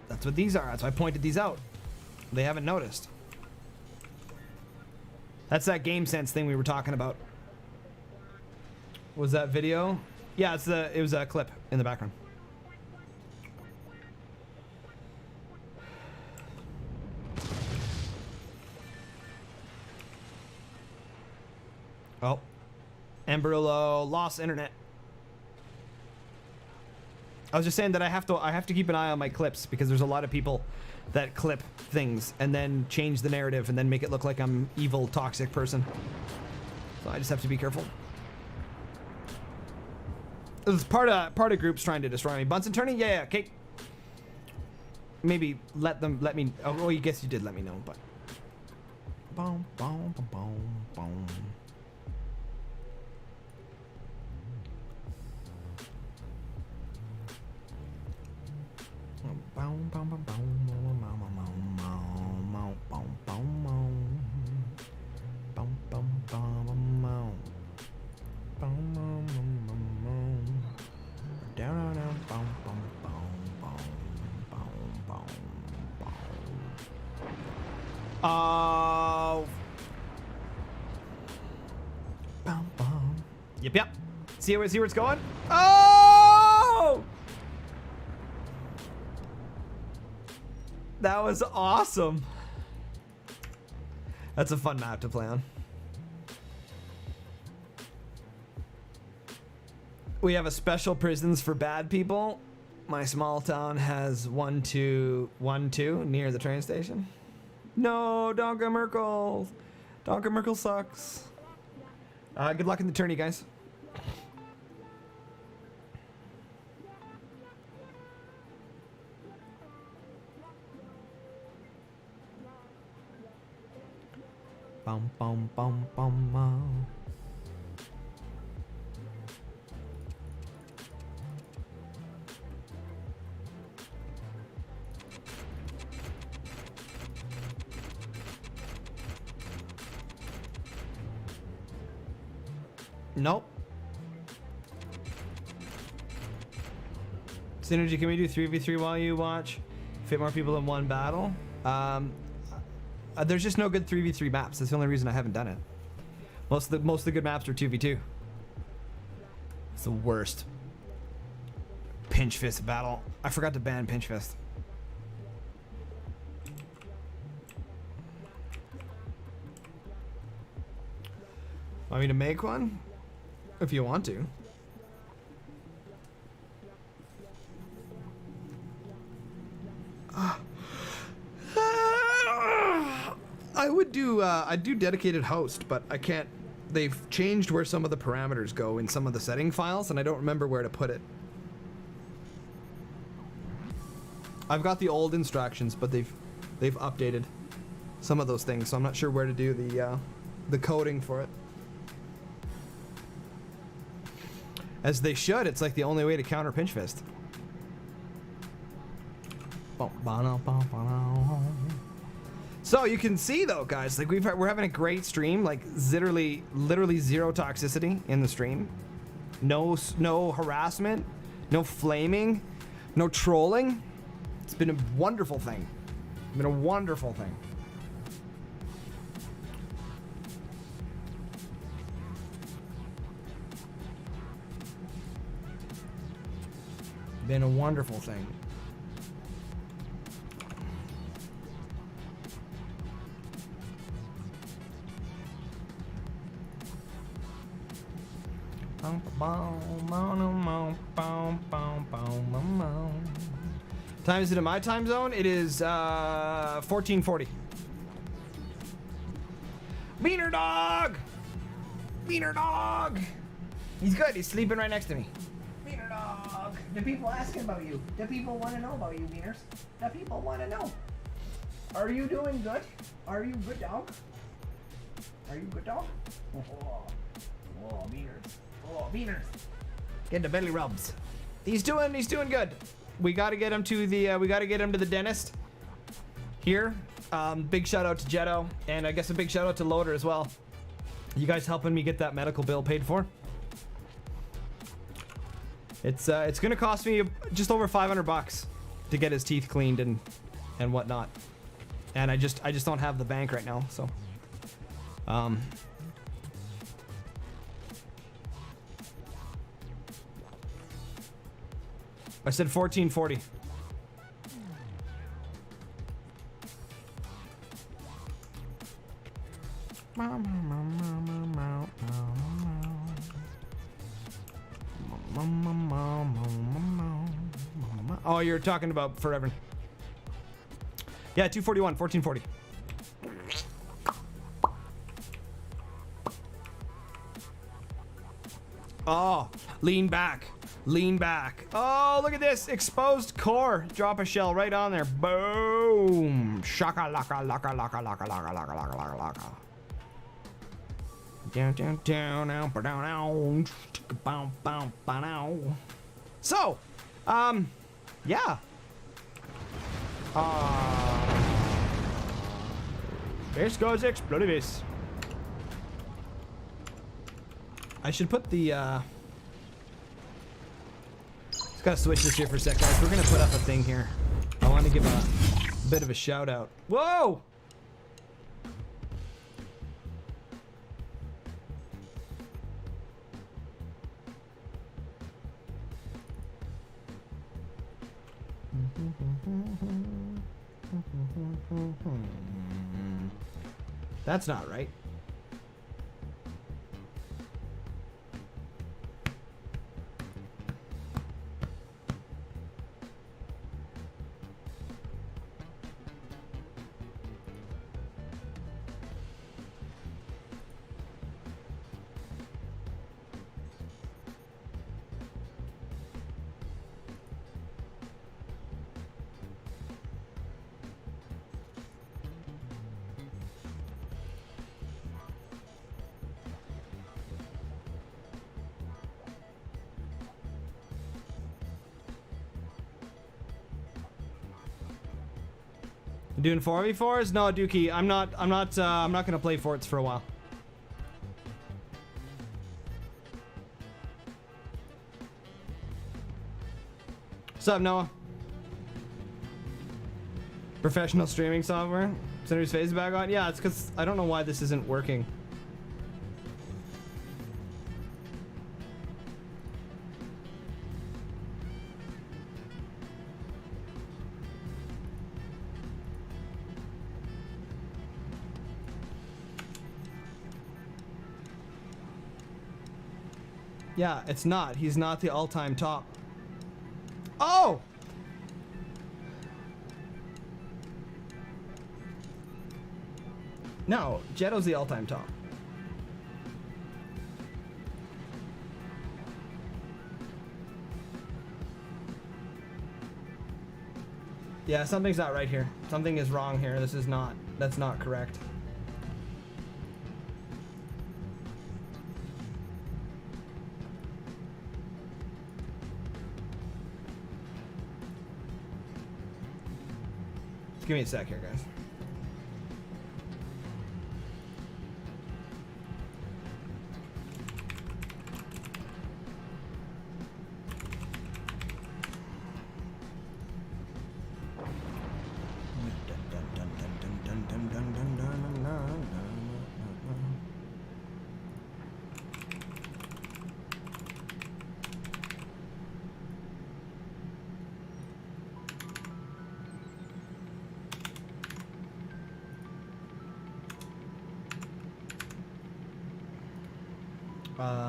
Speaker 1: That's what these are. That's why I pointed these out. They haven't noticed. That's that game sense thing we were talking about. Was that video? Yeah, it was a clip in the background. Oh, Emberlo lost internet. I was just saying that I have to keep an eye on my clips because there's a lot of people that clip things and then change the narrative and then make it look like I'm evil, toxic person. So I just have to be careful. It's part of groups trying to destroy me. Bunsen turning? Yeah, okay. Maybe let me. Oh, I guess you did let me know, but. Boom, boom, boom, boom, boom. Oh. Yep. See where it's going? Oh! That was awesome. That's a fun map to play on. We have a special prisons for bad people. My small town has 1, 2, 1, 2 near the train station. No, Donka Merkel. Donka Merkel sucks. Good luck in the tourney, guys. Bum bum bum bum bum. Nope. Synergy, can we do 3v3 while you watch? Fit more people in one battle? There's just no good 3v3 maps. That's the only reason I haven't done it. Most of the good maps are 2v2. It's the worst. Pinch fist battle. I forgot to ban pinch fist. Want me to make one? If you want to. I would do I'd do dedicated host, but I can't. They've changed where some of the parameters go in some of the setting files, and I don't remember where to put it. I've got the old instructions, but they've updated some of those things, so I'm not sure where to do the coding for it. As they should. It's like the only way to counter pinch fist. So you can see though, guys, like we're having a great stream, like literally zero toxicity in the stream. No harassment, no flaming, no trolling. It's been a wonderful thing. It's been a wonderful thing. Been a wonderful thing. Time is it in my time zone? It is 1440. Beaner dog! Beaner dog! He's good. He's sleeping right next to me. Beaner dog! The people asking about you. The people want to know about you, Beaners. The people want to know. Are you doing good? Are you good, dog? Are you good, dog? Oh, Beaners. Oh, Beaners. Get the belly rubs. He's doing good. We got to get him to the dentist here. Big shout out to Jetto, and I guess a big shout out to Loader as well. You guys helping me get that medical bill paid for. It's gonna cost me just over $500 to get his teeth cleaned and whatnot, and I just don't have the bank right now, so I said 1440. Oh, you're talking about forever. Yeah, 241, 1440. Oh, lean back. Lean back. Oh, look at this. Exposed core. Drop a shell right on there. Boom. Shaka laka laka laka laka laka laka laka laka laka. Down, down, down, down, down, down, down. So, yeah. This goes explosives. I should put the just gotta switch this here for a sec, guys. We're gonna put up a thing here. I want to give a bit of a shout out. Whoa! That's not right. Doing 4v4s? No, Dookie, I'm not gonna play forts for a while. What's up, Noah? Professional streaming software? Senator's face back on? Yeah, it's because I don't know why this isn't working. Yeah, it's not. He's not the all-time top. Oh! No, Jetto's the all-time top. Yeah, something's not right here. Something is wrong here. This is not. That's not correct. Give me a sec here, guys.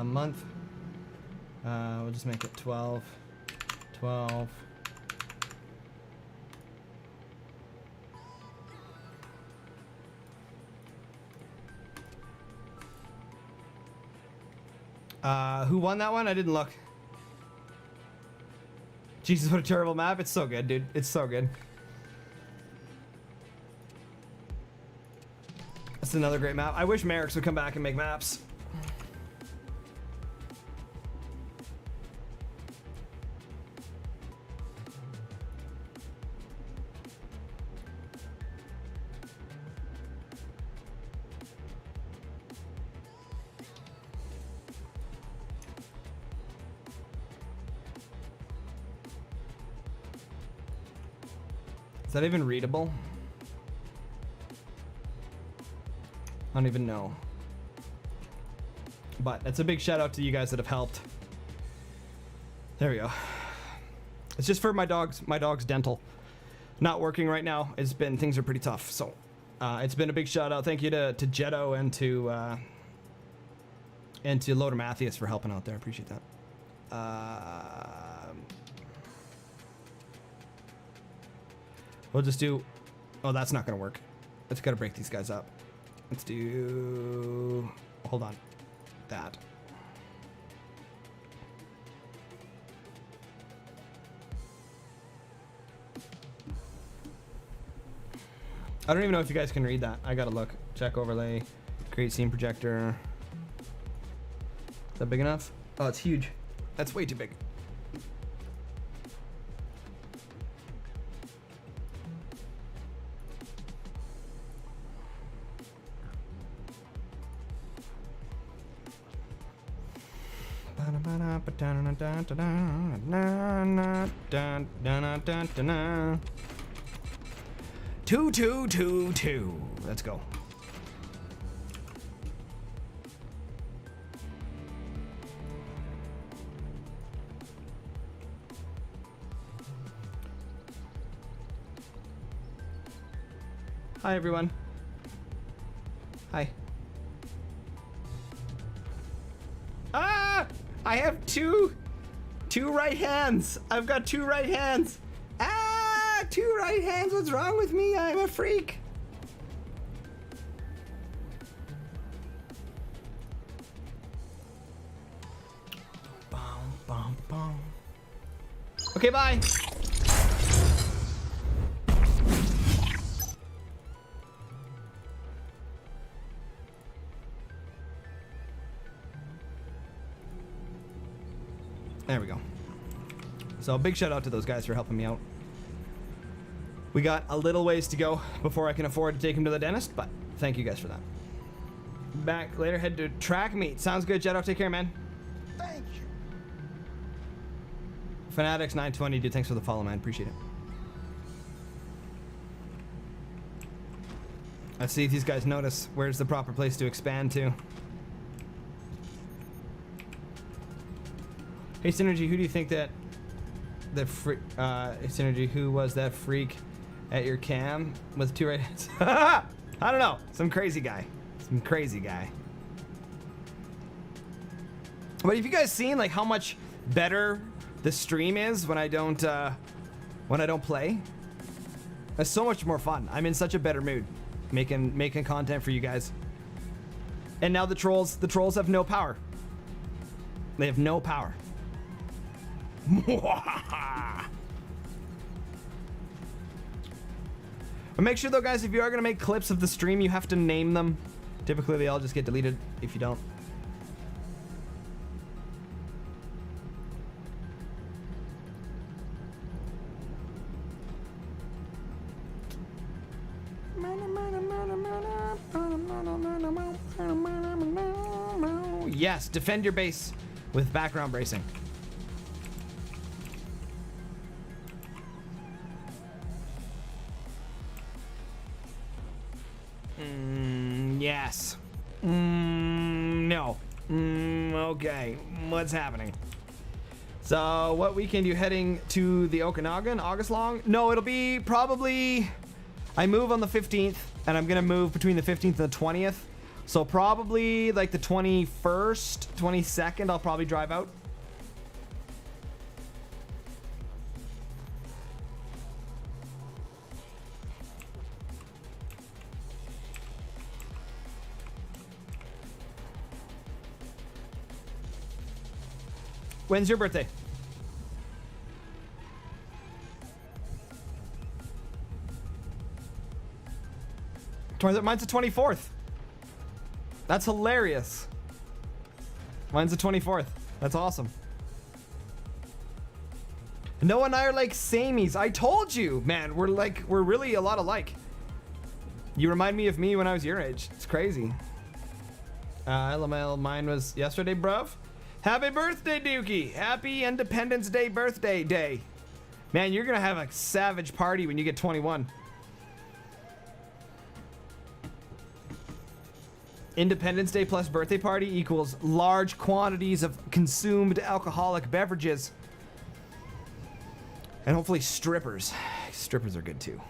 Speaker 1: Month. We'll just make it 12. 12. Who won that one? I didn't look. Jesus, what a terrible map. It's so good, dude. It's so good. That's another great map. I wish Merrick's would come back and make maps. Is that even readable? I don't even know. But it's a big shout out to you guys that have helped. There we go. It's just for my dog's dental. Not working right now. Things are pretty tough. So it's been a big shout out. Thank you to Jetto and to Loader Mathias for helping out there. Appreciate that. We'll just do... Oh, that's not going to work. Let's got to break these guys up. Let's do... Hold on. That. I don't even know if you guys can read that. I got to look. Check overlay. Create scene projector. Is that big enough? Oh, it's huge. That's way too big. Two. Let's go. Hi, everyone. Hi. Ah! I have two right hands. I've got two right hands. Ah! Two right hands. What's wrong with me? I'm a freak. Okay, bye. There we go. So big shout out to those guys for helping me out. We got a little ways to go before I can afford to take him to the dentist, but thank you guys for that. Back later, head to track meet. Sounds good, Jetto. Take care, man.
Speaker 3: Thank you.
Speaker 1: Fanatics 920, dude. Thanks for the follow, man. Appreciate it. Let's see if these guys notice where's the proper place to expand to. Hey Synergy, who do you think that Synergy, who was that freak at your cam with two right hands? I don't know. Some crazy guy. But have you guys seen like how much better the stream is when I don't play? It's so much more fun. I'm in such a better mood making content for you guys. And now the trolls have no power. They have no power. But make sure though, guys, if you are gonna make clips of the stream, you have to name them. Typically they all just get deleted if you don't. Yes, defend your base with background bracing. Yes. No. Okay. What's happening? So, what weekend are you heading to the Okanagan? August long? No, it'll be probably... I move on the 15th, and I'm gonna move between the 15th and the 20th. So probably like the 21st, 22nd, I'll probably drive out. When's your birthday? Mine's the 24th. That's hilarious. Mine's the 24th. That's awesome. Noah and I are like samies. I told you, man. We're really a lot alike. You remind me of me when I was your age. It's crazy. LML, mine was yesterday, bruv. Happy birthday, Dookie. Happy Independence Day birthday day. Man, you're gonna have a savage party when you get 21. Independence Day plus birthday party equals large quantities of consumed alcoholic beverages. And hopefully strippers. Strippers are good too.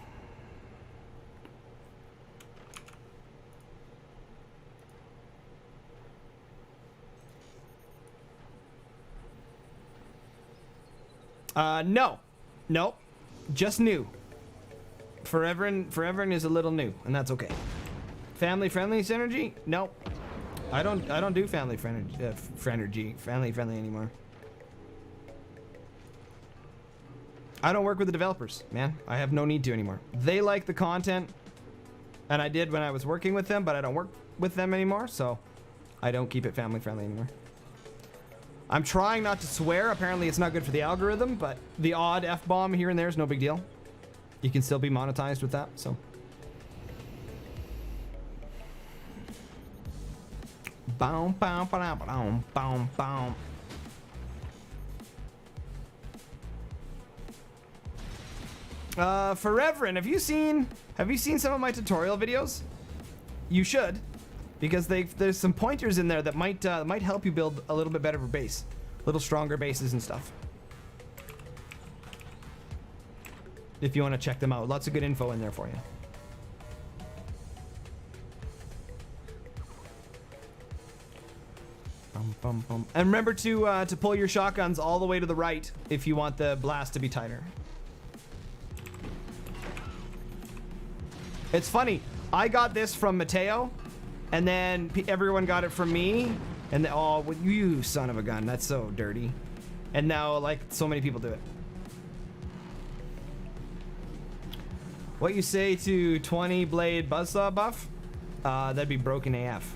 Speaker 1: No. Nope. Just new. Forever is a little new, and that's okay. Family friendly Synergy? Nope. I don't do family friendly anymore. I don't work with the developers, man. I have no need to anymore. They like the content, and I did when I was working with them, but I don't work with them anymore, so I don't keep it family friendly anymore. I'm trying not to swear. Apparently it's not good for the algorithm, but the odd F-bomb here and there is no big deal. You can still be monetized with that, so. Boom, boom, boom, boom, boom, boom. For Reverend, have you seen some of my tutorial videos? You should, because there's some pointers in there that might help you build a little bit better of a base, a little stronger bases and stuff. If you want to check them out, lots of good info in there for you. And remember to pull your shotguns all the way to the right if you want the blast to be tighter. It's funny, I got this from Mateo, and then everyone got it from me, and oh, you son of a gun, that's so dirty. And now, like, so many people do it. What you say to 20 blade buzzsaw buff? That'd be broken AF.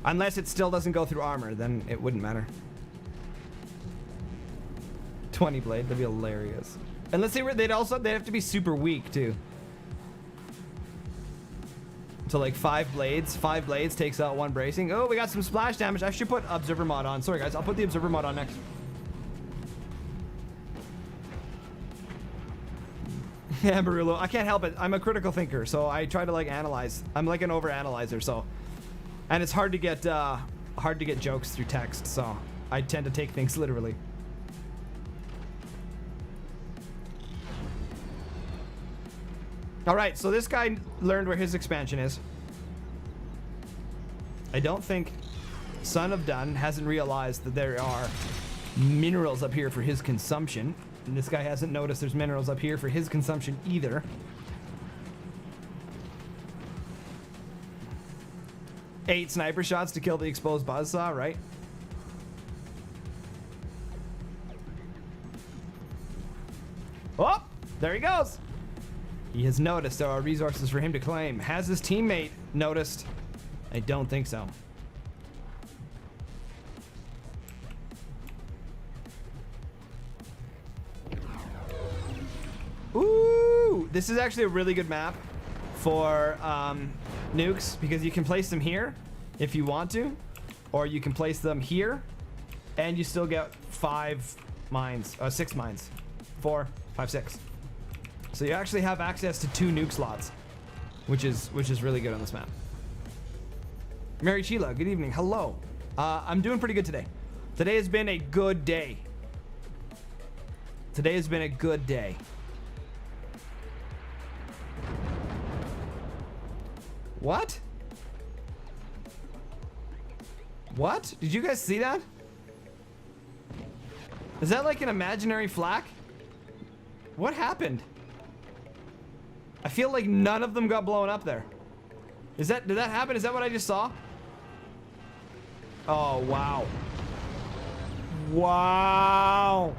Speaker 1: Unless it still doesn't go through armor, then it wouldn't matter. 20 blade, that'd be hilarious. Unless they'd have to be super weak too. So like 5 blades takes out 1 bracing. Oh, we got some splash damage. I should put observer mod on. Sorry guys, I'll put the observer mod on next. Yeah, Marulo, I can't help it. I'm a critical thinker, so I try to like analyze. I'm like an over analyzer, so. And it's hard to get jokes through text, so I tend to take things literally. All right, so this guy learned where his expansion is. I don't think Son of Dun hasn't realized that there are minerals up here for his consumption. And this guy hasn't noticed there's minerals up here for his consumption either. Eight sniper shots to kill the exposed buzzsaw, right? Oh, there he goes. He has noticed there are resources for him to claim. Has his teammate noticed? I don't think so. Ooh, this is actually a really good map for nukes, because you can place them here if you want to, or you can place them here and you still get 5 mines, 6 mines, 4, 5, 6. So you actually have access to 2 nuke slots, which is really good on this map. Mary Sheila, good evening. Hello. I'm doing pretty good today. Today has been a good day. Today has been a good day. What? What? Did you guys see that? Is that like an imaginary flak? What happened? I feel like none of them got blown up there. Did that happen? Is that what I just saw? Oh, wow. Wow.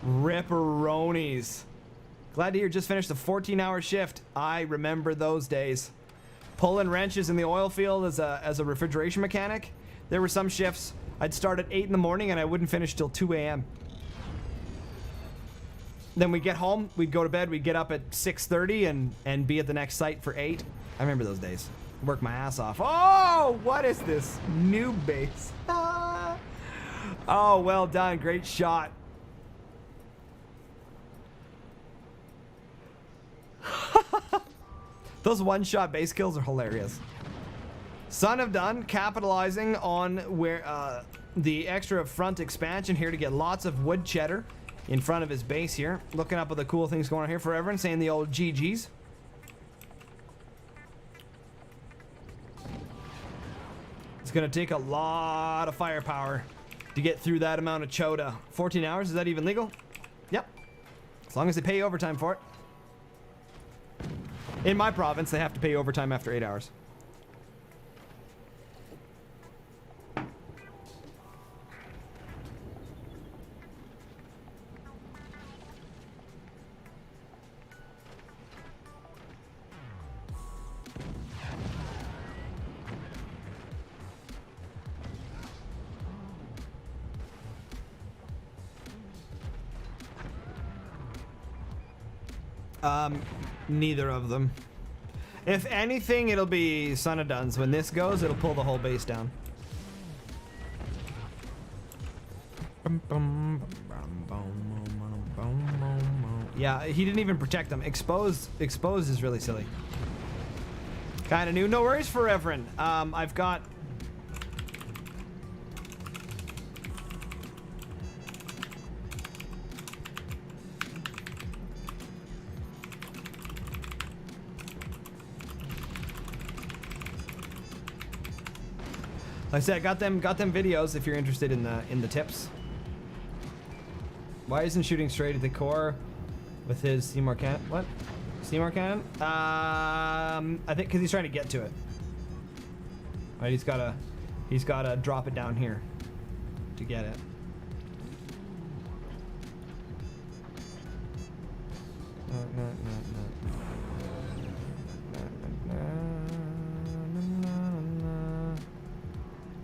Speaker 1: Ripperonis. Glad to hear just finished a 14-hour shift. I remember those days. Pulling wrenches in the oil field as a refrigeration mechanic. There were some shifts I'd start at 8 in the morning and I wouldn't finish till 2 a.m. Then we'd get home, we'd go to bed, we'd get up at 6:30 and be at the next site for 8. I remember those days. Work my ass off. Oh, what is this? New base. Oh, well done. Great shot. Those one-shot base kills are hilarious. Son of Dun capitalizing on where the extra front expansion here to get lots of wood cheddar in front of his base here. Looking up at the cool things going on here forever and saying the old GGs. It's gonna take a lot of firepower to get through that amount of chota. 14 hours, is that even legal? Yep. As long as they pay overtime for it. In my province, they have to pay overtime after 8 hours. Neither of them. If anything, it'll be Son of Duns. When this goes, it'll pull the whole base down. Yeah, he didn't even protect them. Exposed is really silly. Kind of new. No worries for Reverend. I've got... Like I said, I got them videos if you're interested in the tips. Why isn't shooting straight at the core with his Seymour cannon? What? Seymour cannon? I think because he's trying to get to it. Right, he's gotta drop it down here to get it.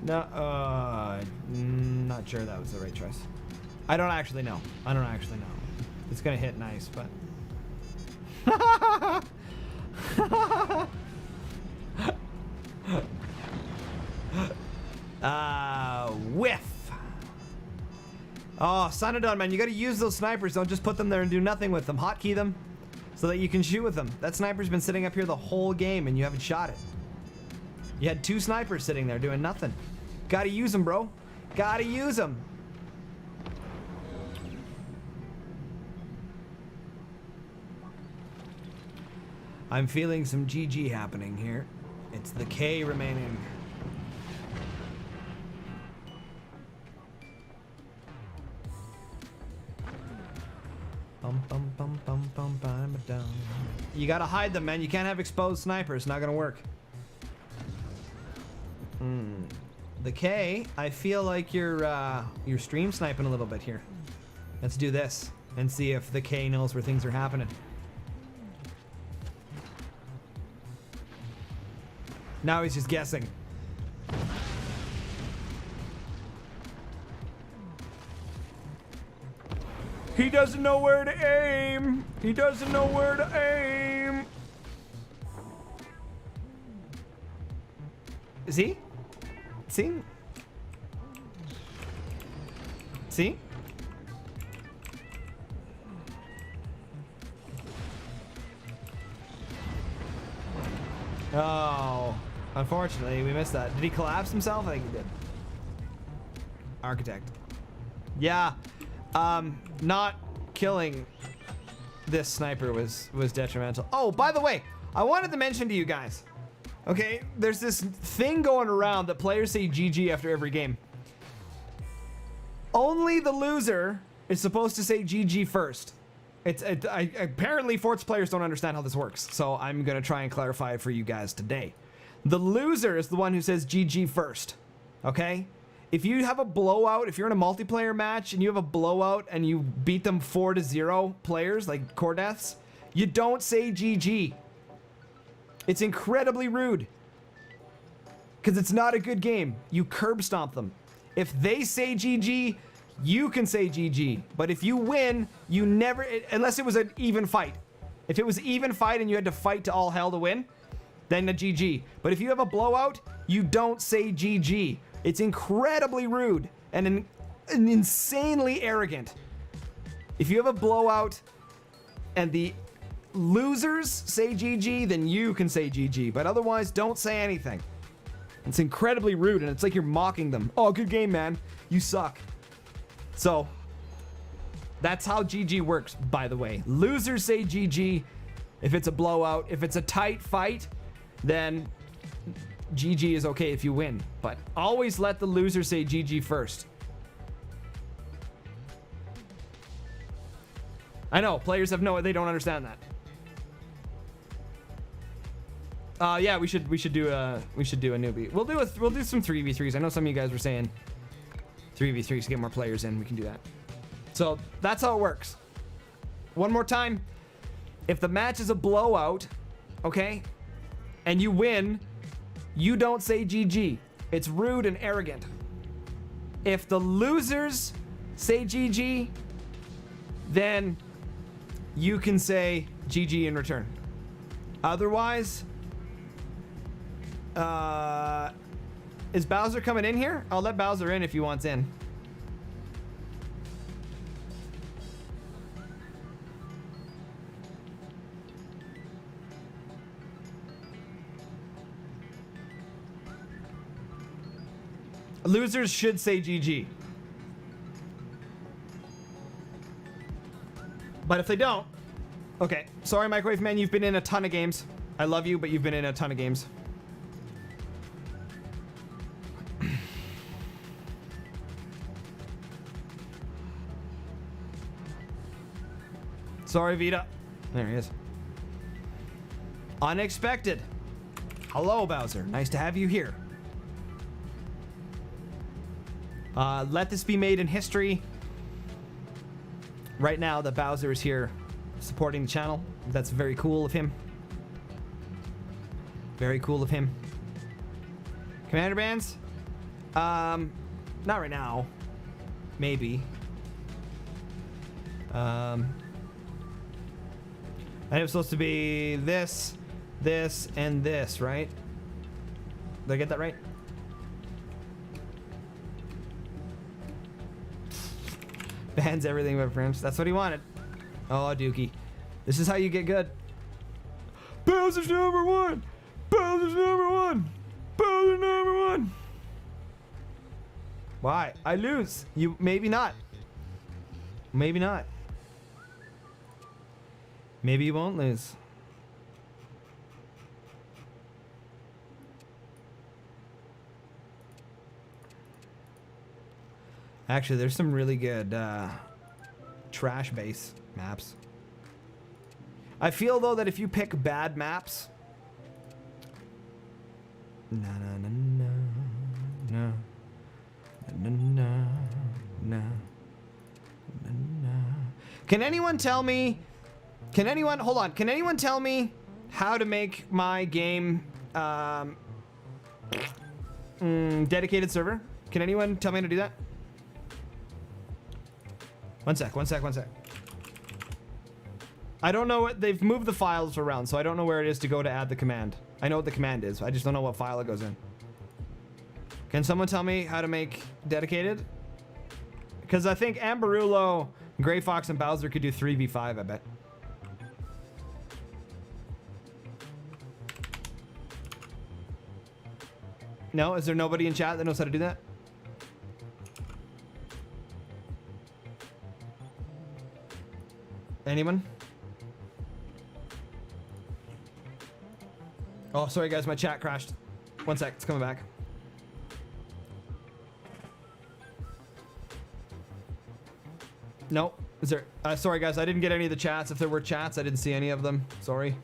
Speaker 1: No, not sure that was the right choice. I don't actually know. It's gonna hit nice, but... Whiff! Oh, Sonodon, man, you gotta use those snipers. Don't just put them there and do nothing with them. Hotkey them so that you can shoot with them. That sniper's been sitting up here the whole game and you haven't shot it. You had 2 snipers sitting there doing nothing. Gotta use them, bro. Gotta use them. I'm feeling some GG happening here. It's the K remaining. You gotta hide them, man. You can't have exposed snipers. Not gonna work. The K, I feel like you're stream sniping a little bit here. Let's do this and see if the K knows where things are happening. Now he's just guessing. He doesn't know where to aim. He doesn't know where to aim. Is he? See? See? Oh, unfortunately, we missed that. Did he collapse himself? I think he did. Architect. Yeah, not killing this sniper was detrimental. Oh, by the way, I wanted to mention to you guys. Okay, there's this thing going around that players say GG after every game. Only the loser is supposed to say GG first. Apparently Forts players don't understand how this works, so I'm gonna try and clarify it for you guys today. The loser is the one who says GG first, okay? If you have a blowout, if you're in a multiplayer match and you have a blowout and you beat them 4-0 players, like core deaths, you don't say GG. It's incredibly rude. Because it's not a good game. You curb stomp them. If they say GG, you can say GG. But if you win, you never, unless it was an even fight. If it was an even fight and you had to fight to all hell to win, then a GG. But if you have a blowout, you don't say GG. It's incredibly rude and insanely arrogant. If you have a blowout and the losers say GG, then you can say GG. But otherwise, don't say anything. It's incredibly rude and it's like you're mocking them. Oh, good game, man. You suck. So, that's how GG works, by the way. Losers say GG if it's a blowout. If it's a tight fight, then GG is okay if you win. But always let the loser say GG first. I know, players have they don't understand that. Yeah, we should do a newbie. We'll do some 3v3s. I know some of you guys were saying 3v3s to get more players in. We can do that. So that's how it works. One more time. If the match is a blowout, okay, and you win, you don't say GG. It's rude and arrogant. If the losers say GG, then you can say GG in return. Otherwise, is Bowser coming in here? I'll let Bowser in if he wants in. Losers should say GG. But if they don't, okay. Sorry, Microwave Man, you've been in a ton of games. I love you, but you've been in a ton of games. Sorry, Vita. There he is. Unexpected. Hello, Bowser. Nice to have you here. Let this be made in history. Right now, that Bowser is here supporting the channel. That's very cool of him. Very cool of him. Commander bands? Not right now. Maybe. I think it was supposed to be this, this, and this, right? Did I get that right? Bans everything but French. That's what he wanted. Oh, Dookie. This is how you get good. Bowser's number one! Bowser's number one! Bowser's number one! Why? I lose. You, maybe not. Maybe not. Maybe you won't lose. Actually, there's some really good trash base maps. I feel though that if you pick bad maps, na na na na na na na na na. Can anyone tell me? Can anyone hold on? Can anyone tell me how to make my game dedicated server? Can anyone tell me how to do that? One sec. I don't know what they've moved the files around, so I don't know where it is to go to add the command. I know what the command is. I just don't know what file it goes in. Can someone tell me how to make dedicated? Because I think Amberulo, Gray Fox, and Bowser could do 3v5, I bet. No? Is there nobody in chat that knows how to do that? Anyone? Oh, sorry guys, my chat crashed. One sec, it's coming back. No, is there? Sorry guys, I didn't get any of the chats. If there were chats, I didn't see any of them. Sorry.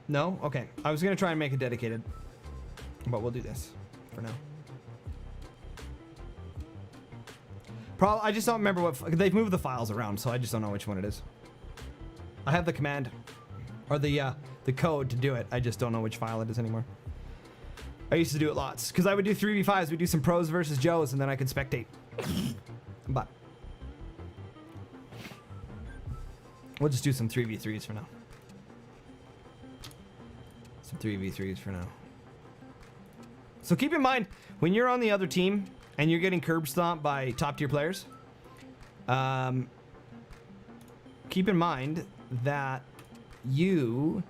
Speaker 1: No? Okay. I was gonna try and make it dedicated, but we'll do this for now. I just don't remember what they've moved the files around, so I just don't know which one it is. I have the command or the code to do it. I just don't know which file it is anymore. I used to do it lots because I would do 3v5s. We'd do some pros versus Joes, and then I could spectate. But we'll just do some 3v3s for now. Some 3v3s for now. So keep in mind, when you're on the other team and you're getting curb stomped by top tier players, keep in mind that you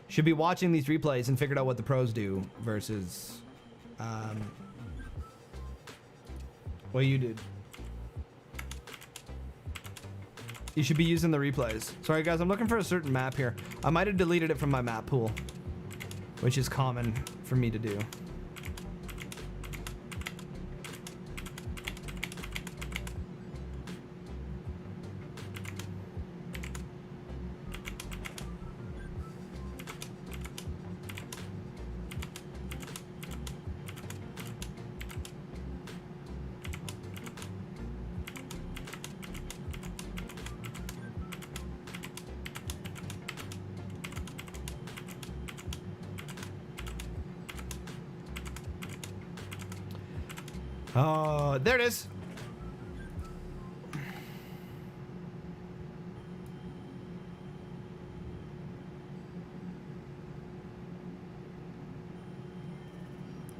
Speaker 1: should be watching these replays and figured out what the pros do versus what you did. You should be using the replays. Sorry guys, I'm looking for a certain map here. I might have deleted it from my map pool, which is common for me to do. Oh, there it is.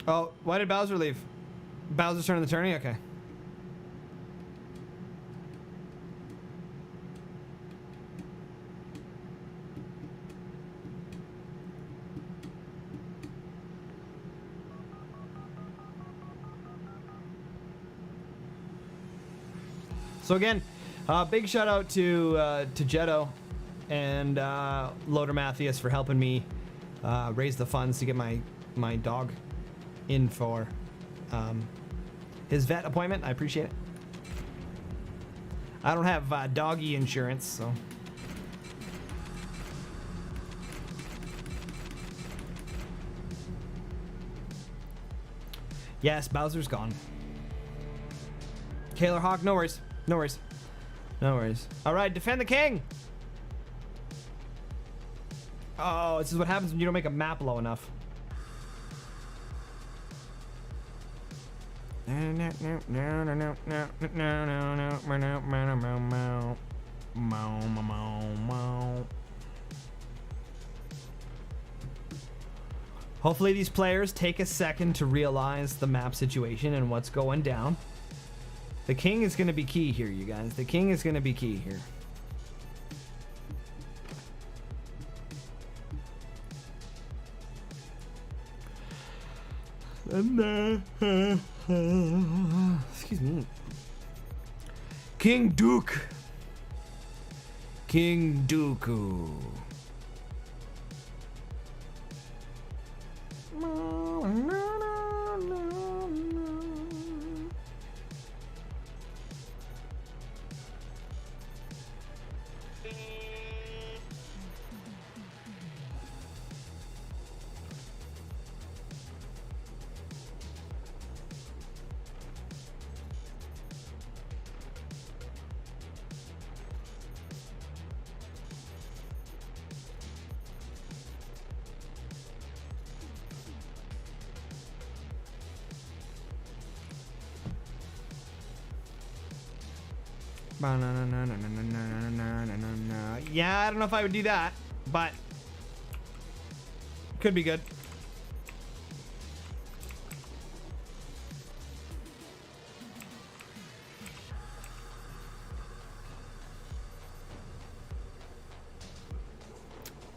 Speaker 1: Oh, why did Bowser leave? Bowser's turning the tourney? Okay. So again, big shout out to Jetto and Loader Mathias for helping me raise the funds to get my dog in for his vet appointment. I appreciate it. I don't have doggy insurance, so. Yes, Bowser's gone. Kaler Hawk, no worries. No worries. No worries. Alright, defend the king! Oh, this is what happens when you don't make a map low enough. Hopefully these players take a second to realize the map situation and what's going down. The king is going to be key here, you guys. The king is going to be key here. Excuse me. King Duke. King Dooku. Yeah, I don't know if I would do that, but could be good.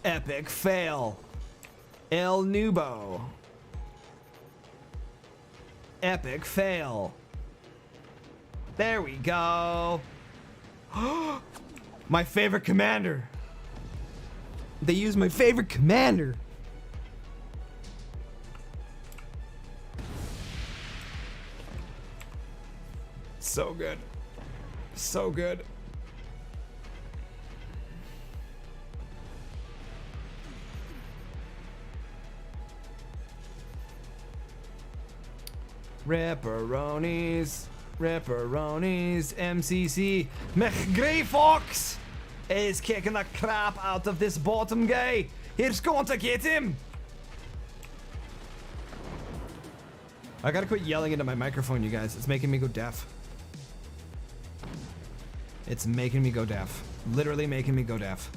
Speaker 1: Epic fail. El Nubo. Epic fail. There we go. My favorite commander. They use my favorite commander. So good. So good. Ripperonis. Ripperonis, MCC, McGray Fox is kicking the crap out of this bottom guy. He's going to get him. I gotta quit yelling into my microphone, you guys. It's making me go deaf. It's making me go deaf. Literally making me go deaf.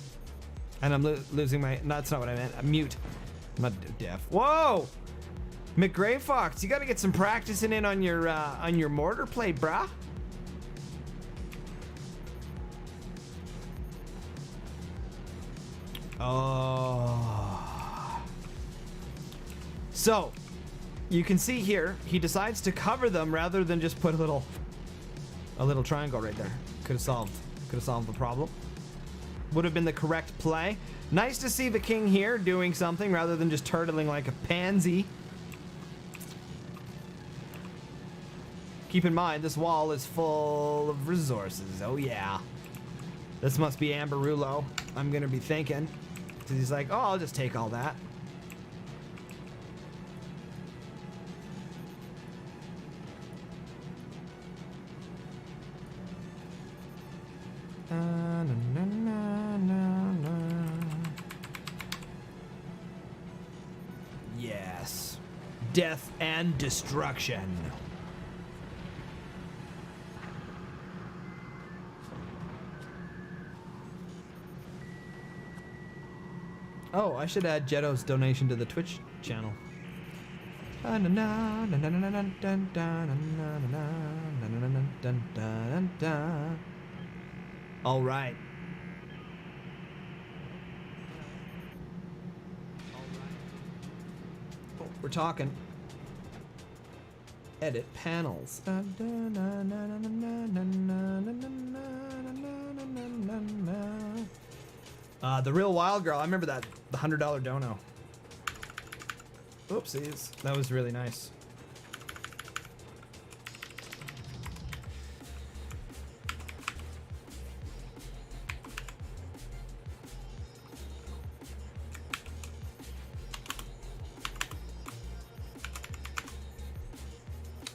Speaker 1: And I'm losing my, no, that's not what I meant. I'm mute. I'm not deaf. Whoa! McGray Fox, you gotta get some practicing in on your mortar play, brah. Oh. So, you can see here, he decides to cover them rather than just put a little triangle right there. Could have solved the problem. Would have been the correct play. Nice to see the king here doing something rather than just turtling like a pansy. Keep in mind, this wall is full of resources. Oh yeah. This must be Amberulo, I'm gonna be thinking. Because he's like, oh, I'll just take all that. Yes. Death and destruction. Oh, I should add Jetto's donation to the Twitch channel. All right. We're talking. Edit panels. The Real Wild Girl. I remember that. The $100 dono. Oopsies. That was really nice.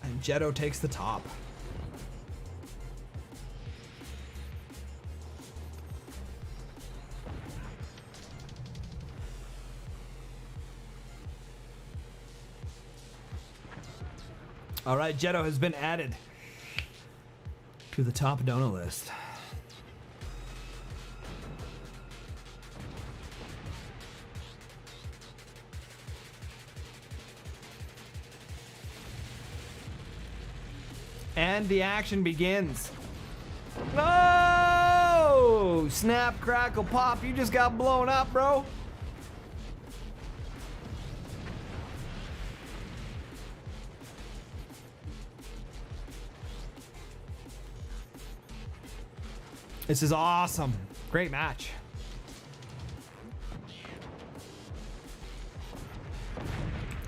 Speaker 1: And Jetto takes the top. All right, Jetto has been added to the top dono list. And the action begins. Oh! Snap, crackle, pop. You just got blown up, bro. This is awesome. Great match.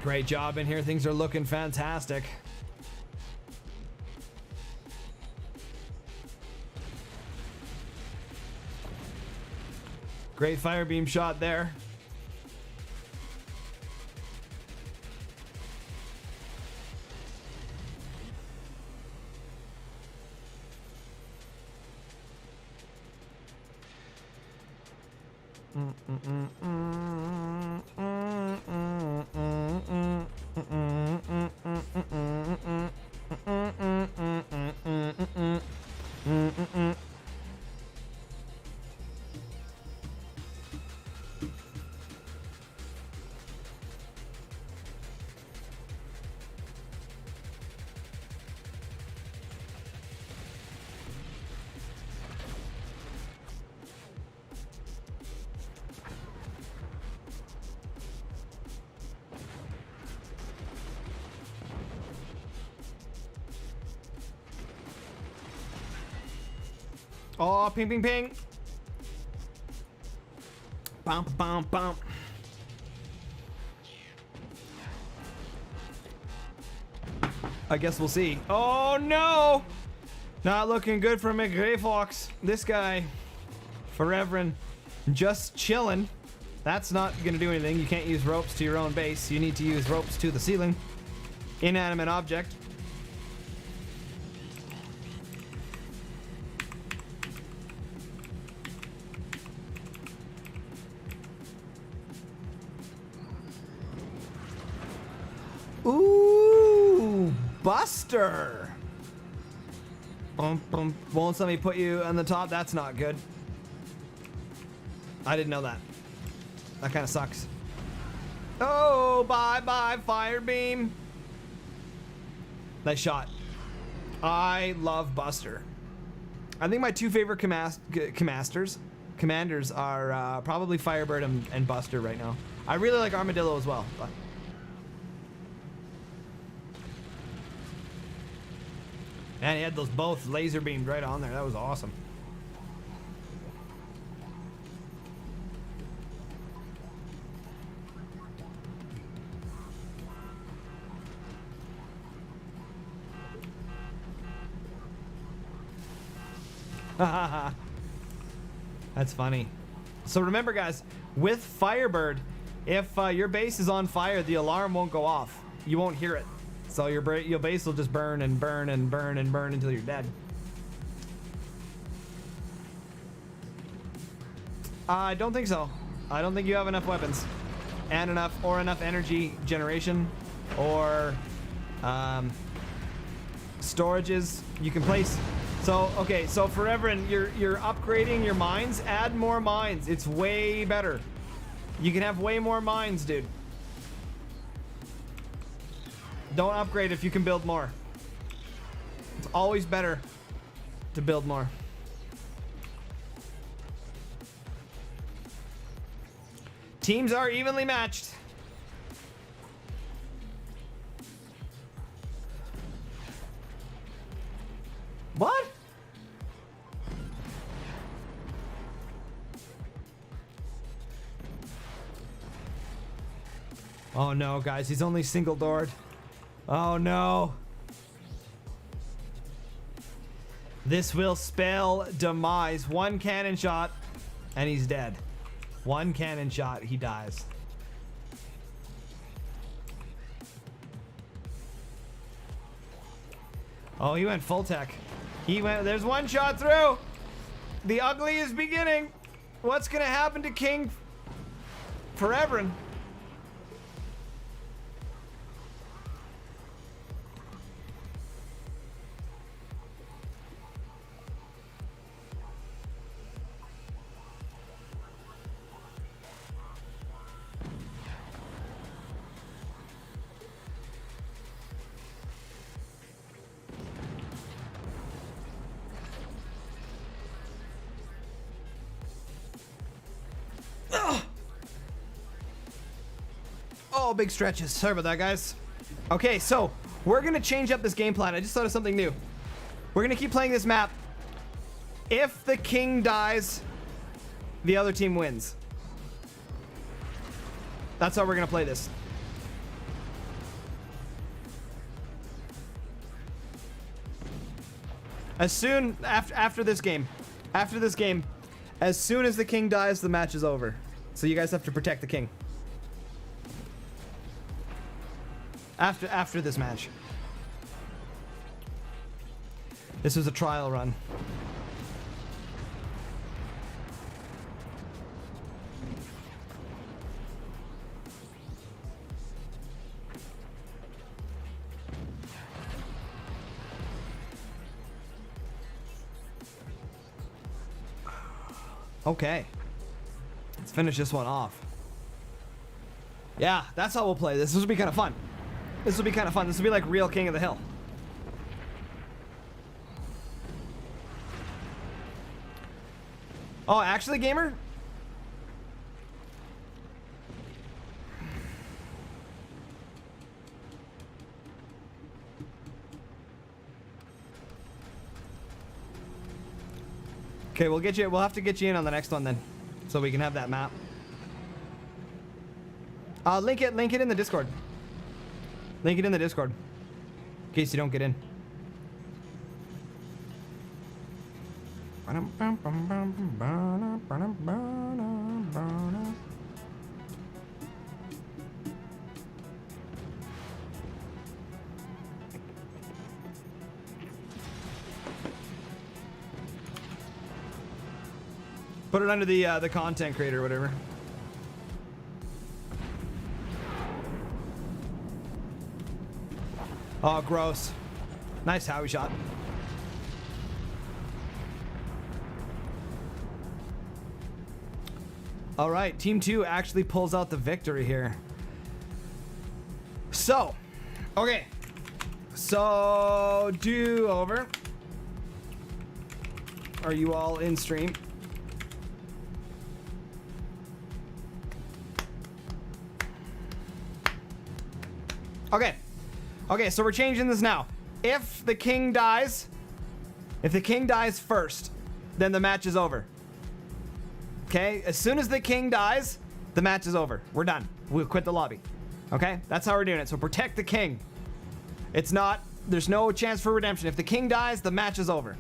Speaker 1: Great job in here. Things are looking fantastic. Great fire beam shot there. Oh, ping, ping, ping. Bump, bump, bump. I guess we'll see. Oh, no. Not looking good for McGray Fox. This guy, forever and just chilling. That's not going to do anything. You can't use ropes to your own base. You need to use ropes to the ceiling. Inanimate object. Ooh, Buster. Won't let me put you on the top. That's not good. I didn't know that. That kind of sucks. Oh, bye-bye, fire beam. Nice shot. I love Buster. I think my two favorite commanders are probably Firebird and Buster right now. I really like Armadillo as well, but... Man, he had those both laser beamed right on there. That was awesome. That's funny. So remember, guys, with Firebird, if your base is on fire, the alarm won't go off. You won't hear it. So your base will just burn and burn and burn and burn until you're dead. I don't think so. I don't think you have enough weapons and enough energy generation or storages you can place. So okay, so forever, and you're upgrading your mines. Add more mines. It's way better. You can have way more mines, dude. Don't upgrade if you can build more. It's always better to build more. Teams are evenly matched. Oh no, guys, he's only single doored. Oh no. This will spell demise. One cannon shot, and he's dead. One cannon shot, he dies. Oh, he went full tech. He went, there's one shot through. The ugly is beginning. What's gonna happen to King Forever? Oh, big stretches. Sorry about that, guys. Okay, so we're gonna change up this game plan. I just thought of something new. We're gonna keep playing this map. If the king dies, the other team wins. That's how we're gonna play this. As soon after this game, as soon as the king dies, the match is over. So you guys have to protect the king. After this match. This was a trial run. Okay. Let's finish this one off. Yeah, that's how we'll play this. This will be kind of fun. This will be kind of fun. This will be like real King of the Hill. Oh, actually, gamer? Okay, we'll have to get you in on the next one then. So we can have that map. Link it in the Discord. Link it in the Discord. In case you don't get in. Put it under the content creator or whatever. Oh, gross. Nice Howie shot. All right, Team 2 actually pulls out the victory here. So, okay. So, do over. Are you all in stream? Okay. Okay, so we're changing this now. If the king dies first, then the match is over. Okay? As soon as the king dies, the match is over. We're done. We'll quit the lobby. Okay? That's how we're doing it. So protect the king. There's no chance for redemption. If the king dies, the match is over.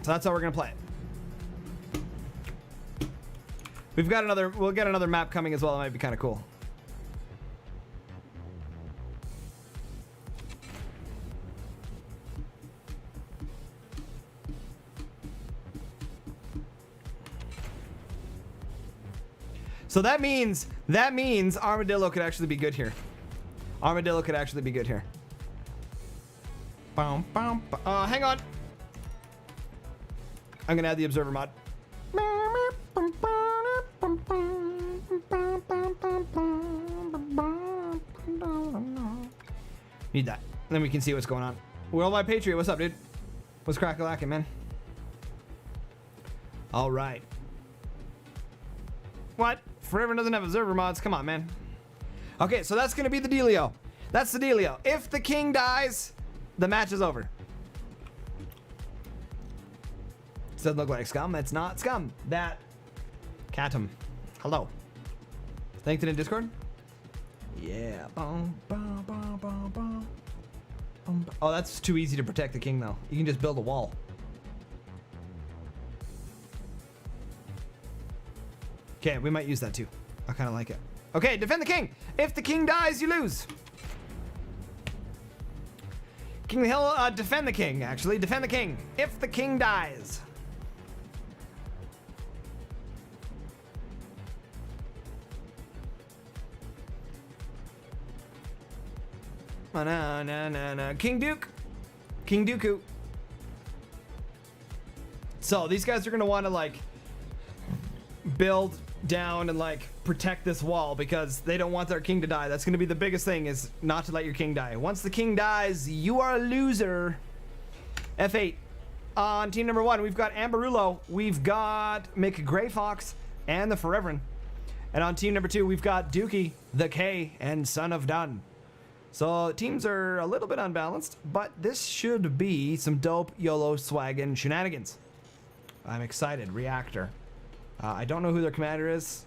Speaker 1: So that's how we're gonna play it. We'll get another map coming as well. It might be kind of cool. So that means Armadillo could actually be good here. Armadillo could actually be good here. Hang on. I'm gonna add the observer mod. Need that. Then we can see what's going on. Worldwide Patriot, what's up, dude? What's crack-a-lackin', man? All right. What? Forever doesn't have observer mods. Come on, man. Okay, so that's gonna be the dealio. That's the dealio. If the king dies, the match is over. Doesn't look like scum. It's not scum. That Catum. Hello. Thanked it in Discord? Yeah. Boom, boom, boom, boom, boom. Oh, that's too easy to protect the king, though. You can just build a wall. Okay, we might use that too. I kind of like it. Okay, defend the king. If the king dies, you lose. King of the Hill, defend the king, actually. Defend the king. If the king dies. Oh, no, no, no, no. King Duke. King Dooku. So these guys are going to want to, like, build down and, like, protect this wall because they don't want their king to die. That's going to be the biggest thing, is not to let your king die. Once the king dies, you are a loser. F8. On team number 1, we've got Amberulo. We've got McGray Fox and the Foreverin. And on team number 2, we've got Dookie, the K, and Son of Dun. So teams are a little bit unbalanced, but this should be some dope YOLO swaggin' shenanigans. I'm excited. Reactor. I don't know who their commander is.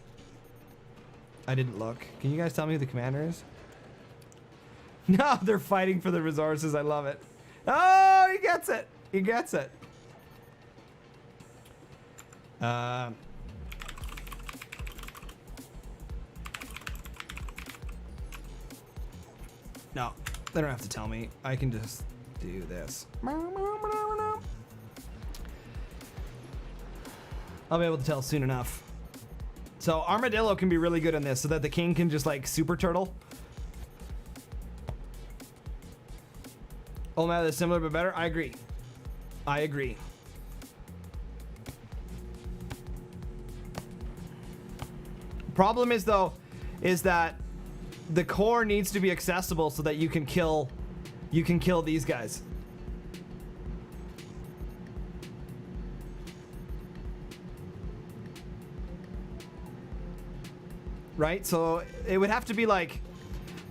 Speaker 1: I didn't look. Can you guys tell me who the commander is? No, they're fighting for the resources. I love it. Oh, he gets it. He gets it. No, they don't have to tell me. I can just do this. I'll be able to tell soon enough. So Armadillo can be really good in this so that the king can just like super turtle. Oh man, that's similar but better. I agree. I agree. Problem is though, is that the core needs to be accessible so that you can kill these guys. Right? So it would have to be like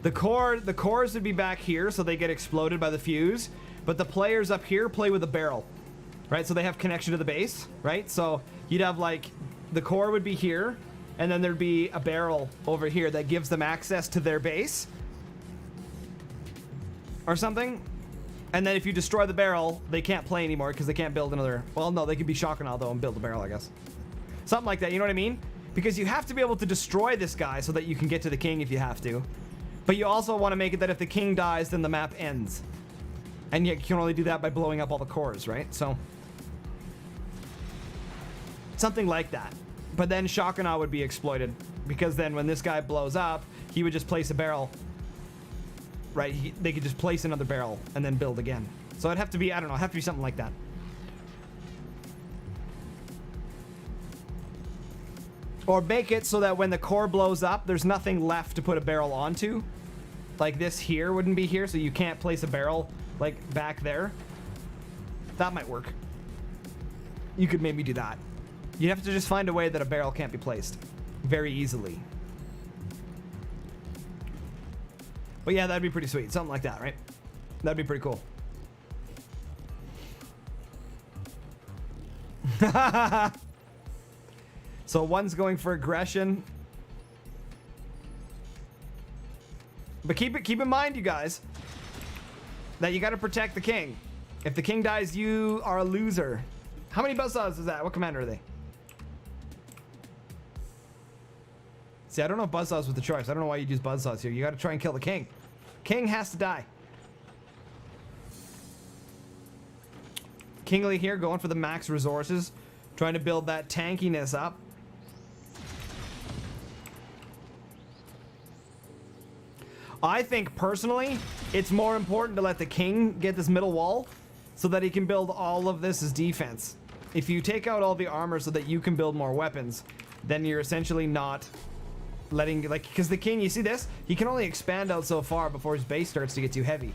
Speaker 1: the cores would be back here so they get exploded by the fuse, but the players up here play with a barrel. Right? So they have connection to the base, right? So you'd have like the core would be here, and then there'd be a barrel over here that gives them access to their base or something. And then if you destroy the barrel, they can't play anymore because they can't build another. Well, no, they could be Shockernal though and build a barrel, I guess. Something like that, you know what I mean? Because you have to be able to destroy this guy so that you can get to the king if you have to. But you also want to make it that if the king dies, then the map ends. And you can only do that by blowing up all the cores, right? So something like that. But then Shockernal would be exploited, because then when this guy blows up, he would just place a barrel. Right? They could just place another barrel and then build again. So it'd have to be, I don't know, it'd have to be something like that. Or make it so that when the core blows up, there's nothing left to put a barrel onto. Like this here wouldn't be here, so you can't place a barrel like back there. That might work. You could maybe do that. You'd have to just find a way that a barrel can't be placed very easily. But yeah, that'd be pretty sweet. Something like that, right? That'd be pretty cool. So one's going for aggression. But keep in mind, you guys, that you got to protect the king. If the king dies, you are a loser. How many buzzsaws is that? What commander are they? See, I don't know if buzzsaws was the choice. I don't know why you'd use buzzsaws here. You got to try and kill the king. King has to die. Kingly here, going for the max resources, trying to build that tankiness up. I think personally, it's more important to let the king get this middle wall so that he can build all of this as defense. If you take out all the armor so that you can build more weapons, then you're essentially not letting, like, because the king, you see this? He can only expand out so far before his base starts to get too heavy.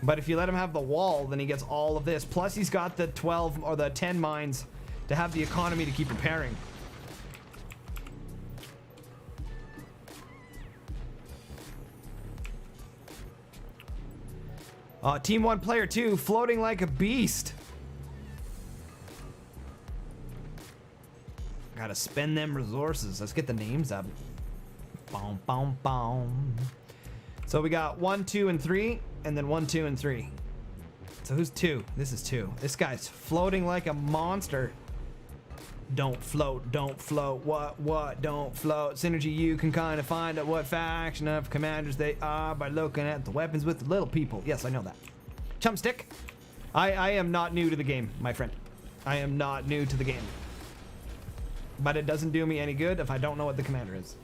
Speaker 1: But if you let him have the wall, then he gets all of this. Plus he's got the 12 or the 10 mines to have the economy to keep repairing. Team 1 player 2 floating like a beast. Gotta spend them resources. Let's get the names up. Boom, boom, boom. So we got 1, 2, and 3, and then 1, 2, and 3. So who's 2? This is 2. This guy's floating like a monster. Don't float, don't float. What? Don't float. Synergy, you can kind of find out what faction of commanders they are by looking at the weapons with the little people. Yes, I know that. Chumstick. I am not new to the game, my friend. I am not new to the game. But it doesn't do me any good if I don't know what the commander is.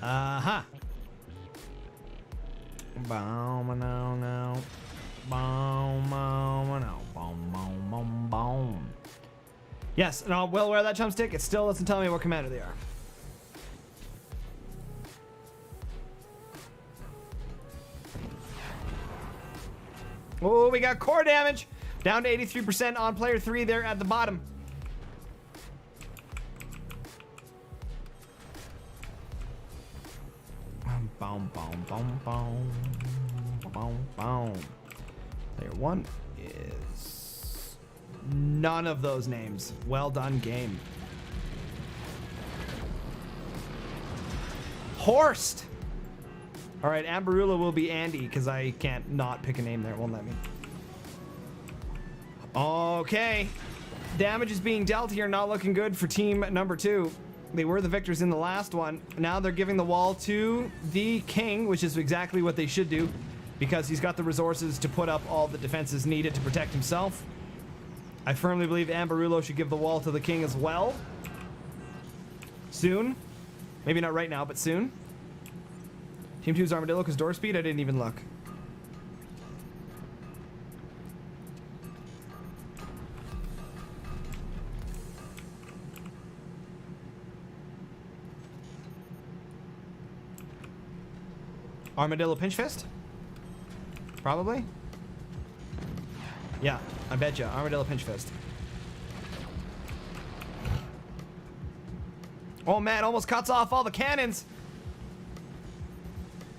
Speaker 1: Uh-huh. Boom, no, no. Boom, no, boom, boom, boom, boom. Yes, and I'll well wear that chumstick. It still doesn't tell me what commander they are. Oh, we got core damage. Down to 83% on player 3 there at the bottom. Boom, boom, boom, boom, boom, boom. Player 1 is none of those names. Well done, game. Horst. All right, Amberula will be Andy because I can't not pick a name there. It won't let me. Okay. Damage is being dealt here. Not looking good for team number 2. They were the victors in the last one. Now they're giving the wall to the king, which is exactly what they should do because he's got the resources to put up all the defenses needed to protect himself. I firmly believe Amberullo should give the wall to the king as well. Soon. Maybe not right now, but soon. Team 2's Armadillo because door speed, I didn't even look. Armadillo pinch fist? Probably? Yeah, I bet you. Armadillo pinch fist. Oh man, almost cuts off all the cannons.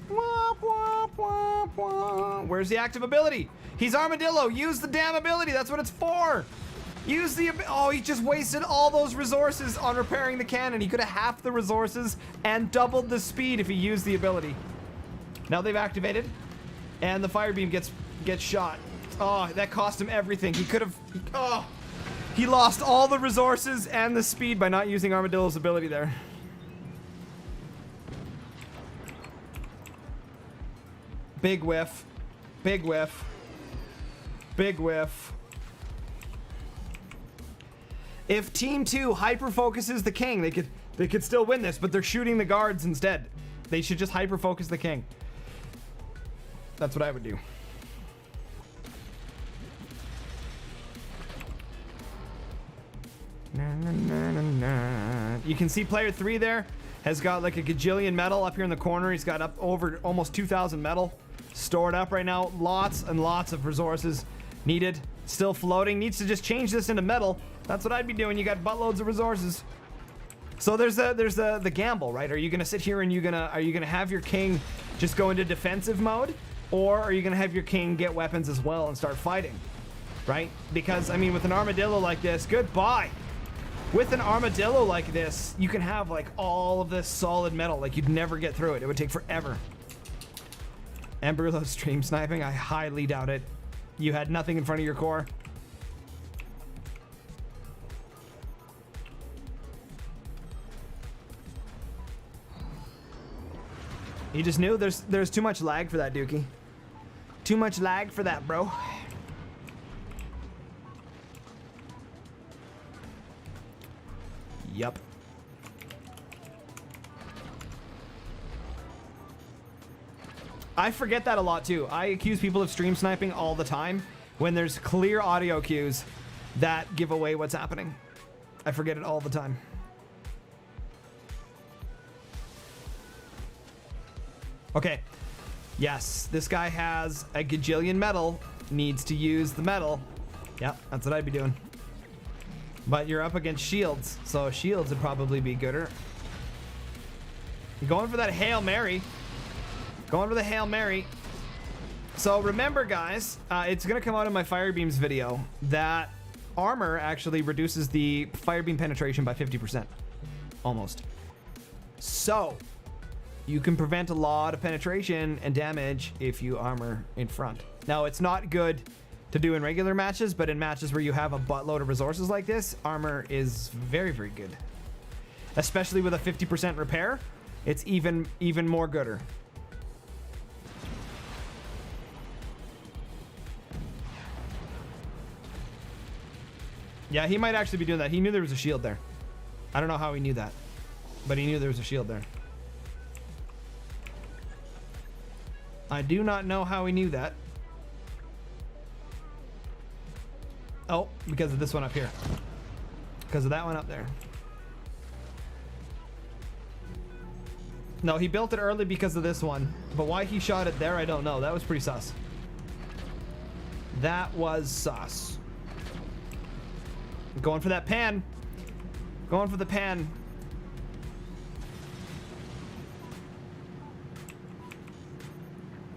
Speaker 1: Wah, wah, wah, wah. Where's the active ability? He's Armadillo. Use the damn ability. That's what it's for. Use the... Oh, he just wasted all those resources on repairing the cannon. He could have halved the resources and doubled the speed if he used the ability. Now they've activated, and the fire beam gets shot. Oh, that cost him everything. He could have... Oh, he lost all the resources and the speed by not using Armadillo's ability there. Big whiff. Big whiff. Big whiff. If Team 2 hyper-focuses the king, they could still win this, but they're shooting the guards instead. They should just hyper-focus the king. That's what I would do. You can see player 3 there has got like a gajillion metal up here in the corner. He's got up over almost 2,000 metal stored up right now. Lots and lots of resources needed. Still floating. Needs to just change this into metal. That's what I'd be doing. You got buttloads of resources. So there's the gamble, right? Are you gonna sit here and are you gonna have your king just go into defensive mode? Or are you gonna have your king get weapons as well and start fighting? Right? Because I mean with an armadillo like this, goodbye. With an armadillo like this, you can have like all of this solid metal, like you'd never get through it. It would take forever. Amberlo stream sniping, I highly doubt it. You had nothing in front of your core. You just knew there's too much lag for that, Dookie. Too much lag for that, bro. Yup. I forget that a lot too. I accuse people of stream sniping all the time when there's clear audio cues that give away what's happening. I forget it all the time. Okay. Yes, this guy has a gajillion metal, needs to use the metal. Yep, that's what I'd be doing. But you're up against shields, so shields would probably be gooder. You're going for that Hail Mary. Going for the Hail Mary. So remember, guys, it's going to come out in my fire beams video that armor actually reduces the fire beam penetration by 50%. Almost. So you can prevent a lot of penetration and damage if you armor in front. Now, it's not good to do in regular matches, but in matches where you have a buttload of resources like this, armor is very, very good. Especially with a 50% repair, it's even more gooder. Yeah, he might actually be doing that. He knew there was a shield there. I don't know how he knew that, but he knew there was a shield there. I do not know how he knew that. Oh, because of this one up here. Because of that one up there. No, he built it early because of this one. But why he shot it there, I don't know. That was pretty sus. That was sus. Going for that pan. Going for the pan.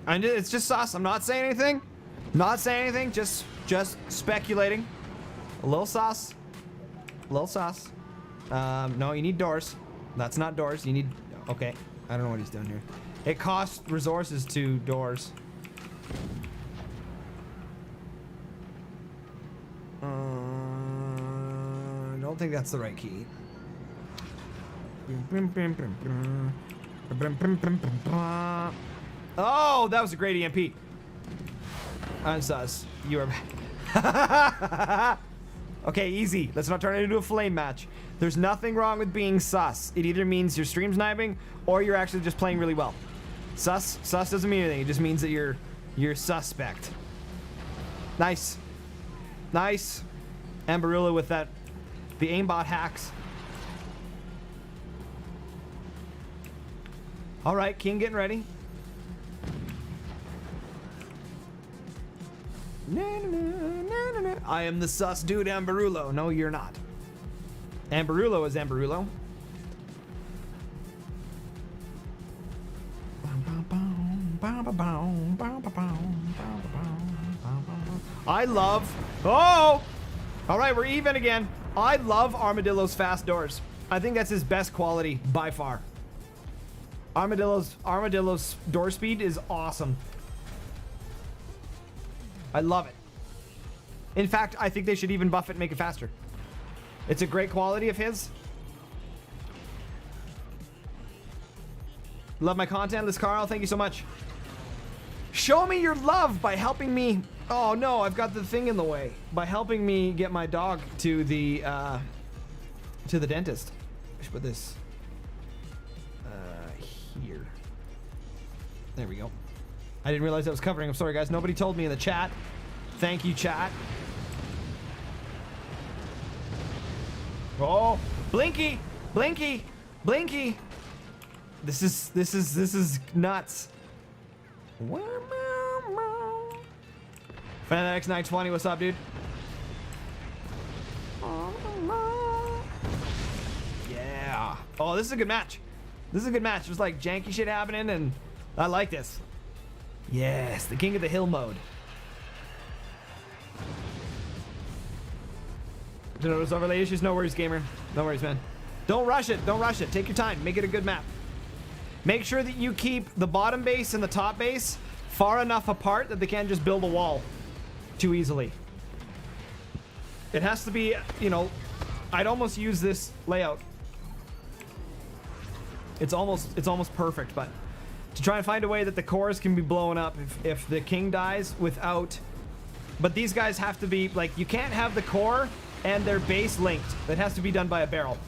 Speaker 1: And it's just sus. I'm not saying anything. Not saying anything. Just speculating. A little sauce. A little sauce. No, you need doors. That's not doors. You need... Okay. I don't know what he's doing here. It costs resources to doors. I don't think that's the right key. Oh, that was a great EMP. I'm sus. You are... Okay, easy. Let's not turn it into a flame match. There's nothing wrong with being sus. It either means your stream sniping or you're actually just playing really well. Sus doesn't mean anything. It just means that you're suspect. Nice. Nice. Amberilla with that. The aimbot hacks. All right, King getting ready. I am the sus dude, Amberullo. No, you're not. Amberullo is Amberullo. I love... Oh! All right, we're even again. I love Armadillo's fast doors. I think that's his best quality by far. Armadillo's door speed is awesome. I love it. In fact, I think they should even buff it and make it faster. It's a great quality of his. Love my content, Liz Carl. Thank you so much. Show me your love by helping me. Oh no, I've got the thing in the way. By helping me get my dog to the dentist. I should put this here. There we go. I didn't realize I was covering. I'm sorry, guys. Nobody told me in the chat. Thank you, chat. Oh, Blinky, Blinky, Blinky. This is nuts. FanX920, what's up, dude? Yeah. Oh, this is a good match. This is a good match. There's like janky shit happening, and I like this. Yes, the King of the Hill mode. Did those overlay issues? No worries, gamer. No worries, man. Don't rush it. Don't rush it. Take your time. Make it a good map. Make sure that you keep the bottom base and the top base far enough apart that they can't just build a wall too easily. It has to be, you know, I'd almost use this layout. It's almost perfect, but to try and find a way that the cores can be blown up if the king dies without... But these guys have to be, like, you can't have the core and their base linked. That has to be done by a barrel.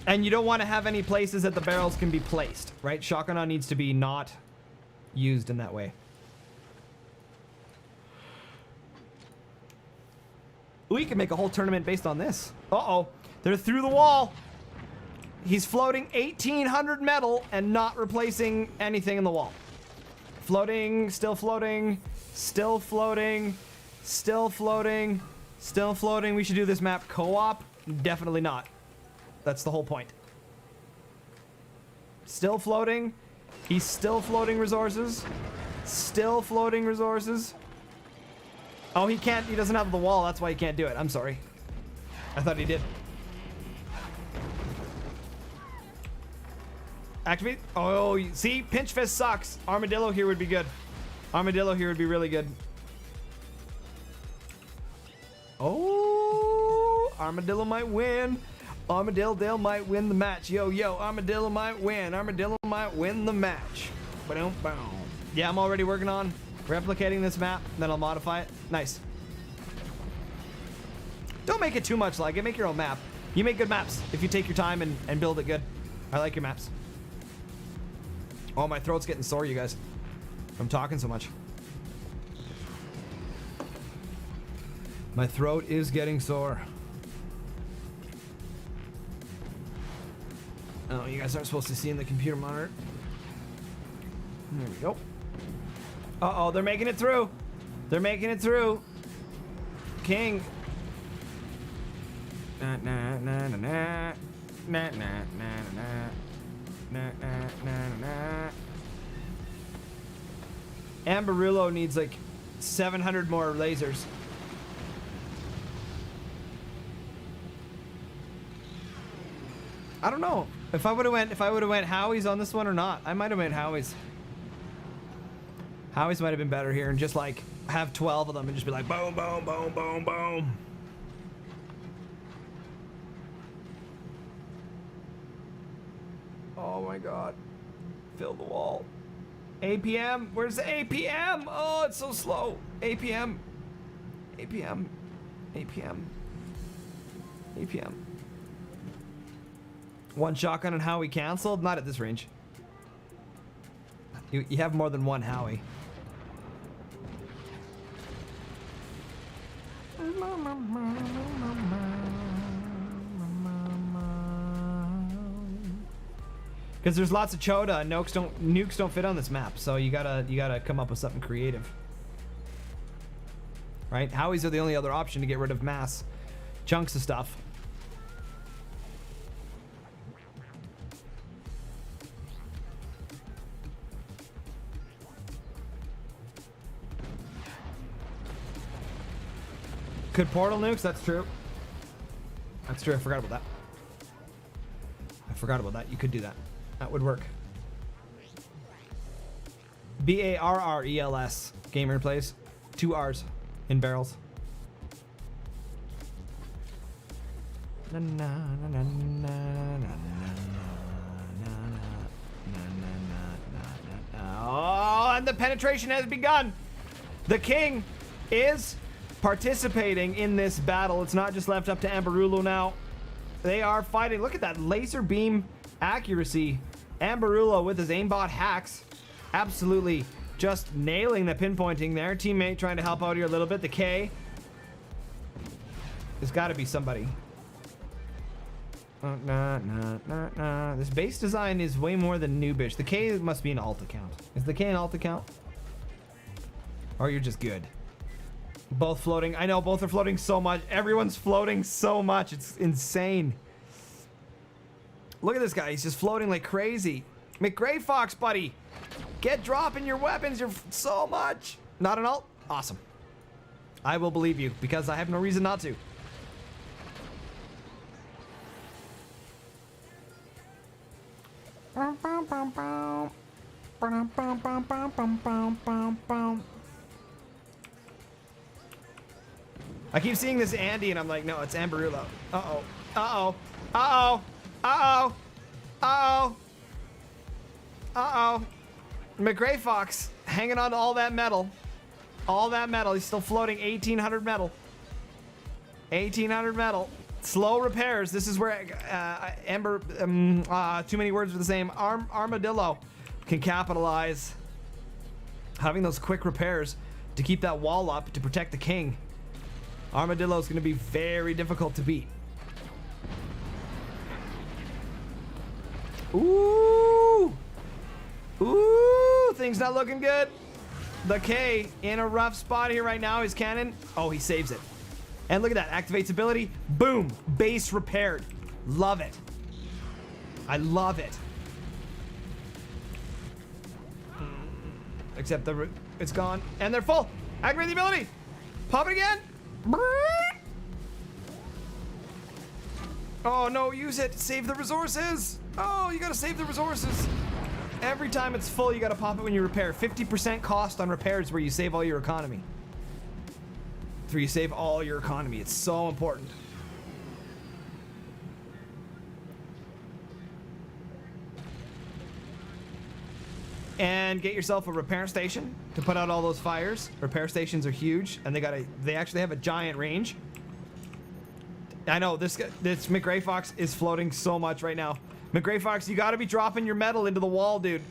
Speaker 1: And you don't want to have any places that the barrels can be placed, right? Shotgun needs to be not used in that way. We can make a whole tournament based on this. Uh-oh. They're through the wall. He's floating 1,800 metal and not replacing anything in the wall. Floating, still floating, still floating, still floating, still floating. We should do this map co-op. Definitely not. That's the whole point. Still floating. He's still floating resources. Still floating resources. Oh, he can't. He doesn't have the wall. That's why he can't do it. I'm sorry. I thought he did. Activate. Oh, see? Pinch Fist sucks. Armadillo here would be good. Armadillo here would be really good. Oh, Armadillo might win. Armadillo might win the match. Yo, yo, Armadillo might win. Armadillo might win the match. Boom, boom. Yeah, I'm already working on replicating this map. Then I'll modify it. Nice. Don't make it too much like it. Make your own map. You make good maps if you take your time and build it good. I like your maps. Oh, my throat's getting sore, you guys. I'm talking so much. My throat is getting sore. Oh, you guys aren't supposed to see in the computer monitor. There we go. Uh-oh, they're making it through. They're making it through. King. Na na na na na. Na na na na. Na na na na. Amberullo needs like 700 more lasers. I don't know if I would have went Howie's on this one or not. I might have went Howie's. Howie's might have been better here and just like have 12 of them and just be like boom, boom, boom, boom, boom. Oh my God. Fill the wall. APM, where's the APM? Oh, it's so slow. APM. APM. APM. APM. One shotgun and Howie canceled? Not at this range. You have more than one Howie. Because there's lots of Chota and nukes don't fit on this map, so you gotta come up with something creative. Right? Howies are the only other option to get rid of mass chunks of stuff. Could portal nukes? That's true. That's true. I forgot about that. I forgot about that. You could do that. That would work. BARRELS. Gamer plays. 2 R's in barrels. Oh, and the penetration has begun. The king is participating in this battle. It's not just left up to Amberullo now. They are fighting. Look at that laser beam accuracy. Amberullo with his aimbot hacks. Absolutely just nailing the pinpointing there. Teammate trying to help out here a little bit. The K. There's got to be somebody. This base design is way more than noobish. The K must be an alt account. Is the K an alt account? Or you're just good? Both floating. I know both are floating so much. Everyone's floating so much. It's insane. Look at this guy. He's just floating like crazy. McGray Fox, buddy. Get dropping your weapons. You're so much. Not an alt? Awesome. I will believe you because I have no reason not to. I keep seeing this Andy and I'm like, no, it's Amberullo. Uh-oh. Uh-oh. Uh-oh. Uh-oh. Uh-oh. Uh-oh. McGray Fox hanging on to all that metal. All that metal. He's still floating 1,800 metal. 1,800 metal. Slow repairs. This is where too many words for the same. Armadillo can capitalize. Having those quick repairs to keep that wall up to protect the king. Armadillo's going to be very difficult to beat. Ooh! Ooh! Things not looking good. The K in a rough spot here right now. His cannon. Oh, he saves it. And look at that. Activates ability. Boom. Base repaired. Love it. I love it. Except it's gone. And they're full. Activate the ability. Pop it again. Oh, no. Use it. Save the resources. Oh, you gotta save the resources. Every time it's full, you gotta pop it when you repair. 50% cost on repairs where you save all your economy. Where you save all your economy. It's so important. And get yourself a repair station to put out all those fires. Repair stations are huge, and they actually have a giant range. I know this McGray Fox is floating so much right now. McGray Fox, you gotta be dropping your metal into the wall, dude.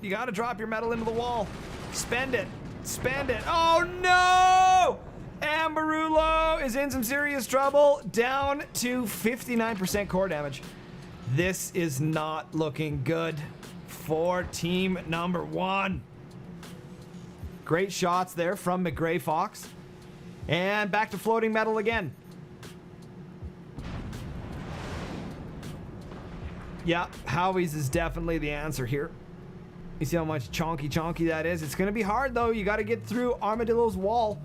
Speaker 1: You gotta drop your metal into the wall. Spend it. Spend it. Oh no! Amberulo is in some serious trouble. Down to 59% core damage. This is not looking good for team number 1. Great shots there from McGray Fox. And back to floating metal again. Yeah, Howie's is definitely the answer here. You see how much chonky that is? It's going to be hard, though. You got to get through Armadillo's wall.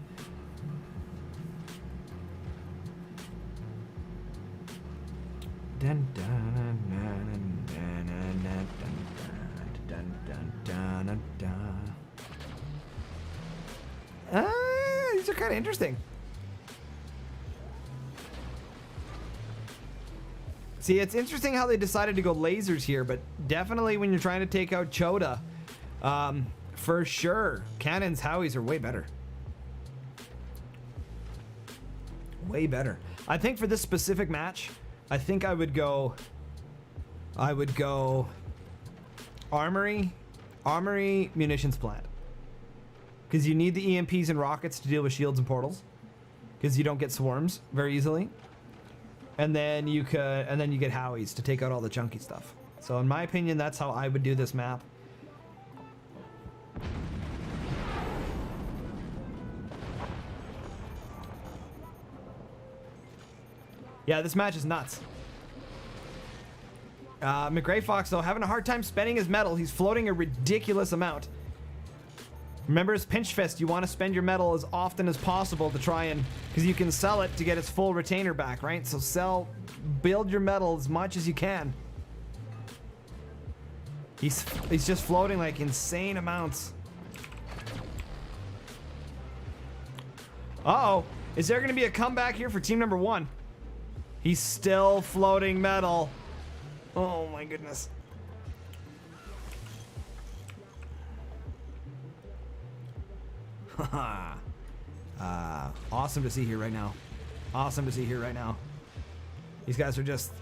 Speaker 1: Dun, dun, dun, dun, dun, dun, dun, dun, dun, dun. These are kind of interesting. See, it's interesting how they decided to go lasers here, but definitely when you're trying to take out Chota, for sure, cannons, Howies are way better. Way better. I think for this specific match, I think I would go armory, munitions plant. Because you need the EMPs and rockets to deal with shields and portals. Because you don't get swarms very easily. And then you get Howies to take out all the chunky stuff. So in my opinion, that's how I would do this map. Yeah, this match is nuts. McGray Fox, though, having a hard time spending his metal. He's floating a ridiculous amount. Remember his pinch fist, you want to spend your metal as often as possible to try and, because you can sell it to get its full retainer back, right? So build your metal as much as you can. He's just floating like insane amounts. Uh-oh, is there going to be a comeback here for team number 1? He's still floating metal. Oh my goodness. Awesome to see here right now. Awesome to see here right now. These guys are just...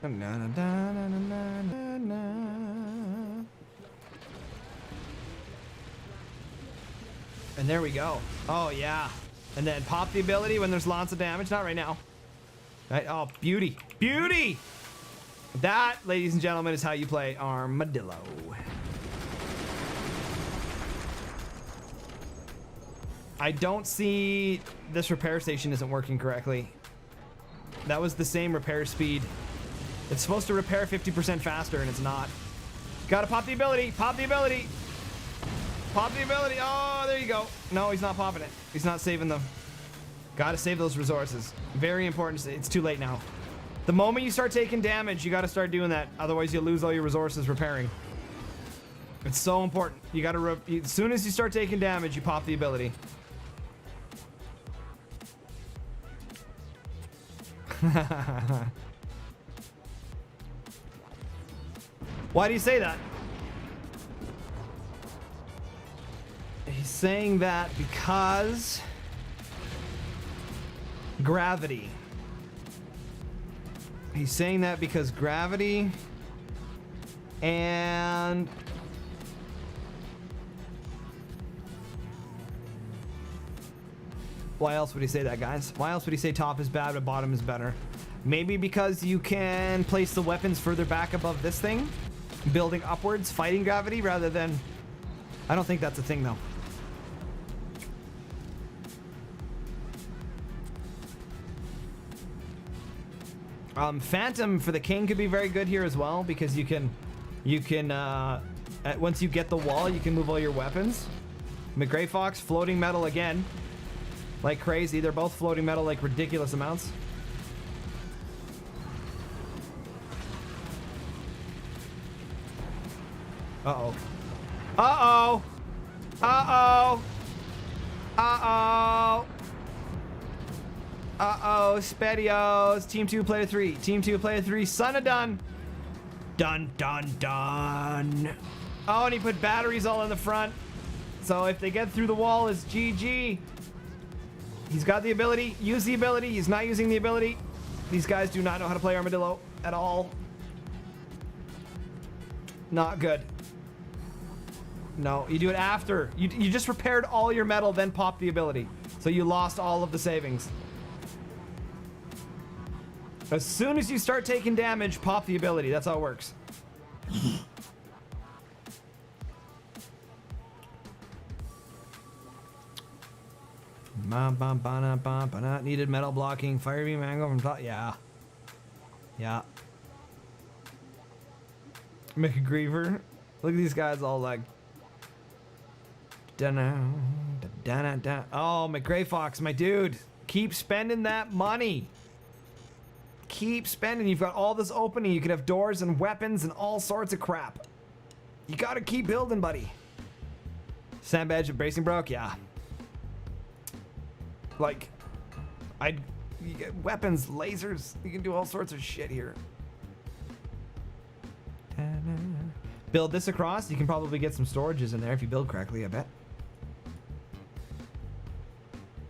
Speaker 1: And there we go. Oh yeah. And then pop the ability when there's lots of damage. Not right now. Right? Oh, beauty. Beauty! That, ladies and gentlemen, is how you play Armadillo. I don't see this repair station isn't working correctly. That was the same repair speed. It's supposed to repair 50% faster, and it's not. Gotta pop the ability. Pop the ability. Pop the ability. Oh, there you go. No, he's not popping it. He's not saving them. Gotta save those resources. Very important. It's too late now. The moment you start taking damage, you gotta start doing that. Otherwise, you'll lose all your resources repairing. It's so important. You gotta, as soon as you start taking damage, you pop the ability. Why do you say that? He's saying that because gravity. He's saying that because gravity And why else would he say that, guys? Why else would he say top is bad but bottom is better? Maybe because you can place the weapons further back above this thing, building upwards, fighting gravity rather than... I don't think that's a thing, though. Phantom for the king could be very good here as well, because you can once you get the wall, you can move all your weapons. McGray Fox, floating metal again. Like crazy. They're both floating metal like ridiculous amounts. Uh-oh. Uh-oh. Uh-oh. Uh-oh. Uh-oh. Spedios. Team 2, player 3. Team 2, player 3. Son of done. Dun, dun, dun. Oh, and he put batteries all in the front. So if they get through the wall, it's GG. He's got the ability. Use the ability. He's not using the ability. These guys do not know how to play Armadillo at all. Not good. No, you do it after. You just repaired all your metal, then popped the ability. So you lost all of the savings. As soon as you start taking damage, pop the ability. That's how it works. Needed metal blocking. Fire beam angle from top. Yeah. Yeah. Make a griever. Look at these guys all like. Oh, McGray Fox, my dude. Keep spending that money. Keep spending. You've got all this opening. You could have doors and weapons and all sorts of crap. You gotta keep building, buddy. Sandbadge and bracing broke? Yeah. Like, you get weapons, lasers. You can do all sorts of shit here. Build this across. You can probably get some storages in there if you build correctly, I bet.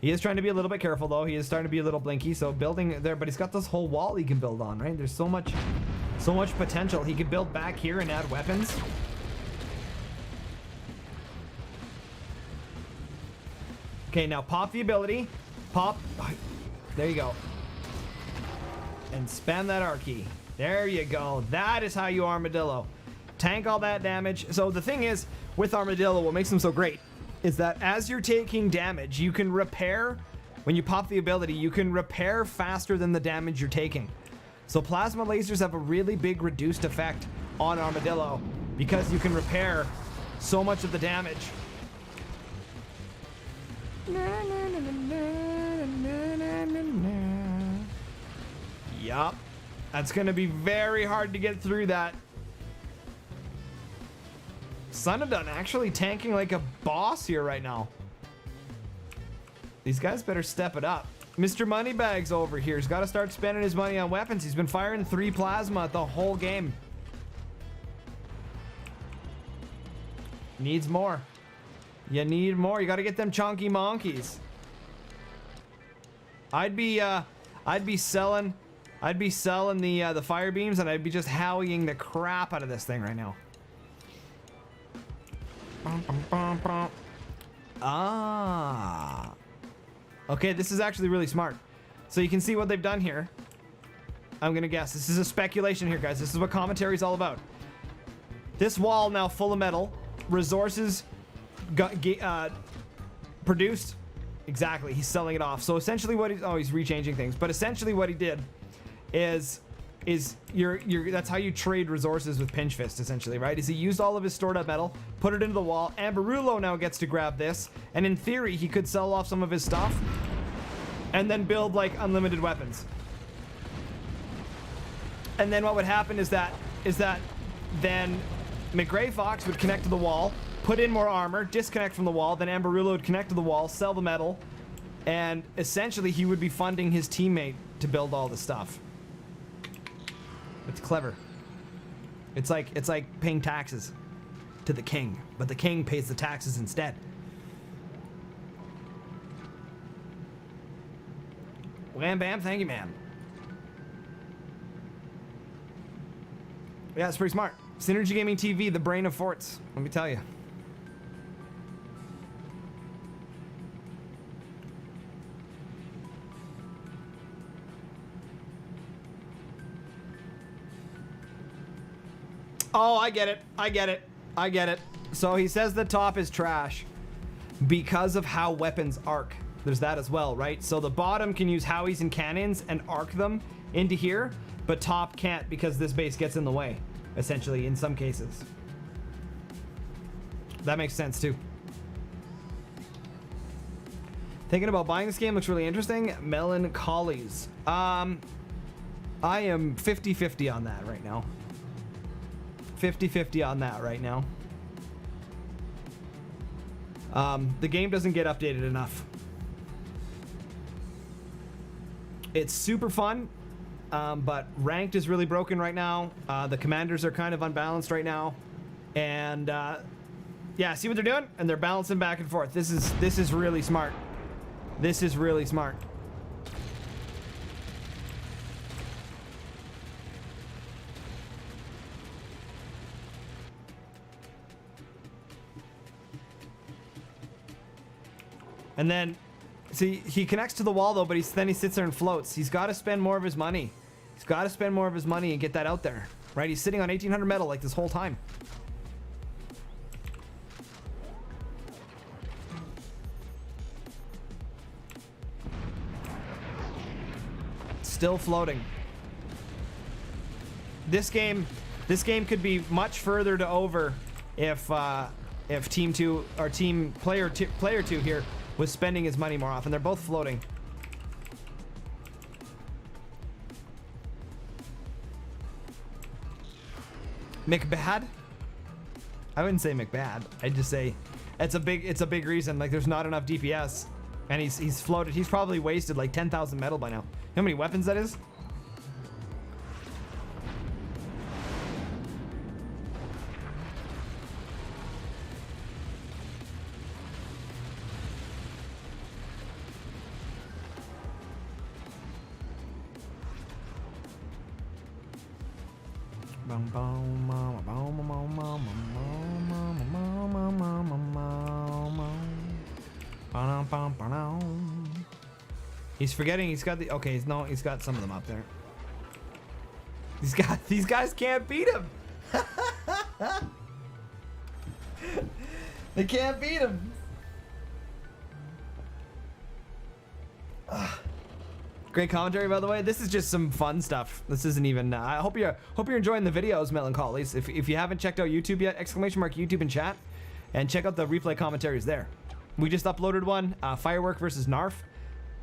Speaker 1: He is trying to be a little bit careful, though. He is starting to be a little blinky, so building there, but he's got this whole wall he can build on, right? There's so much potential. He could build back here and add weapons. Okay, now pop the ability. Pop. There you go. And spam that R key. There you go. That is how you Armadillo. Tank all that damage. So the thing is, with Armadillo, what makes him so great is that as you're taking damage, you can repair. When you pop the ability, you can repair faster than the damage you're taking. So plasma lasers have a really big reduced effect on Armadillo because you can repair so much of the damage. Yup. That's gonna be very hard to get through that. Sonadun actually tanking like a boss here right now. These guys better step it up. Mr. Moneybags over here. He's got to start spending his money on weapons. He's been firing 3 plasma the whole game. Needs more. You need more. You got to get them chunky monkeys. I'd be selling the fire beams, and I'd be just howling the crap out of this thing right now. Ah. Okay, this is actually really smart. So you can see what they've done here. I'm gonna guess. This is a speculation here, guys. This is what commentary is all about. This wall now full of metal. Resources produced. Exactly. He's selling it off. So essentially what he's... Oh, he's rechanging things. But essentially what he did is that's how you trade resources with Pinch Fist, essentially, right? Is he used all of his stored up metal, put it into the wall. Amberullo now gets to grab this, and in theory, he could sell off some of his stuff and then build like unlimited weapons. And then what would happen is that then McGray Fox would connect to the wall, put in more armor, disconnect from the wall, then Amberullo would connect to the wall, sell the metal, and essentially he would be funding his teammate to build all the stuff. It's clever. It's like paying taxes to the king, but the king pays the taxes instead. Wham bam, thank you, man. Yeah, it's pretty smart. Synergy Gaming TV, the brain of forts. Let me tell you. Oh, I get it. I get it. I get it. So he says the top is trash because of how weapons arc. There's that as well, right? So the bottom can use howies and cannons and arc them into here, but top can't because this base gets in the way, essentially, in some cases. That makes sense too. Thinking about buying this game, looks really interesting. Melancholies. I am 50-50 on that right now. 50-50 on that right now. The game doesn't get updated enough. It's super fun, but ranked is really broken right now. The commanders are kind of unbalanced right now, and yeah, see what they're doing, and they're balancing back and forth. This is really smart. This is really smart. And then, see, he connects to the wall though, but then he sits there and floats. He's got to spend more of his money. He's got to spend more of his money and get that out there, right? He's sitting on 1800 metal like this whole time. Still floating. This game could be much further to over if team 2 or player 2 here was spending his money more often. They're both floating. McBad? I wouldn't say McBad. I'd just say it's a big reason. Like, there's not enough DPS, and he's floated. He's probably wasted like 10,000 metal by now. You know how many weapons that is? He's forgetting he's got the okay, no, he's got some of them up there. These guys can't beat him. They can't beat him. Great commentary, by the way. This is just some fun stuff. This isn't even. I hope you're enjoying the videos, Melancholies. If you haven't checked out YouTube yet, !YouTube in chat, and check out the replay commentaries there. We just uploaded one, Firework versus Narf.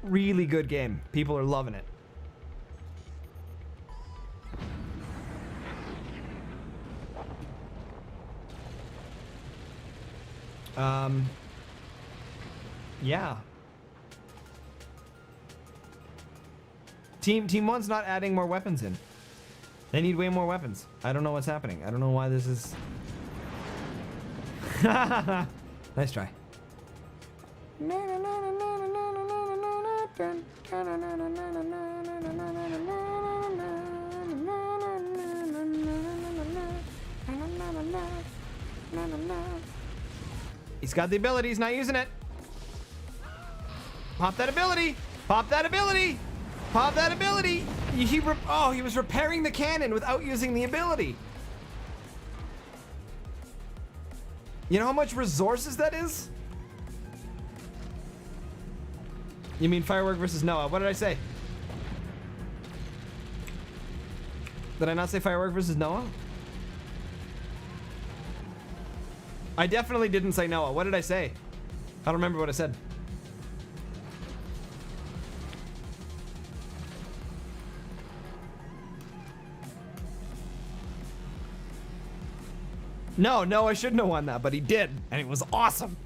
Speaker 1: Really good game. People are loving it. Yeah. Team 1's not adding more weapons in. They need way more weapons. I don't know what's happening. I don't know why this is. Nice try. He's got the ability. He's not using it. Pop that ability. Pop that ability. Pop that ability. He was repairing the cannon without using the ability. You know how much resources that is? You mean Firework versus Noah? What did I say? Did I not say Firework versus Noah? I definitely didn't say Noah. What did I say? I don't remember what I said. No, I shouldn't have won that, but he did, and it was awesome.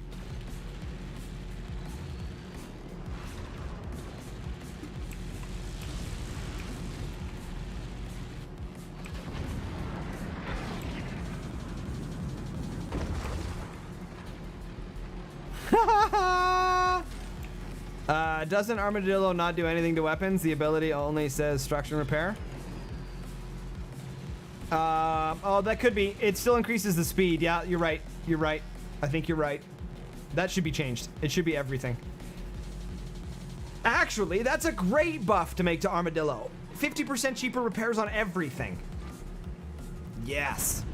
Speaker 1: Doesn't Armadillo not do anything to weapons? The ability only says structure and repair. Oh, that could be. It still increases the speed. Yeah, you're right. You're right. I think you're right. That should be changed. It should be everything. Actually, that's a great buff to make to Armadillo. 50% cheaper repairs on everything. Yes.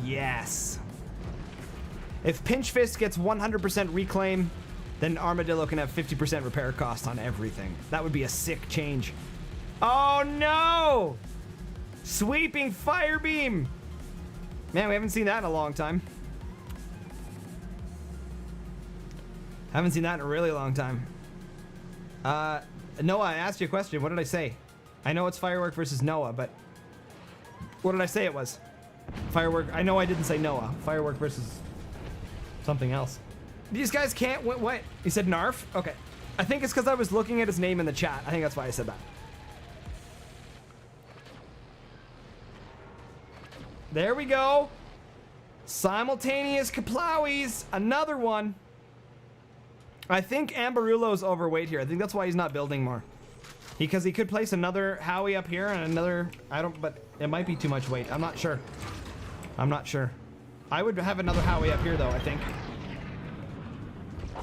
Speaker 1: Yes. If Pinch Fist gets 100% reclaim, then Armadillo can have 50% repair cost on everything. That would be a sick change. Oh no! Sweeping Fire Beam! Man, we haven't seen that in a long time. Haven't seen that in a really long time. Noah, I asked you a question. What did I say? I know it's Firework versus Noah, but what did I say it was? Firework. I know I didn't say Noah. Firework versus something else. These guys can't win. What? You said Narf? Okay. I think it's because I was looking at his name in the chat. I think that's why I said that. There we go. Simultaneous Kaplowies. Another one. I think Ambarullo's overweight here. I think that's why he's not building more. Because he could place another Howie up here and another... I don't... But it might be too much weight. I'm not sure. I'm not sure. I would have another Howie up here, though, I think.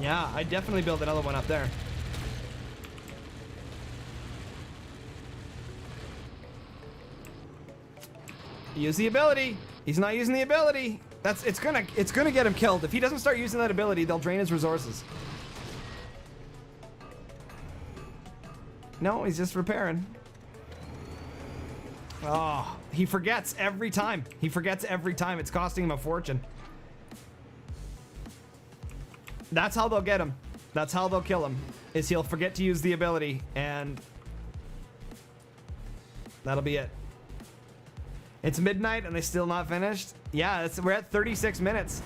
Speaker 1: Yeah, I'd definitely build another one up there. Use the ability. He's not using the ability. It's gonna get him killed. If he doesn't start using that ability, they'll drain his resources. No, he's just repairing. Oh, he forgets every time. He forgets every time. It's costing him a fortune. That's how they'll get him. That's how they'll kill him. Is he'll forget to use the ability, and that'll be it. It's midnight and they still not finished. Yeah, we're at 36 minutes.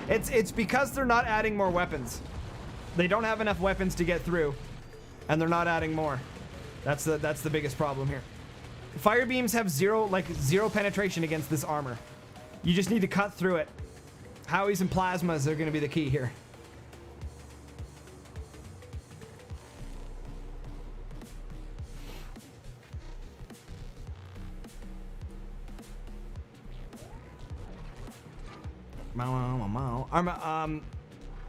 Speaker 1: It's because they're not adding more weapons. They don't have enough weapons to get through, and they're not adding more. That's the biggest problem here. Fire beams have zero penetration against this armor. You just need to cut through it. Howies and plasmas are going to be the key here.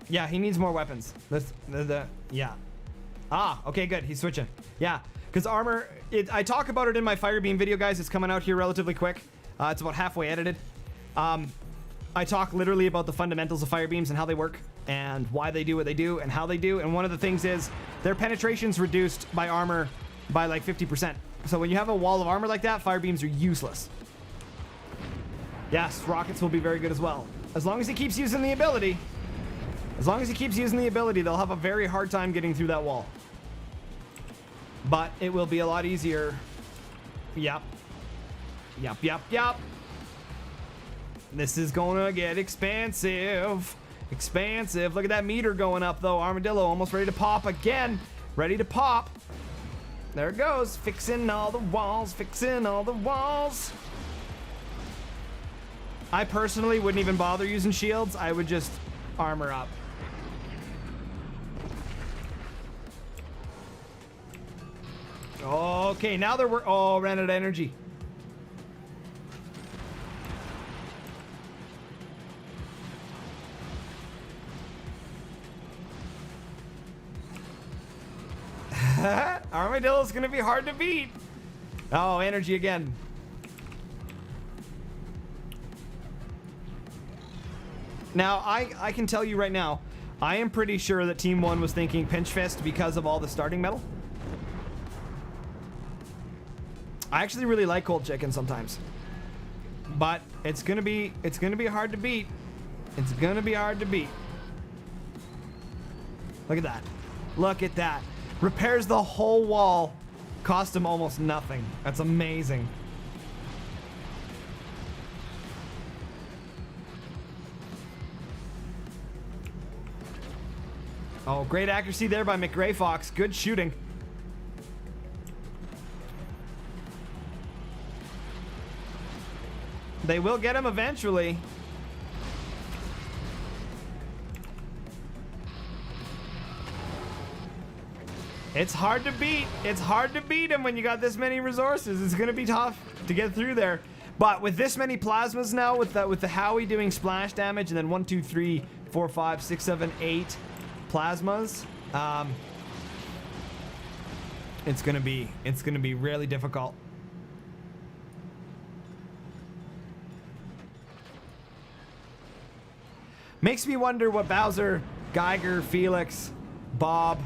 Speaker 1: Yeah, he needs more weapons. Yeah. Ah, okay, good. He's switching. Yeah, because armor, I talk about it in my Fire Beam video, guys. It's coming out here relatively quick. It's about halfway edited. I talk literally about the fundamentals of Fire Beams and how they work and why they do what they do and how they do. And one of the things is their penetration's reduced by armor by like 50%. So when you have a wall of armor like that, Fire Beams are useless. Yes, rockets will be very good as well. As long as he keeps using the ability. As long as he keeps using the ability, they'll have a very hard time getting through that wall. But it will be a lot easier. Yep. Yep, yep, yep. This is gonna get expansive. Expansive. Look at that meter going up, though. Armadillo almost ready to pop again. Ready to pop. There it goes. Fixing all the walls. Fixing all the walls. I personally wouldn't even bother using shields. I would just armor up. Okay, now they're ran out of energy. Armadillo's gonna be hard to beat. Oh, energy again. Now, I can tell you right now, I am pretty sure that Team 1 was thinking Pinch Fist because of all the starting metal. I actually really like Cold Chicken sometimes. But it's gonna be hard to beat. It's gonna be hard to beat. Look at that. Look at that. Repairs the whole wall. Cost him almost nothing. That's amazing. Oh, great accuracy there by McGray Fox. Good shooting. They will get him eventually. It's hard to beat. It's hard to beat him when you got this many resources. It's going to be tough to get through there. But with this many plasmas now, with the Howie doing splash damage, and then 1, 2, 3, 4, 5, 6, 7, 8 plasmas, it's gonna be really difficult. Makes me wonder what Bowser, Geiger, Felix, Bob,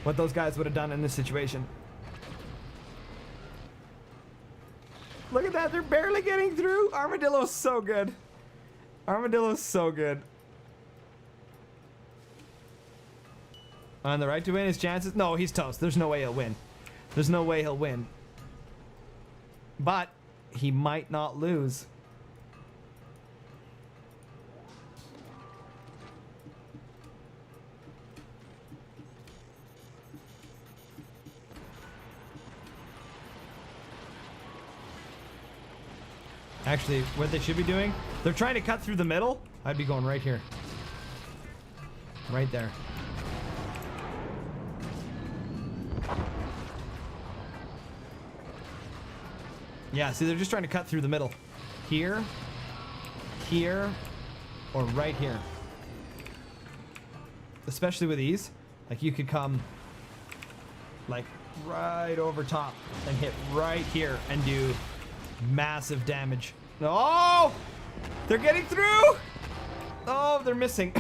Speaker 1: what those guys would have done in this situation. Look at that, they're barely getting through. Armadillo's so good. Armadillo's so good. On the right to win, his chances? No, he's toast. There's no way he'll win. There's no way he'll win. But he might not lose. Actually, what they should be doing, they're trying to cut through the middle. I'd be going right here. Right there. Yeah, see, they're just trying to cut through the middle. Here, here, or right here. Especially with these. Like, you could come, like, right over top and hit right here and do massive damage. Oh! They're getting through! Oh, they're missing.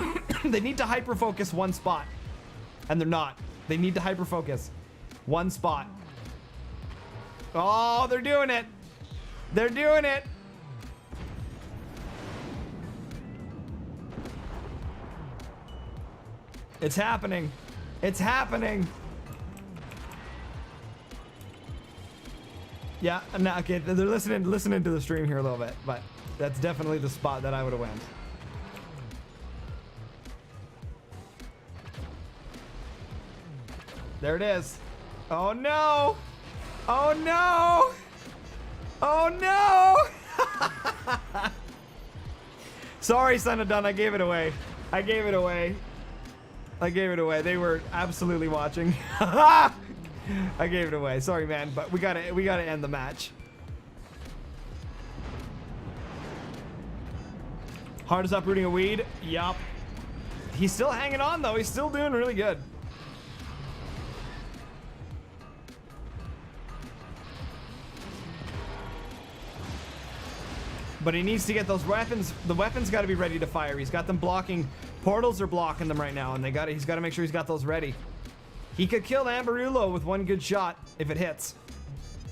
Speaker 1: They need to hyper-focus one spot. And they're not. They need to hyper-focus one spot. Oh, they're doing it. They're doing it. It's happening. It's happening. Yeah, no, okay, they're listening to the stream here a little bit, but that's definitely the spot that I would have went. There it is. Oh no! Oh no! Oh no! Sorry, Son of Dun, I gave it away. I gave it away. I gave it away. They were absolutely watching. I gave it away. Sorry, man, but we gotta end the match. Hard as uprooting a weed. Yup. He's still hanging on though. He's still doing really good. But he needs to get those weapons. The weapons got to be ready to fire. He's got them blocking. Portals are blocking them right now, and he's got to make sure he's got those ready. He could kill Amberulo with one good shot if it hits.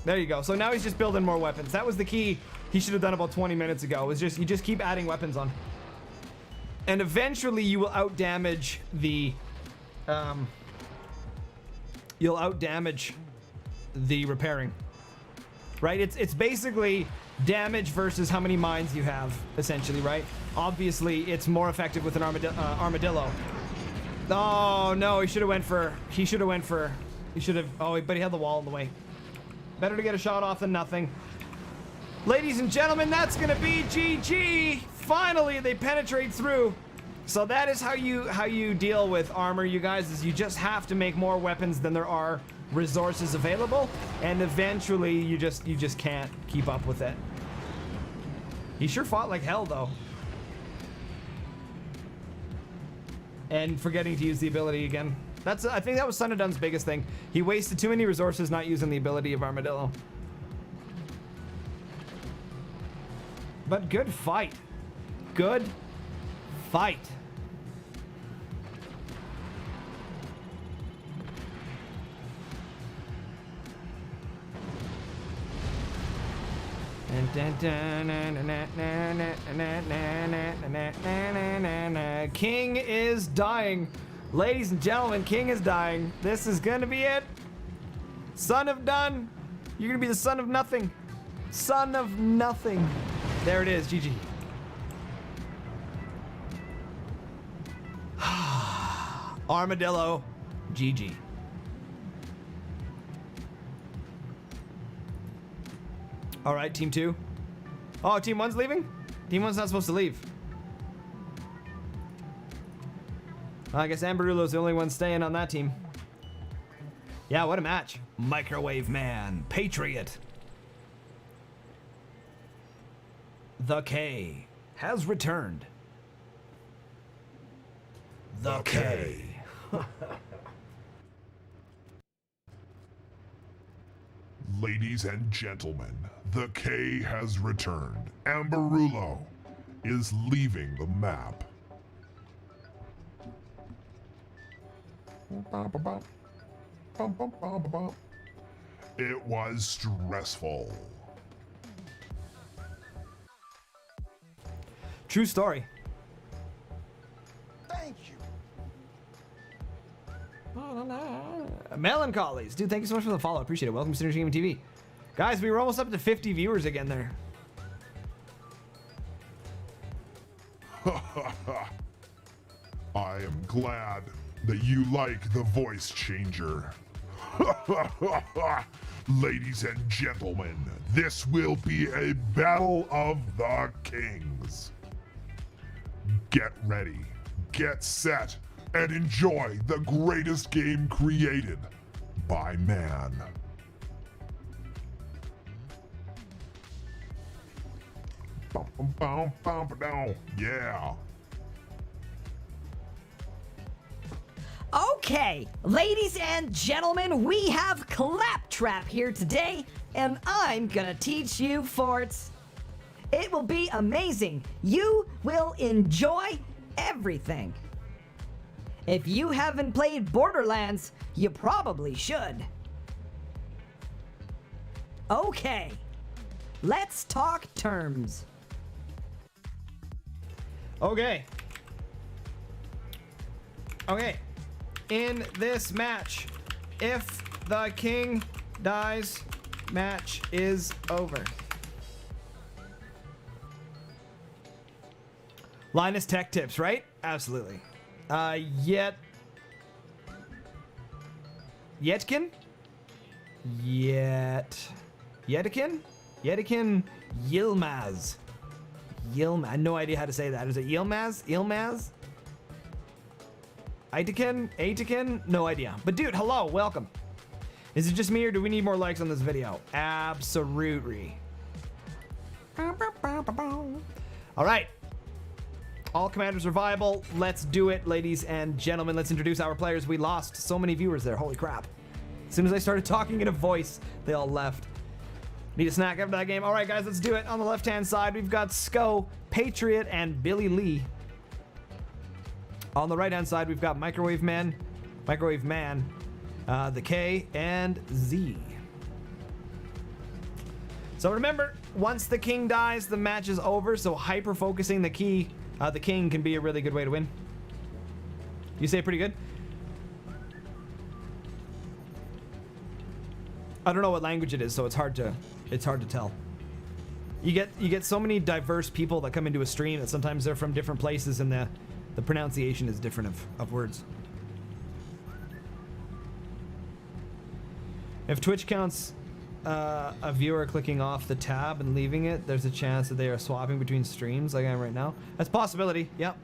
Speaker 1: There you go. So now he's just building more weapons. That was the key he should have done about 20 minutes ago. Was just you just keep adding weapons on. And eventually you will outdamage the you'll outdamage the repairing. Right? It's basically damage versus how many mines you have, essentially, right? Obviously, it's more effective with an armadillo. Oh no, he should have went for. Oh, but he had the wall in the way. Better to get a shot off than nothing. Ladies and gentlemen, that's gonna be GG. Finally, they penetrate through. So that is how you deal with armor, you guys. Is you just have to make more weapons than there are resources available, and eventually you just can't keep up with it. He sure fought like hell though. And forgetting to use the ability again. I think that was Son of Dun's biggest thing. He wasted too many resources not using the ability of Armadillo. But good fight. Good fight. King is dying. Ladies and gentlemen, King is dying. This is gonna be it. Son of Dun. You're gonna be the son of nothing. Son of nothing. There it is, GG. Armadillo, GG. All right, team 2. Oh, team 1's leaving? Team 1's not supposed to leave. Well, I guess Amberulo's the only one staying on that team. Yeah, what a match. Microwave Man, Patriot. The K has returned. The K.
Speaker 3: Ladies and gentlemen, the K has returned. Amberullo is leaving the map. It was stressful.
Speaker 1: True story.
Speaker 4: Thank you.
Speaker 1: Melancholies. Dude, thank you so much for the follow. Appreciate it. Welcome to SynergyGamingTV. Guys, we were almost up to 50 viewers again there.
Speaker 3: I am glad that you like the voice changer. Ladies and gentlemen, this will be a battle of the kings. Get ready, get set, and enjoy the greatest game created by man. Yeah.
Speaker 5: Okay, ladies and gentlemen, we have Claptrap here today, and I'm gonna teach you forts. It will be amazing. You will enjoy everything. If you haven't played Borderlands, you probably should. Okay, let's talk terms.
Speaker 1: Okay. Okay. In this match, if the king dies, match is over. Linus Tech Tips, right? Absolutely. Yetkin? Yetikin? Yilmaz. I had no idea how to say that. Is it Yilmaz? Yilmaz? Aitikin? No idea. But dude, hello, welcome. Is it just me or do we need more likes on this video? Absolutely. All right. All commanders are viable. Let's do it, ladies and gentlemen. Let's introduce our players. We lost so many viewers there. Holy crap. As soon as I started talking in a voice, they all left. Need a snack after that game. All right, guys, let's do it. On the left-hand side, we've got Sko, Patriot, and Billy Lee. On the right-hand side, we've got Microwave Man, the K, and Z. So remember, once the king dies, the match is over, so hyper-focusing the king can be a really good way to win. You say pretty good? I don't know what language it is, so it's hard to tell. You get so many diverse people that come into a stream that sometimes they're from different places and the pronunciation is different of words. If Twitch counts a viewer clicking off the tab and leaving it, there's a chance that they are swapping between streams like I am right now. That's a possibility. Yep.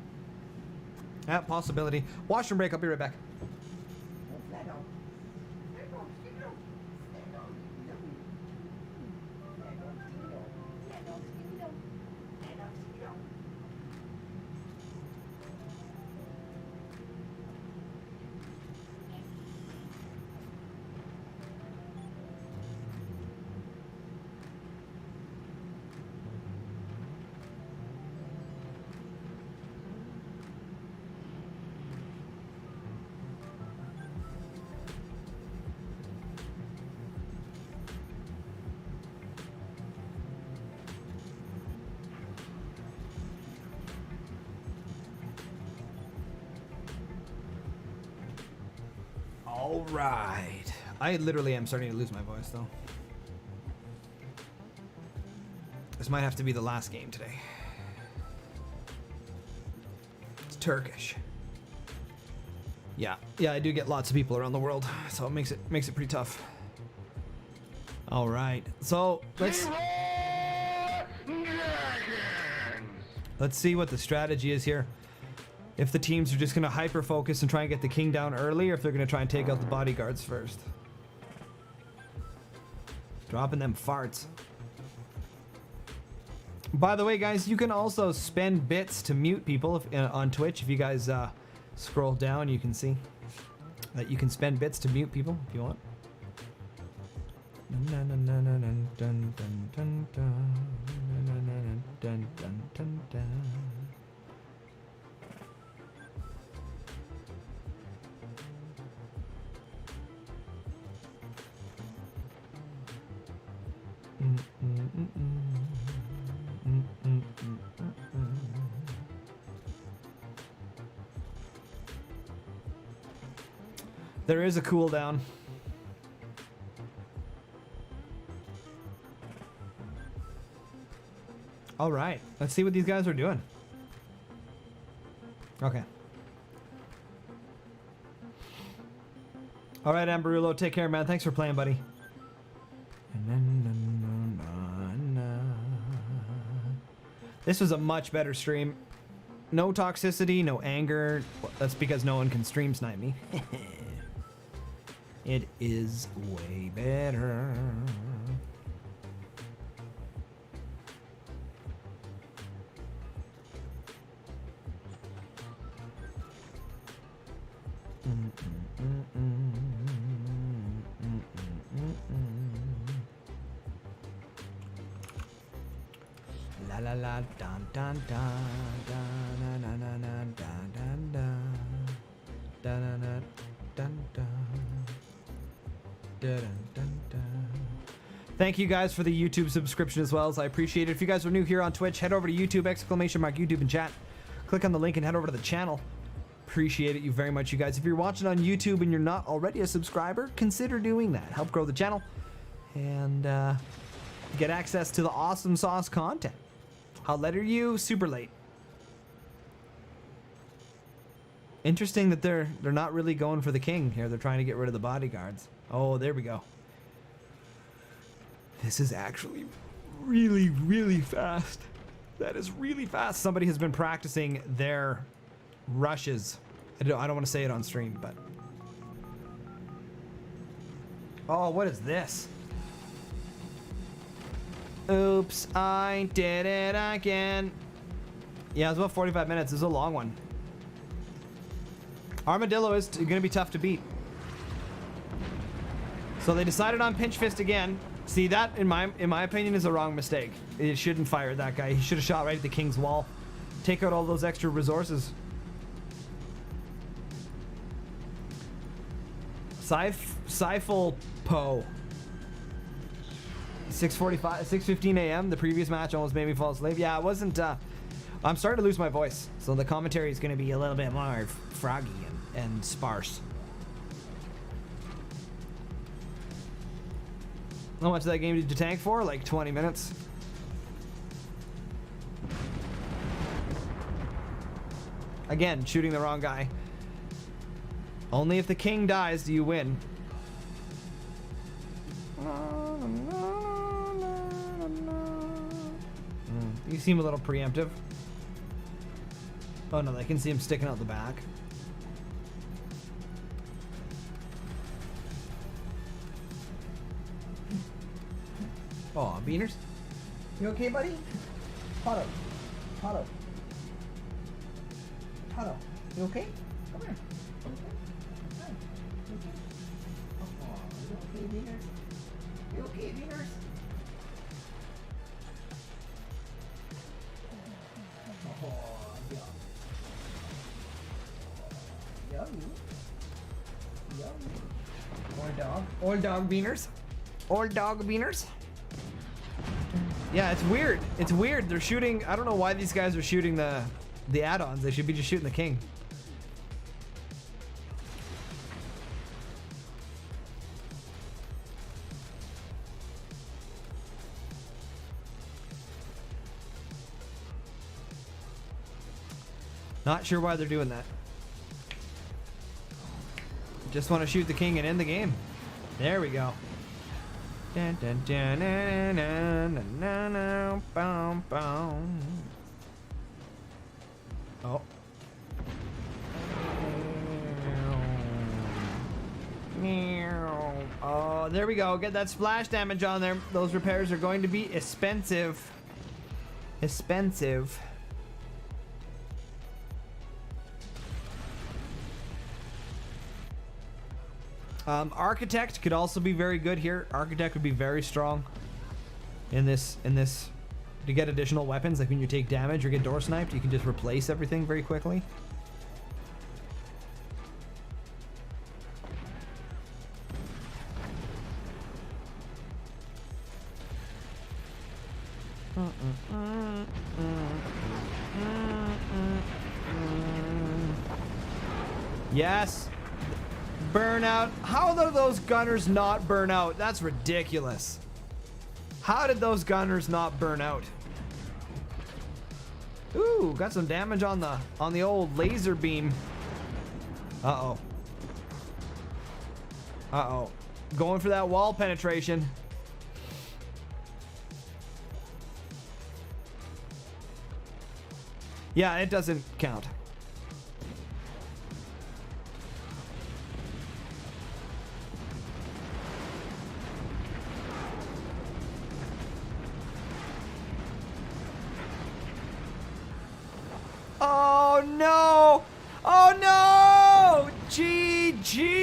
Speaker 1: Yeah, possibility. Washroom break. I'll be right back. All right. I literally am starting to lose my voice, though. This might have to be the last game today. It's Turkish. Yeah, I do get lots of people around the world, so it makes it pretty tough. All right, so let's see what the strategy is here. If the teams are just going to hyper focus and try and get the king down early, or if they're going to try and take out the bodyguards first. Dropping them farts. By the way, guys, you can also spend bits to mute people on Twitch. If you guys scroll down, you can see that you can spend bits to mute people if you want. There is a cooldown. All right, let's see what these guys are doing. Okay. All right, Amberulo, take care, man. Thanks for playing, buddy. This was a much better stream. No toxicity, no anger. That's because no one can stream snipe me. It is way better. La la la dun dun dun dun na na na na dun dun dun dun dun dun dun dun dun dun. Thank you guys for the YouTube subscription as well. I appreciate it. If you guys are new here on Twitch, head over to YouTube, !YouTube in chat. Click on the link and head over to the channel. Appreciate it you very much, you guys. If you're watching on YouTube and you're not already a subscriber, consider doing that. Help grow the channel and get access to the awesome sauce content. I'll letter you super late. Interesting that they're not really going for the king here. They're trying to get rid of the bodyguards. Oh, there we go. This is actually really, really fast. That is really fast. Somebody has been practicing their rushes. I don't want to say it on stream, but... Oh, what is this? Oops, I did it again. Yeah, it's about 45 minutes. This is a long one. Armadillo is going to be tough to beat. So they decided on Pinch Fist again. See, that, in my opinion, is a wrong mistake. It shouldn't fire that guy. He should have shot right at the king's wall. Take out all those extra resources. Sifle Poe. 6:15 a.m. The previous match almost made me fall asleep. Yeah, it wasn't. I'm starting to lose my voice, so the commentary is going to be a little bit more froggy and sparse. How much of that game did you tank for? Like 20 minutes. Again, shooting the wrong guy. Only if the king dies do you win. You seem a little preemptive. Oh no, I can see him sticking out the back. Oh, Beaners. You okay, buddy? Pato. Pato. Pato. You okay? Come here. Hi. You okay? Oh, you okay, Beaners? You okay, Beaners? Oh, yeah. Yummy. Yummy. Old dog. Old dog Beaners. Old dog Beaners. Yeah, it's weird. It's weird. They're shooting. I don't know why these guys are shooting the add-ons. They should be just shooting the king. Not sure why they're doing that. Just want to shoot the king and end the game. There we go. Dun, dun, dun, na, na, na, na, na, boom, boom. Oh. Oh, there we go. Get that splash damage on there. Those repairs are going to be expensive. expensive. Architect could also be very good here. Architect would be very strong in this to get additional weapons. Like when you take damage or get door sniped, you can just replace everything very quickly. Yes. Burnout. How do those gunners not burn out? That's ridiculous. How did those gunners not burn out? Ooh, got some damage on the old laser beam. Uh-oh. Uh-oh. Going for that wall penetration. Yeah, it doesn't count. Oh no! Oh no! GG!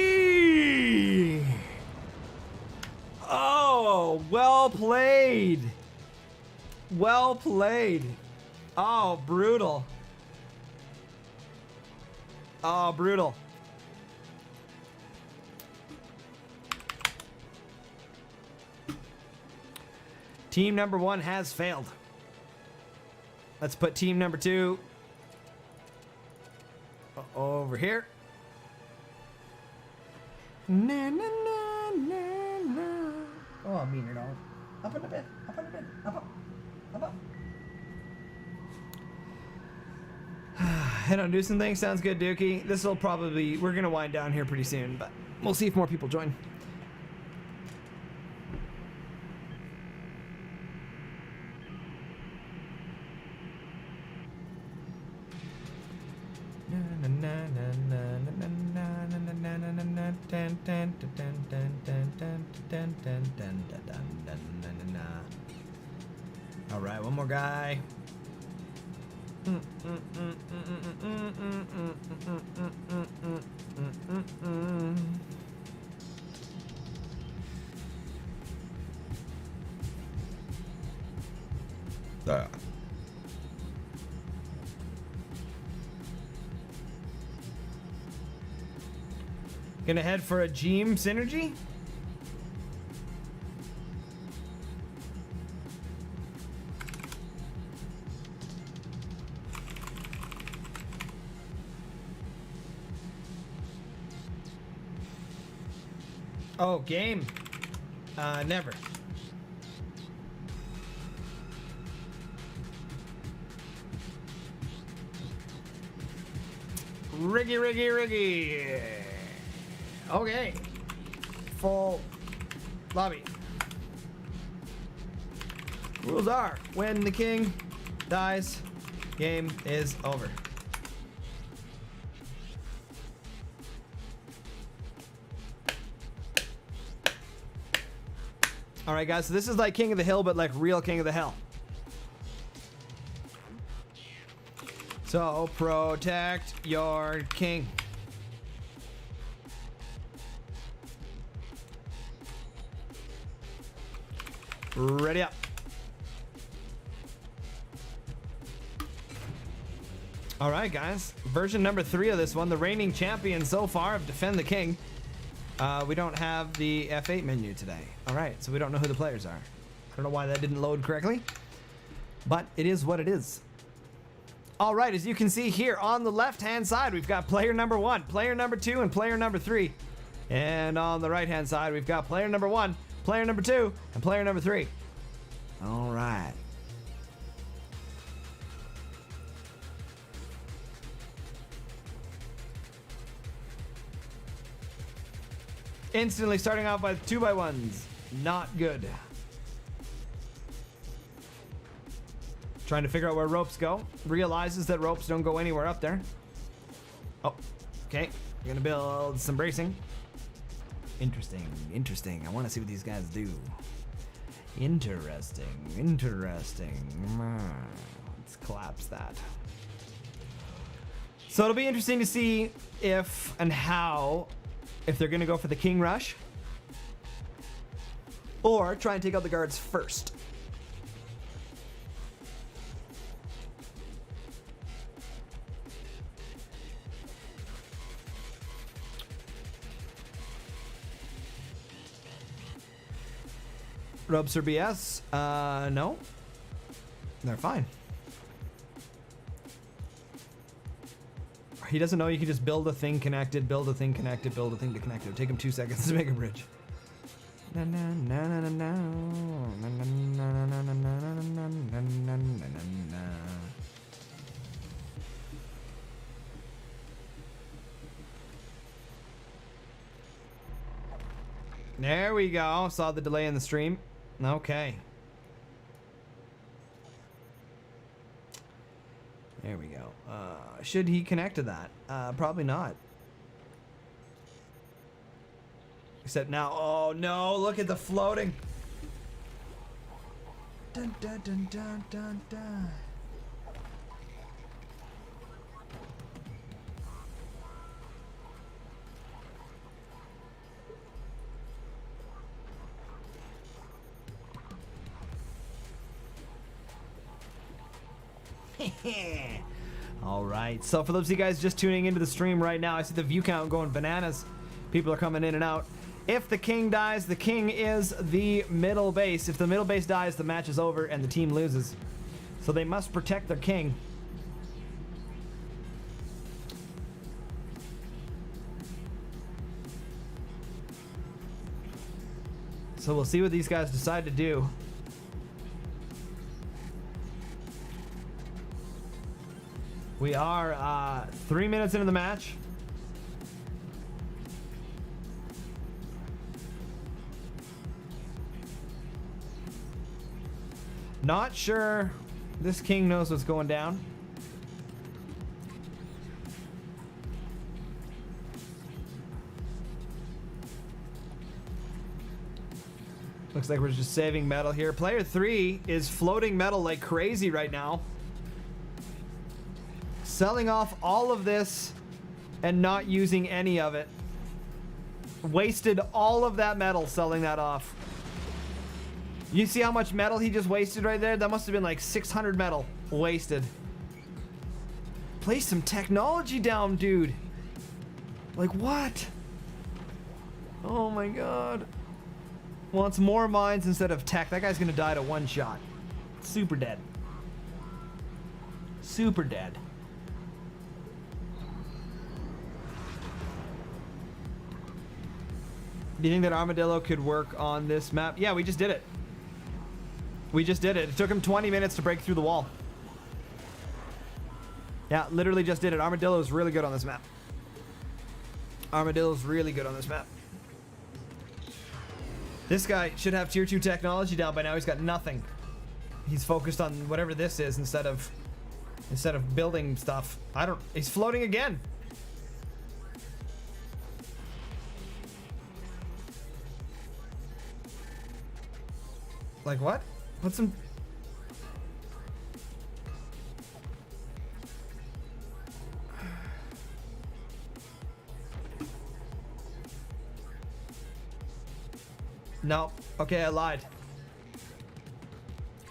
Speaker 1: Oh, well played. Well played. Oh, brutal. Oh, brutal. Team number 1 has failed. Let's put team number 2 over here. Na, na, na, na, na. Oh, meaner dog. Up in the bed. Up in the bed. Up, up. Up, up. Head on, do some things. Sounds good, Dookie. This will probably... We're going to wind down here pretty soon, but we'll see if more people join. All right, one more guy. Gonna head for a Gem Synergy. Oh, game. Never. Riggy. Okay. Full lobby. Rules are, when the king dies, game is over. All right, guys, so this is like King of the Hill, but like real King of the Hill. So protect your king. Ready up. All right, guys. Version number 3 of this one. The reigning champion so far of Defend the King. We don't have the F8 menu today. All right, so we don't know who the players are. I don't know why that didn't load correctly, but it is what it is. All right, as you can see here on the left-hand side, we've got player number 1, player number 2, and player number 3. And on the right-hand side, we've got player number 1, player number 2, and player number 3. All right. Instantly starting off with 2x1s. Not good. Trying to figure out where ropes go. Realizes that ropes don't go anywhere up there. Oh, okay. You're gonna build some bracing. Interesting. I want to see what these guys do. Interesting. Interesting. Let's collapse that. So it'll be interesting to see if and how, if they're going to go for the king rush or try and take out the guards first. Rubs or BS? No. They're fine. He doesn't know you can just build a thing connected, build a thing connected, build a thing to connect it. It'll take him 2 seconds to make a bridge. There we go. Saw the delay in the stream. Okay. There we go. Should he connect to that? Probably not. Except now, oh no, look at the floating. Dun dun dun dun dun dun. All right, so for those of you guys just tuning into the stream right now, I see the view count going bananas. People are coming in and out. If the king dies, the king is the middle base. If the middle base dies, the match is over and the team loses. So they must protect their king. So we'll see what these guys decide to do. We are 3 minutes into the match. Not sure this king knows what's going down. Looks like we're just saving metal here. Player 3 is floating metal like crazy right now. Selling off all of this and not using any of it. Wasted all of that metal selling that off. You see how much metal he just wasted right there? That must have been like 600 metal wasted. Place some technology down, dude. Like what? Oh my god. Wants more mines instead of tech. That guy's gonna die to one shot. Super dead. Super dead. Do you think that Armadillo could work on this map? Yeah, we just did it. We just did it. It took him 20 minutes to break through the wall. Yeah, literally just did it. Armadillo is really good on this map. Armadillo's really good on this map. This guy should have tier 2 technology down by now. He's got nothing. He's focused on whatever this is instead of building stuff. He's floating again. Like what? What's some... No. Okay, I lied.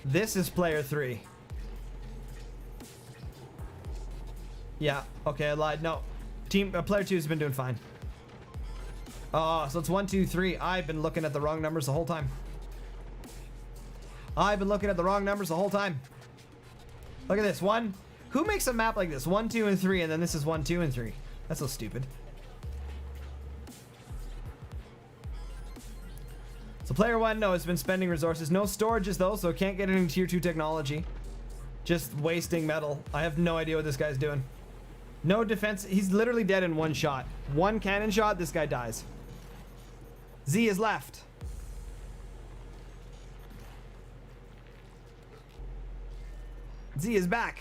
Speaker 1: This is player 3. Yeah. Okay, I lied. No. Player 2 has been doing fine. Oh, so it's 1, 2, 3. I've been looking at the wrong numbers the whole time. I've been looking at the wrong numbers the whole time. Look at this. Who makes a map like this? 1, 2, and 3, and then this is 1, 2, and 3. That's so stupid. So player 1, no, has been spending resources. No storages though, so can't get any tier 2 technology. Just wasting metal. I have no idea what this guy's doing. No defense. He's literally dead in one shot. One cannon shot, this guy dies. Z is left. Z is back.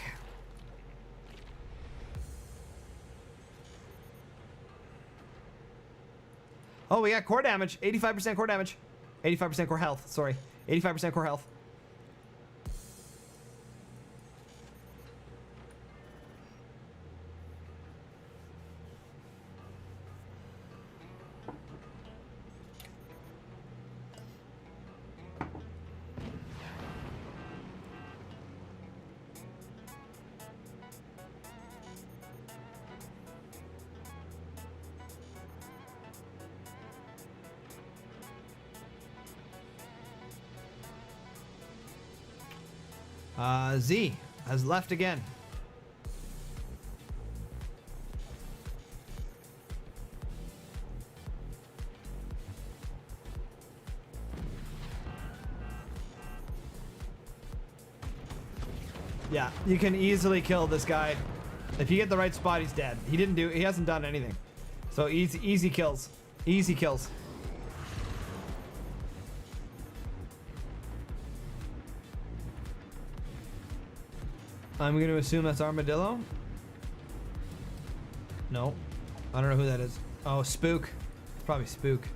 Speaker 1: Oh, we got core damage. 85% core damage. 85% core health, sorry. 85% core health. Z has left again. Yeah, you can easily kill this guy. If you get the right spot, he's dead. He hasn't done anything. So easy kills. Easy kills. I'm going to assume that's Armadillo. No. I don't know who that is. Oh, Spook. It's probably Spook.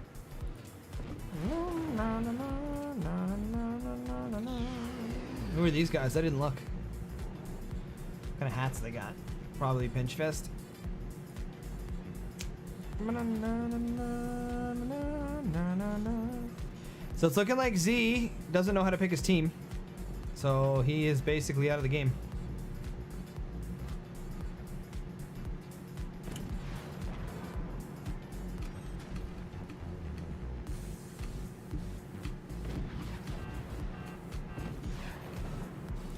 Speaker 1: Who are these guys? I didn't look. What kind of hats they got? Probably Pinch Fist. So it's looking like Z doesn't know how to pick his team. So he is basically out of the game.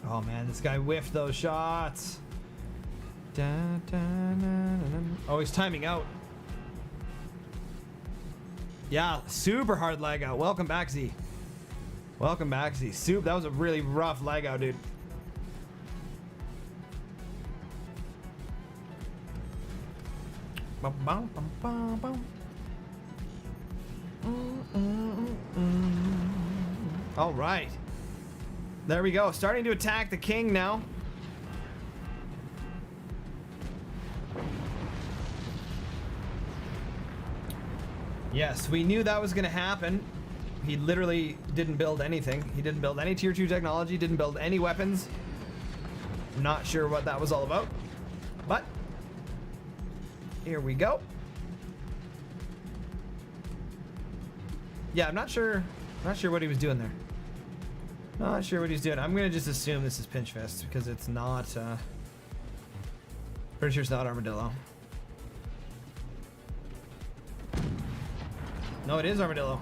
Speaker 1: Oh man, this guy whiffed those shots. Oh, he's timing out. Yeah, super hard lag out. Welcome back, Z. Welcome back, Z. That was a really rough lag out, dude. All right. There we go. Starting to attack the king now. Yes, we knew that was going to happen. He literally didn't build anything. He didn't build any tier 2 technology, didn't build any weapons. Not sure what that was all about. But here we go. Yeah, I'm not sure what he was doing there. Not sure what he's doing. I'm gonna just assume this is Pinch Fist because it's not. Pretty sure it's not Armadillo. No, it is Armadillo.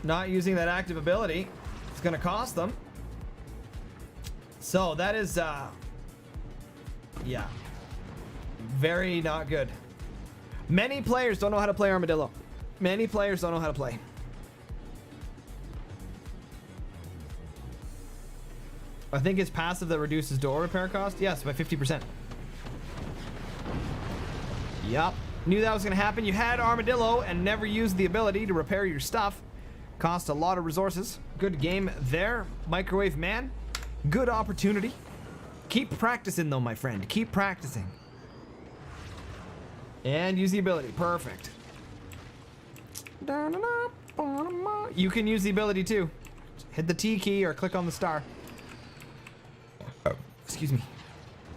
Speaker 1: Not using that active ability. It's gonna cost them. So that is, yeah, very not good. Many players don't know how to play Armadillo. Many players don't know how to play. I think it's passive that reduces door repair cost. Yes, by 50%. Yup. Knew that was going to happen. You had Armadillo and never used the ability to repair your stuff. Cost a lot of resources. Good game there, Microwave Man. Good opportunity. Keep practicing though, my friend. Keep practicing. And use the ability. Perfect. You can use the ability too. Hit the T key or click on the star. Oh, excuse me.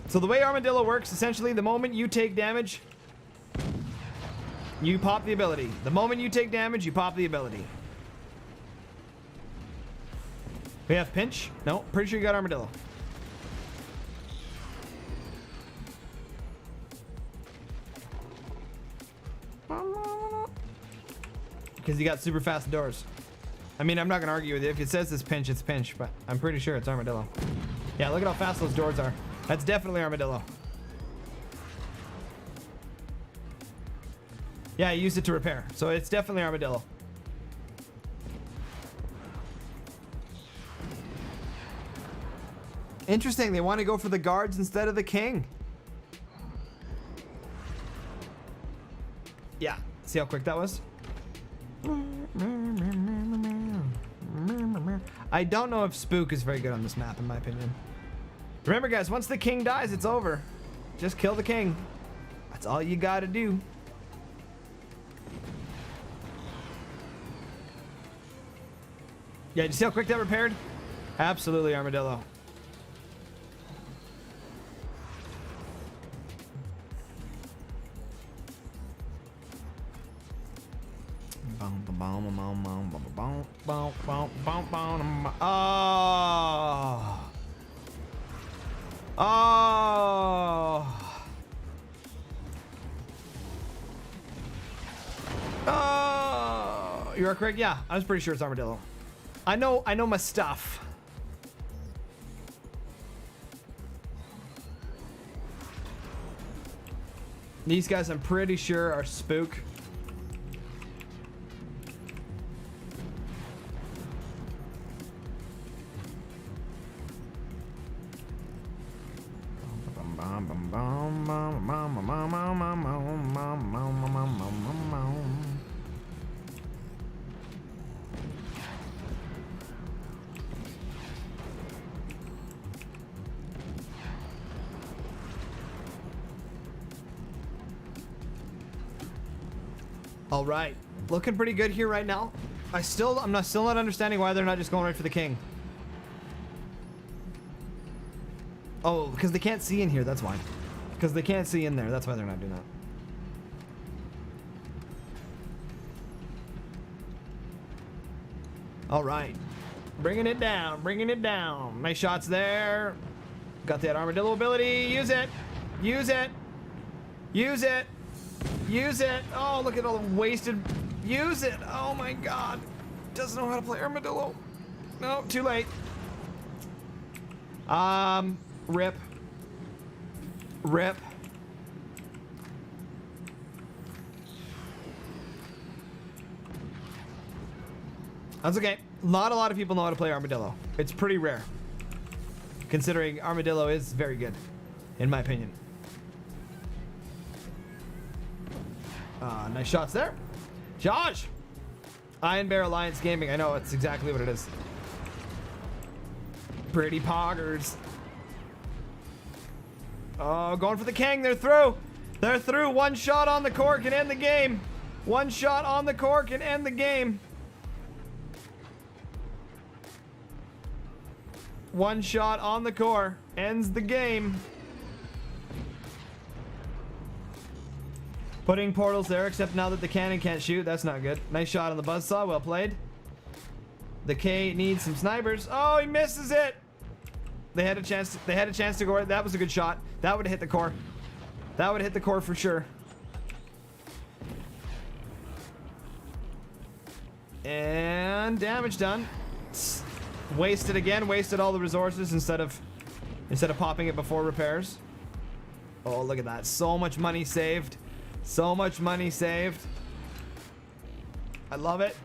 Speaker 1: So the way Armadillo works, essentially, the moment you take damage, you pop the ability. The moment you take damage, you pop the ability. We have Pinch. No, pretty sure you got Armadillo. Because you got super fast doors. I mean, I'm not going to argue with you. If it says it's Pinch, but I'm pretty sure it's Armadillo. Yeah, look at how fast those doors are. That's definitely Armadillo. Yeah, I used it to repair. So it's definitely Armadillo. Interesting, they want to go for the guards instead of the king. Yeah, see how quick that was? I don't know if Spook is very good on this map, in my opinion. Remember, guys, once the king dies, it's over. Just kill the king. That's all you gotta do. Yeah, did you see how quick that repaired? Absolutely, Armadillo. Oh. Oh. Oh. You are correct. Yeah, I was pretty sure it's Armadillo. I know my stuff. These guys, I'm pretty sure, are Spook. All right, looking pretty good here right now. I'm still not understanding why they're not just going right for the king. Oh, because they can't see in here. That's why. Because they can't see in there. That's why they're not doing that. All right, bringing it down, bringing it down. Nice shots there. Got that armadillo ability. Use it. Use it. Use it. Use it. Oh, look at all the wasted. Use it. Oh my God. Doesn't know how to play armadillo. No, too late. Rip. Rip. That's okay. Not a lot of people know how to play armadillo. It's pretty rare. Considering armadillo is very good, in my opinion. Nice shots there. Josh! Iron Bear Alliance Gaming. I know, it's exactly what it is. Pretty poggers. Oh, going for the king. They're through. They're through. One shot on the core can end the game. One shot on the core can end the game. One shot on the core ends the game. Putting portals there, except now that the cannon can't shoot. That's not good. Nice shot on the buzzsaw. Well played. The K needs some snipers. Oh, he misses it. They had a chance. They had a chance to go right. That was a good shot. That would have hit the core. That would have hit the core for sure. And damage done. Wasted again. Wasted all the resources instead of popping it before repairs. Oh, look at that. So much money saved. So much money saved. I love it.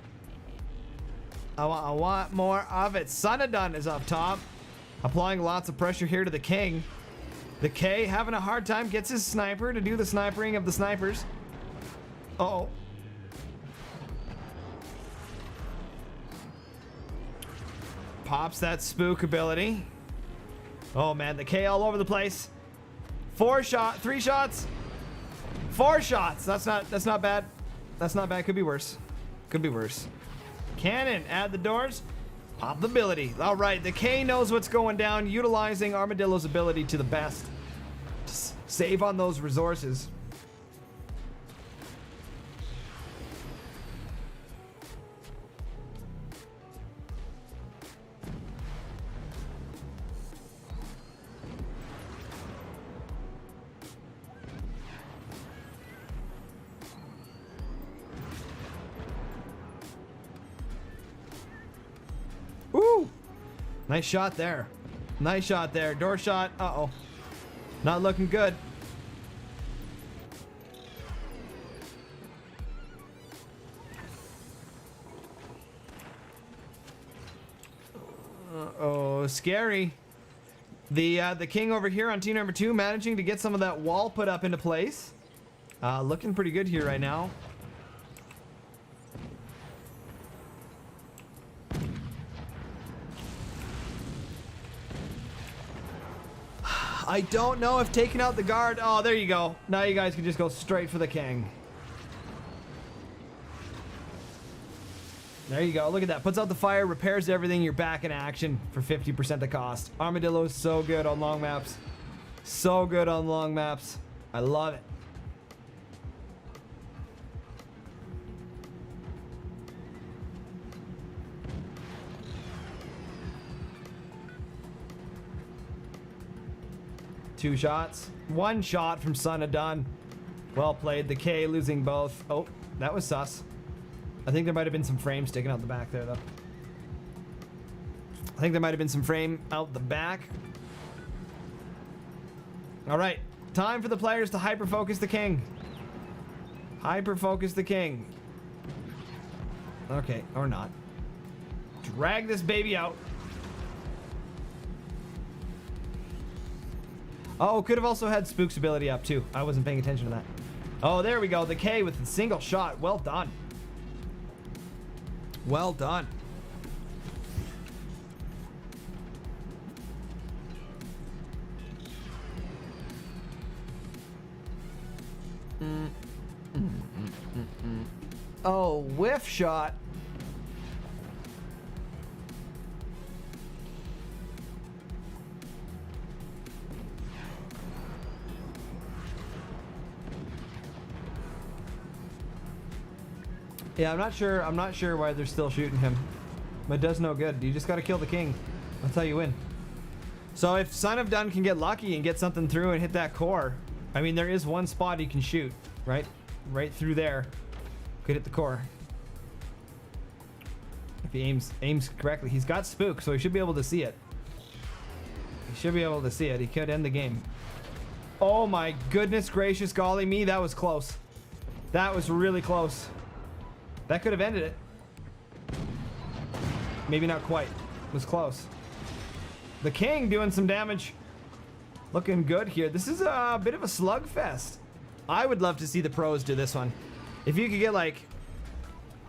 Speaker 1: I want more of it. Sunadun is up top. Applying lots of pressure here to the king. The K having a hard time. Gets his sniper to do the snipering of the snipers. Uh-oh. Pops that spook ability. Oh man, the K all over the place. 3 shots. 4 shots. That's not bad. That's not bad. Could be worse. Could be worse. Cannon. Add the doors. Pop the ability. All right. The K knows what's going down. Utilizing Armadillo's ability to the best. Just save on those resources. Ooh! Nice shot there. Nice shot there. Door shot. Uh-oh. Not looking good. Uh-oh. Scary. The king over here on team number 2 managing to get some of that wall put up into place. Looking pretty good here right now. I don't know if taking out the guard. Oh, there you go. Now you guys can just go straight for the king. There you go. Look at that. Puts out the fire, repairs everything. You're back in action for 50% the cost. Armadillo is so good on long maps. So good on long maps. I love it. Two shots. One shot from Son of Dun. Well played. The K losing both. Oh, that was sus. I think there might have been some frame sticking out the back there, though. I think there might have been some frame out the back. All right. Time for the players to hyper-focus the king. Hyper-focus the king. Okay, or not. Drag this baby out. Oh, could have also had Spook's ability up, too. I wasn't paying attention to that. Oh, there we go. The K with the single shot. Well done. Well done. Oh, whiff shot. Yeah, I'm not sure why they're still shooting him. But it does no good. You just gotta kill the king. That's how you win. So if Son of Dun can get lucky and get something through and hit that core, I mean, there is one spot he can shoot, right? Right through there. Could hit the core. If he aims correctly. He's got Spook, so he should be able to see it. He should be able to see it. He could end the game. Oh my goodness gracious golly me, that was close. That was really close. That could have ended it. Maybe not quite. It was close. The king doing some damage. Looking good here. This is a bit of a slugfest. I would love to see the pros do this one. If you could get like,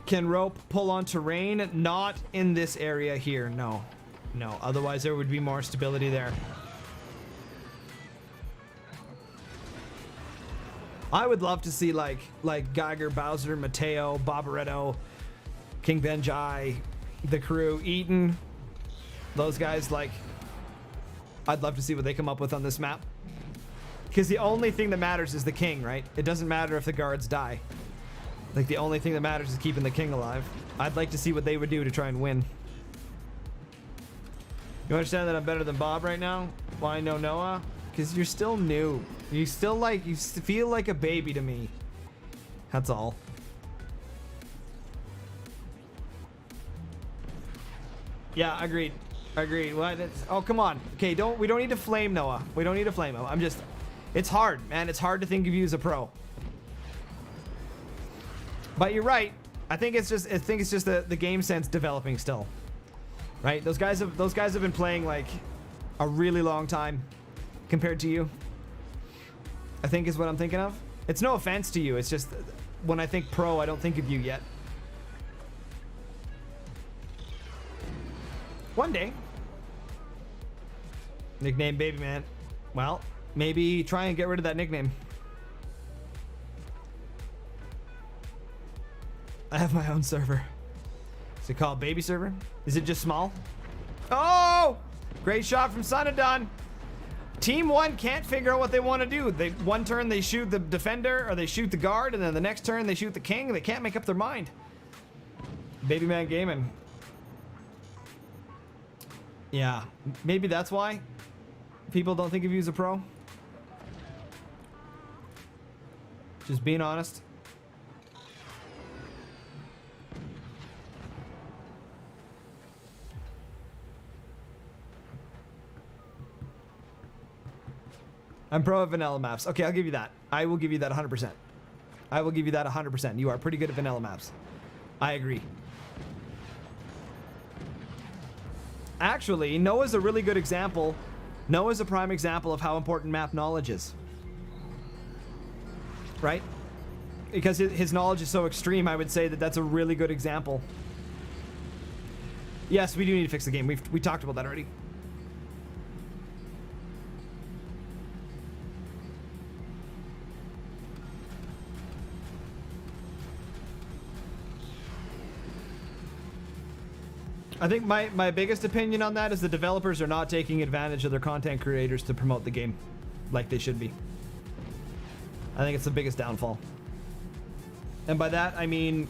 Speaker 1: can rope pull on terrain? Not in this area here. No. No. Otherwise there would be more stability there. I would love to see like Geiger, Bowser, Mateo, Barbaretto, King Benjai, the crew, Eaton, those guys. Like, I'd love to see what they come up with on this map. Because the only thing that matters is the king, right? It doesn't matter if the guards die. Like, the only thing that matters is keeping the king alive. I'd like to see what they would do to try and win. You understand that I'm better than Bob right now? Why no Noah? Because you're still new. You still like, you feel like a baby to me. That's all. Yeah, agreed. Agreed. What? Oh, come on. Okay, we don't need to flame Noah. We don't need to flame him. I'm just, it's hard, man. It's hard to think of you as a pro. But you're right. I think it's just the game sense developing still. Right? Those guys have been playing like a really long time compared to you. I think is what I'm thinking of. It's no offense to you. It's just when I think pro, I don't think of you yet. One day. Nickname Baby Man. Well, maybe try and get rid of that nickname. I have my own server. Is it called Baby Server? Is it just small? Oh! Great shot from Son of Dun. Team 1 can't figure out what they want to do. One turn they shoot the defender or they shoot the guard, and then the next turn they shoot the king. They can't make up their mind. Baby Man Gaming. Yeah, maybe that's why people don't think of you as a pro. Just being honest. I'm pro at vanilla maps. Okay, I'll give you that. I will give you that 100%. I will give you that 100%. You are pretty good at vanilla maps. I agree. Actually, Noah's a really good example. Noah's a prime example of how important map knowledge is. Right? Because his knowledge is so extreme, I would say that that's a really good example. Yes, we do need to fix the game. We talked about that already. I think my biggest opinion on that is the developers are not taking advantage of their content creators to promote the game like they should be. I think it's the biggest downfall. And by that, I mean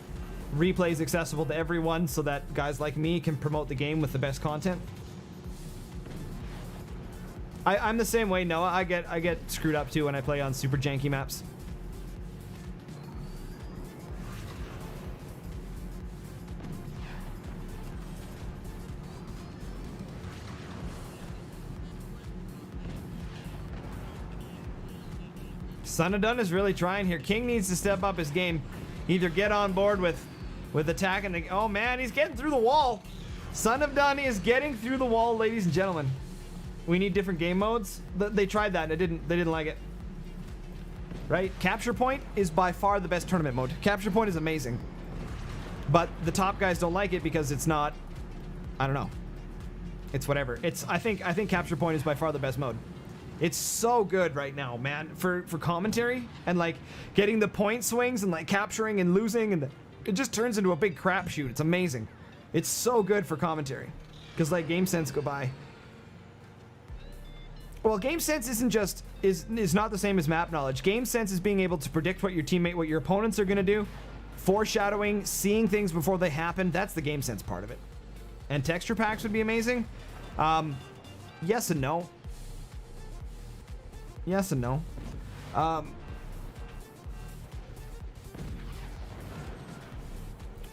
Speaker 1: replays accessible to everyone so that guys like me can promote the game with the best content. I'm the same way, Noah. I get screwed up too when I play on super janky maps. Son of Dun is really trying here. King needs to step up his game. Either get on board with attack and the, oh man, he's getting through the wall. Son of Dun is getting through the wall, ladies and gentlemen. We need different game modes. They tried that and they didn't like it. Right? Capture Point is by far the best tournament mode. Capture Point is amazing. But the top guys don't like it because it's not, I don't know. It's whatever. I think Capture Point is by far the best mode. It's so good right now, man, for commentary and like getting the point swings and like capturing and losing, and it just turns into a big crapshoot. It's amazing. It's so good for commentary because like game sense go by. Well, game sense is not the same as map knowledge. Game sense is being able to predict what your opponents are gonna do, foreshadowing, seeing things before they happen. That's the game sense part of it. And texture packs would be amazing. Yes and no. Yes and no.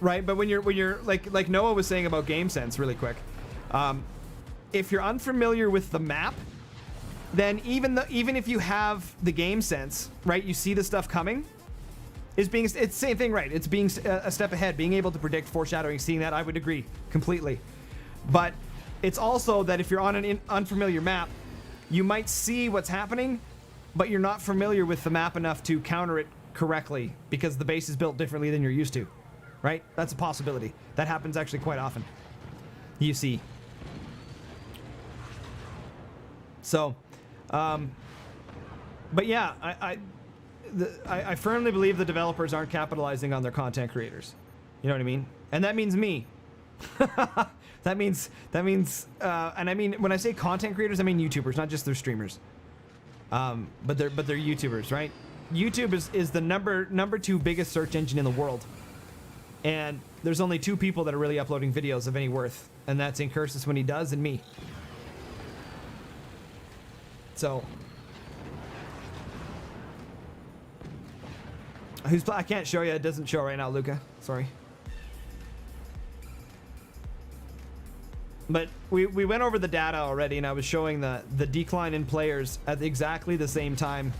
Speaker 1: Right, but when you're like Noah was saying about game sense really quick, if you're unfamiliar with the map, then even if you have the game sense, right, you see the stuff coming, it's the same thing, right? It's being a step ahead, being able to predict, foreshadowing, seeing that. I would agree completely, but it's also that if you're on an unfamiliar map, you might see what's happening, but you're not familiar with the map enough to counter it correctly because the base is built differently than you're used to, right? That's a possibility. That happens actually quite often. You see. So, but yeah, I firmly believe the developers aren't capitalizing on their content creators. You know what I mean? And that means me. That means, and I mean, when I say content creators, I mean YouTubers, not just their streamers. But they're YouTubers, right? YouTube is the number 2 biggest search engine in the world. And there's only 2 people that are really uploading videos of any worth. And that's Incursus when he does, and me. So. I can't show you, it doesn't show right now, Luca. Sorry. But we went over the data already, and I was showing the decline in players at exactly the same time.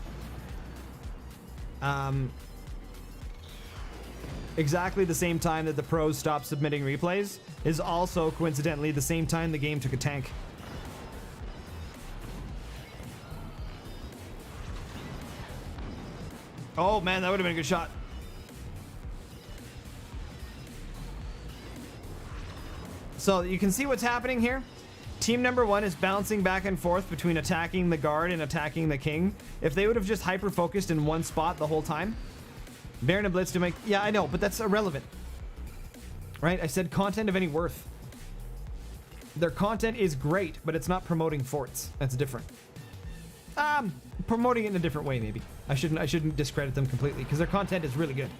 Speaker 1: Exactly the same time that the pros stopped submitting replays is also coincidentally the same time the game took a tank. Oh man, that would have been a good shot. So you can see what's happening here. Team number 1 is bouncing back and forth between attacking the guard and attacking the king. If they would have just hyper-focused in one spot the whole time. Baron and Blitz to make... Yeah, I know, but that's irrelevant. Right? I said content of any worth. Their content is great, but it's not promoting forts. That's different. Promoting it in a different way, maybe. I shouldn't discredit them completely, because their content is really good.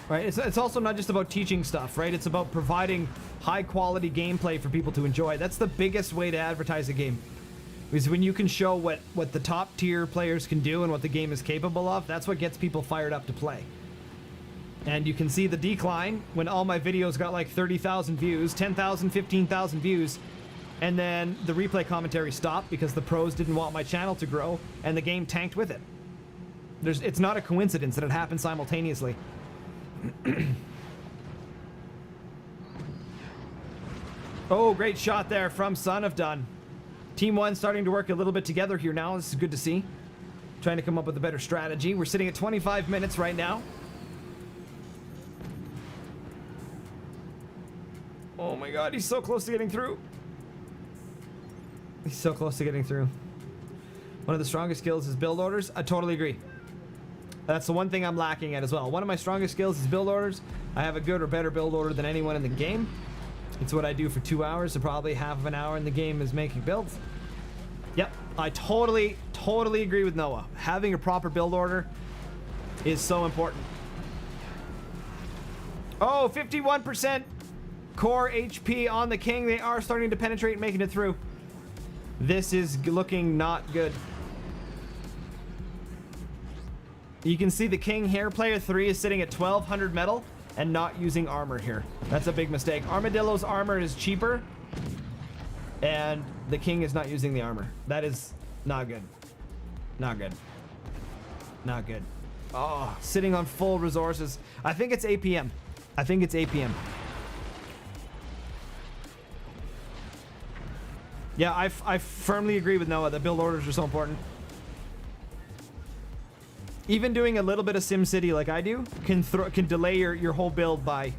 Speaker 1: Right, it's also not just about teaching stuff, right? It's about providing high quality gameplay for people to enjoy. That's the biggest way to advertise a game. Because when you can show what the top tier players can do and what the game is capable of, that's what gets people fired up to play. And you can see the decline when all my videos got like 30,000 views, 10,000, 15,000 views, and then the replay commentary stopped because the pros didn't want my channel to grow, and the game tanked with it. It's not a coincidence that it happened simultaneously. Oh, great shot there from Son of Dun. Team 1 starting to work a little bit together here now. This is good to see. Trying to come up with a better strategy. We're sitting at 25 minutes right now. Oh my god, he's so close to getting through. He's so close to getting through. One of the strongest skills is build orders. I totally agree. That's the one thing I'm lacking at as well. One of my strongest skills is build orders. I have a good or better build order than anyone in the game. It's what I do for 2 hours, so probably half of an hour in the game is making builds. Yep, I totally agree with Noah. Having a proper build order is so important. Oh, 51% core HP on the king. They are starting to penetrate and making it through. This is looking not good. You can see the king here. Player 3 is sitting at 1200 metal and not using armor here. That's a big mistake. Armadillo's armor is cheaper and the king is not using the armor. That is not good. Not good. Not good. Oh, sitting on full resources. I think it's APM. I think it's APM. Yeah, I firmly agree with Noah that build orders are so important. Even doing a little bit of SimCity like I do can delay your whole build by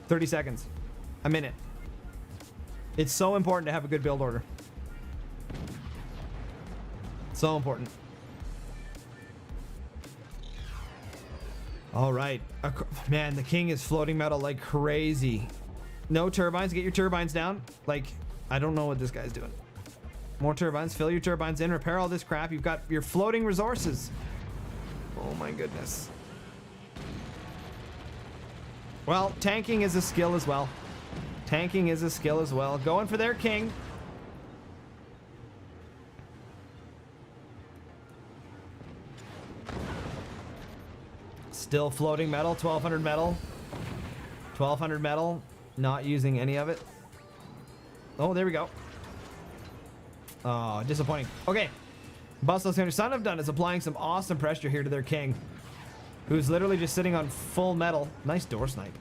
Speaker 1: 30 seconds, a minute. It's so important to have a good build order. So important. All right, man, the king is floating metal like crazy. No turbines. Get your turbines down. Like, I don't know what this guy's doing. More turbines. Fill your turbines in. Repair all this crap. You've got your floating resources. Oh my goodness. Well, tanking is a skill as well. Tanking is a skill as well. Going for their king. Still floating metal. 1200 metal. 1200 metal. Not using any of it. Oh, there we go. Oh, disappointing. Okay. Bustle's son of Dun is applying some awesome pressure here to their king, who's literally just sitting on full metal. Nice door snipe.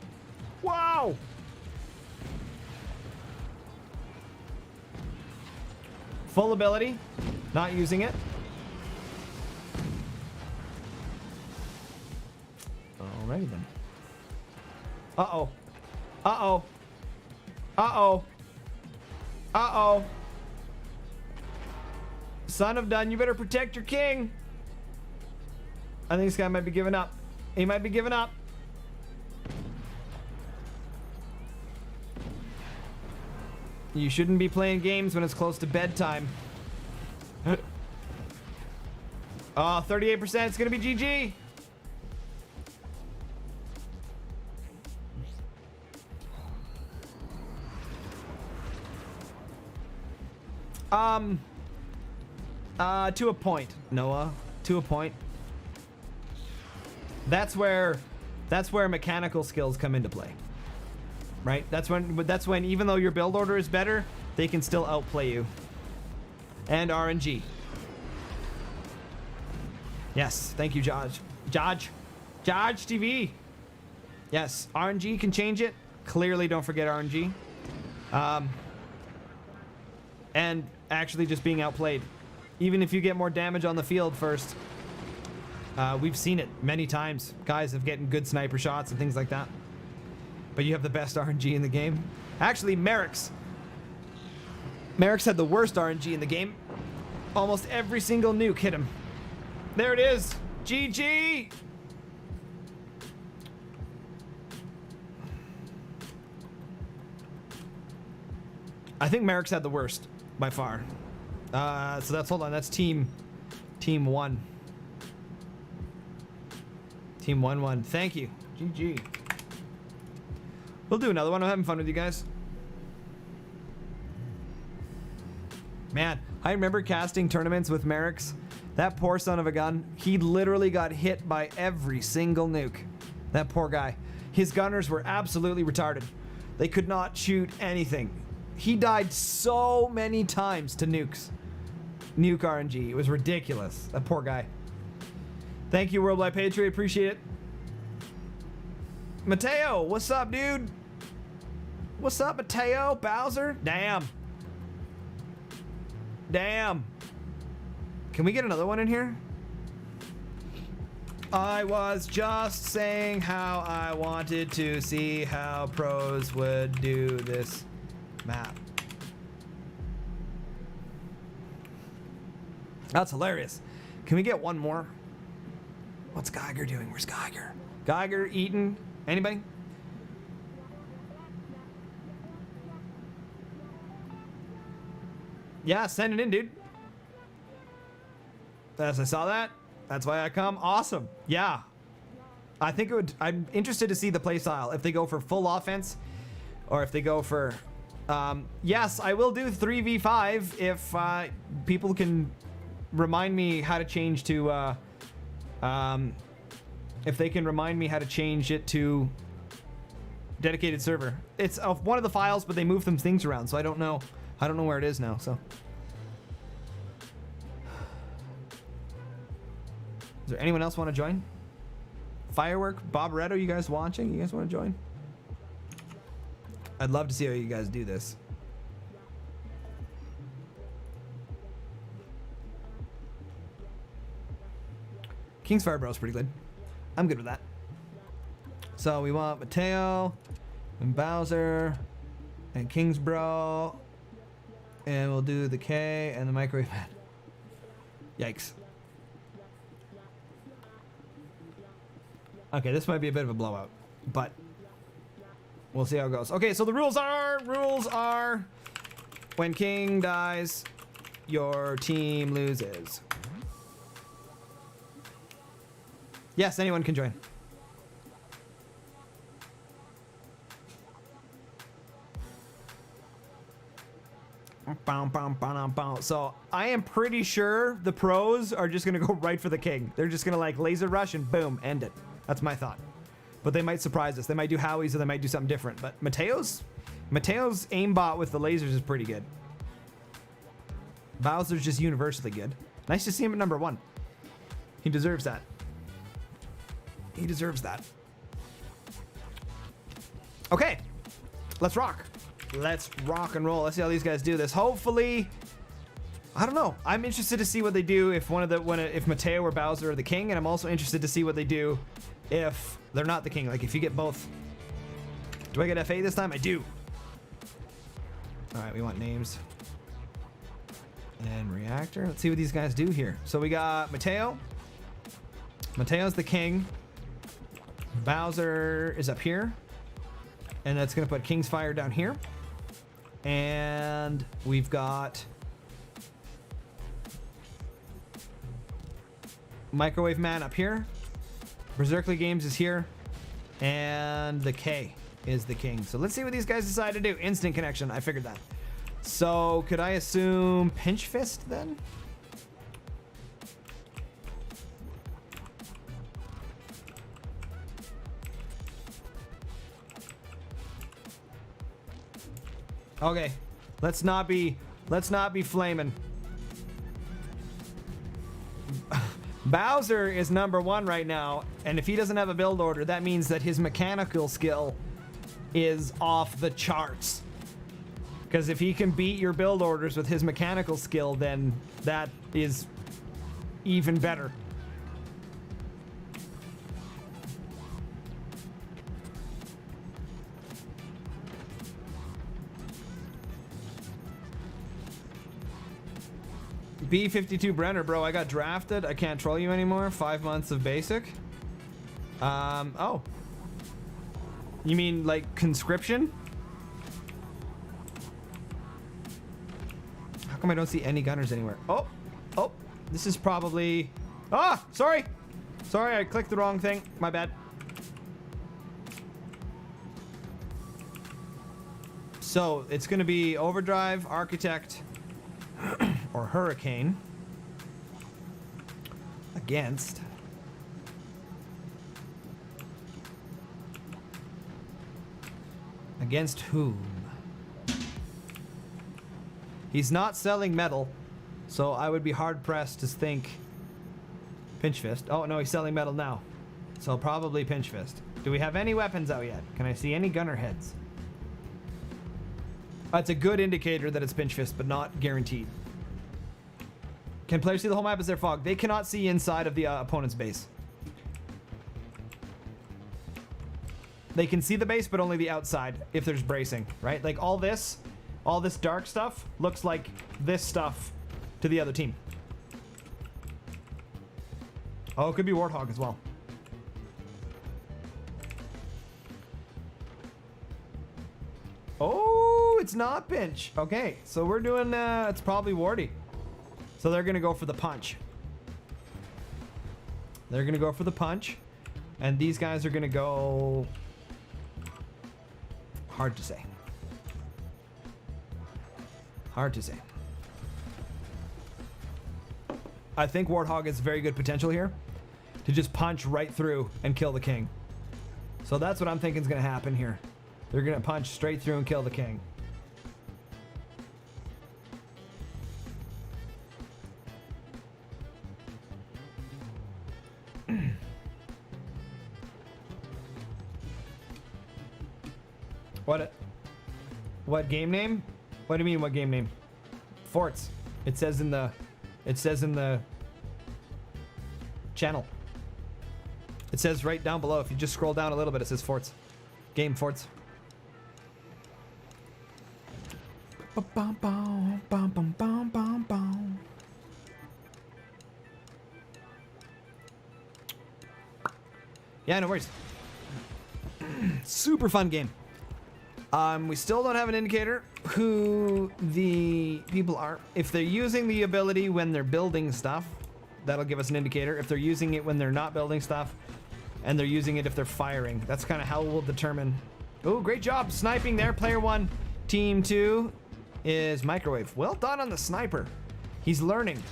Speaker 1: Wow! Full ability. Not using it. Alrighty then. Uh-oh. Uh-oh. Uh-oh. Uh-oh. Son of Dun, you better protect your king. I think this guy might be giving up. He might be giving up. You shouldn't be playing games when it's close to bedtime. Oh, 38%. It's going to be GG. To a point, Noah. To a point. That's where mechanical skills come into play. Right? That's when even though your build order is better, they can still outplay you. And RNG. Yes, thank you, Judge TV. Yes, RNG can change it. Clearly, don't forget RNG. And actually just being outplayed. Even if you get more damage on the field first. We've seen it many times. Guys have getting good sniper shots and things like that. But you have the best RNG in the game. Actually, Merrick's had the worst RNG in the game. Almost every single nuke hit him. There it is. GG! I think Merrick's had the worst by far. So that's, hold on, that's team 1. Team 1-1. Thank you. GG. We'll do another one. I'm having fun with you guys. Man, I remember casting tournaments with Merrick's. That poor son of a gun. He literally got hit by every single nuke. That poor guy. His gunners were absolutely retarded. They could not shoot anything. He died so many times to nukes. Nuke RNG. It was ridiculous. That poor guy. Thank you, Worldwide Patriot. Appreciate it. Mateo, what's up, dude? What's up, Mateo? Bowser? Damn. Damn. Can we get another one in here? I was just saying how I wanted to see how pros would do this map. That's hilarious. Can we get one more? What's Geiger doing? Where's Geiger? Geiger, Eaton, anybody? Yeah, send it in, dude. As I saw that, that's why I come. Awesome. Yeah. I think it would, I'm interested to see the play style. If they go for full offense or if they go for, yes, I will do 3v5 if people can remind me how to change to, if they can remind me how to change it to dedicated server. It's one of the files, but they move some things around, so I don't know where it is now, so. Is there anyone else want to join? Firework, Bob Redo, you guys watching? You guys want to join? I'd love to see how you guys do this. King's Fire Bro is pretty good. I'm good with that. So we want Mateo and Bowser and King's Bro. And we'll do the K and the microwave man. Yikes. Okay, this might be a bit of a blowout, but we'll see how it goes. Okay, so the rules are when King dies, your team loses. Yes, anyone can join. So I am pretty sure the pros are just gonna go right for the king. They're just gonna like laser rush and boom, end it. That's my thought. But they might surprise us. They might do Howie's or they might do something different. But Mateo's aimbot with the lasers is pretty good. Bowser's just universally good. Nice to see him at number 1. He deserves that. He deserves that. Okay, let's rock. Let's rock and roll. Let's see how these guys do this. Hopefully, I don't know. I'm interested to see what they do if if Mateo or Bowser are the king, and I'm also interested to see what they do if they're not the king. Like if you get both. Do I get FA this time? I do. All right, we want names and reactor. Let's see what these guys do here. So we got Mateo. Mateo's the king. Bowser is up here, and that's gonna put King's Fire down here. And we've got Microwave Man up here. Berserkly Games is here. And the K is the king. So let's see what these guys decide to do. Instant connection. I figured that. So could I assume Pinch Fist then? Okay, let's not be flaming. Bowser is number 1 right now, and if he doesn't have a build order, that means that his mechanical skill is off the charts. Because if he can beat your build orders with his mechanical skill, then that is even better. B52 Brenner, bro, I got drafted. I can't troll you anymore. 5 months of basic. Oh. You mean like conscription? How come I don't see any gunners anywhere? Oh, this is probably... Ah, sorry. Sorry, I clicked the wrong thing. My bad. So it's gonna be Overdrive, Architect, or Hurricane against whom? He's not selling metal, so I would be hard pressed to think Pinch Fist. Oh no, he's selling metal now, so probably Pinch Fist. Do we have any weapons out yet? Can I see any gunner heads? That's a good indicator that it's Pinch Fist, but not guaranteed. Can players see the whole map as their fog? They cannot see inside of the opponent's base. They can see the base, but only the outside if there's bracing, right? Like all this dark stuff looks like this stuff to the other team. Oh, it could be Warthog as well. Oh, it's not Pinch. Okay, so we're doing, it's probably Wardy. So they're going to go for the punch. They're going to go for the punch. And these guys are going to go... Hard to say. Hard to say. I think Warthog has very good potential here to just punch right through and kill the king. So that's what I'm thinking is going to happen here. They're going to punch straight through and kill the king. What game name? What do you mean what game name? Forts. It says in the channel. It says right down below. If you just scroll down a little bit, it says Forts. Game Forts. Yeah, no worries. Super fun game. We still don't have an indicator who the people are. If they're using the ability when they're building stuff, that'll give us an indicator. If they're using it when they're not building stuff, and they're using it if they're firing. That's kind of how we'll determine. Oh, great job sniping there. Player 1, team 2 is Microwave. Well done on the sniper. He's learning.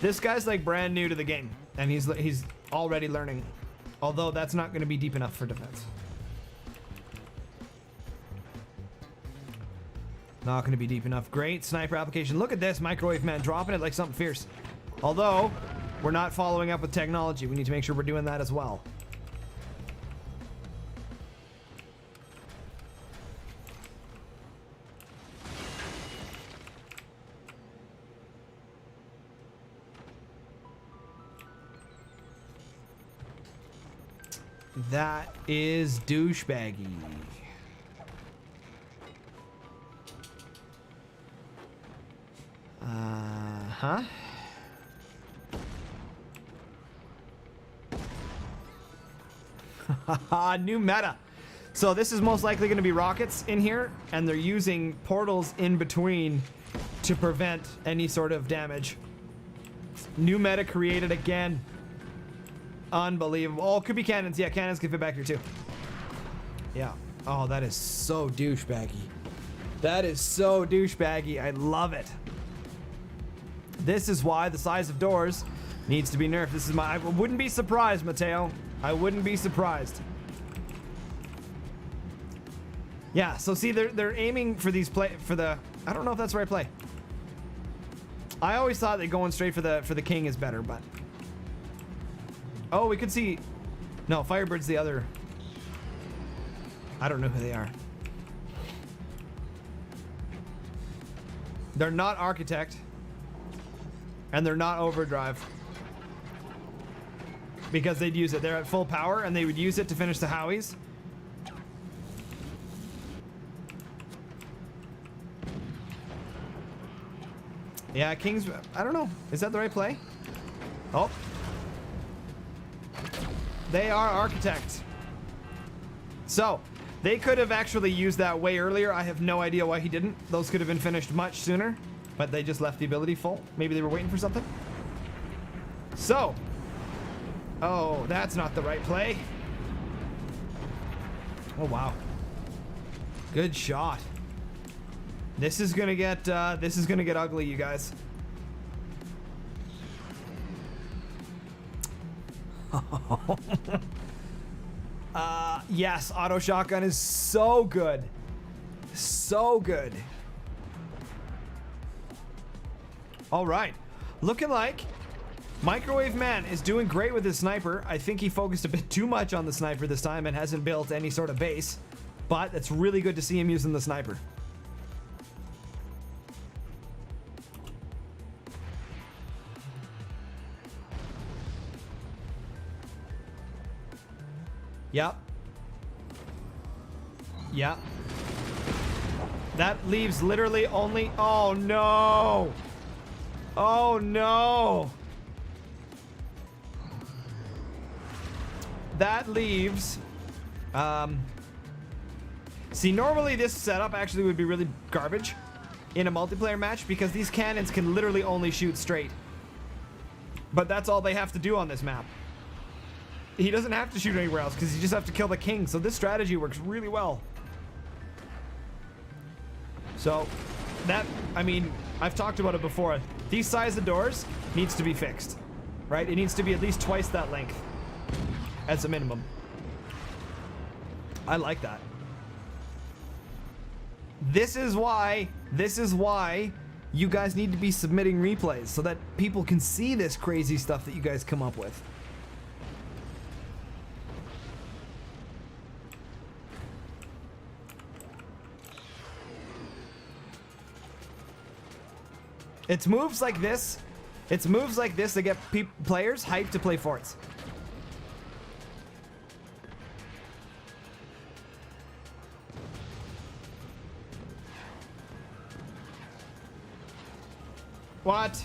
Speaker 1: This guy's like brand new to the game, and he's already learning. Although that's not going to be deep enough for defense. Not going to be deep enough. Great sniper application. Look at this Microwave man dropping it like something fierce. Although we're not following up with technology. We need to make sure we're doing that as well. That is douchebaggy. Huh? New meta. So this is most likely going to be rockets in here, and they're using portals in between to prevent any sort of damage. New meta created again. Unbelievable. Oh, it could be cannons. Yeah, cannons can fit back here too. Yeah. Oh, that is so douchebaggy. That is so douchebaggy. I love it. This is why the size of doors needs to be nerfed. This is I wouldn't be surprised, Mateo. I wouldn't be surprised. Yeah, so see, they're aiming for these I don't know if that's the right play. I always thought that going straight for the king is better, but oh, we could see. No, Firebird's the other. I don't know who they are. They're not Architect. And they're not Overdrive. Because they'd use it. They're at full power and they would use it to finish the Howies. Yeah, Kings. I don't know. Is that the right play? Oh. They are Architect. So, they could have actually used that way earlier. I have no idea why he didn't. Those could have been finished much sooner. But they just left the ability full. Maybe they were waiting for something. So. Oh, that's not the right play. Oh, wow. Good shot. This is gonna get ugly, you guys. Yes, auto shotgun is so good. So good. All right, looking like Microwave Man is doing great with his sniper. I think he focused a bit too much on the sniper this time and hasn't built any sort of base, but it's really good to see him using the sniper. Yep. Yep. That leaves literally only... Oh, no. Oh, no. that leaves... see, normally this setup actually would be really garbage in a multiplayer match because these cannons can literally only shoot straight. But that's all they have to do on this map. He doesn't have to shoot anywhere else because you just have to kill the king. So this strategy works really well. So that, I mean, I've talked about it before. These size of doors needs to be fixed, right? It needs to be at least twice that length as a minimum. I like that. This is why you guys need to be submitting replays so that people can see this crazy stuff that you guys come up with. It's moves like this. It's moves like this that get players hyped to play forts. What?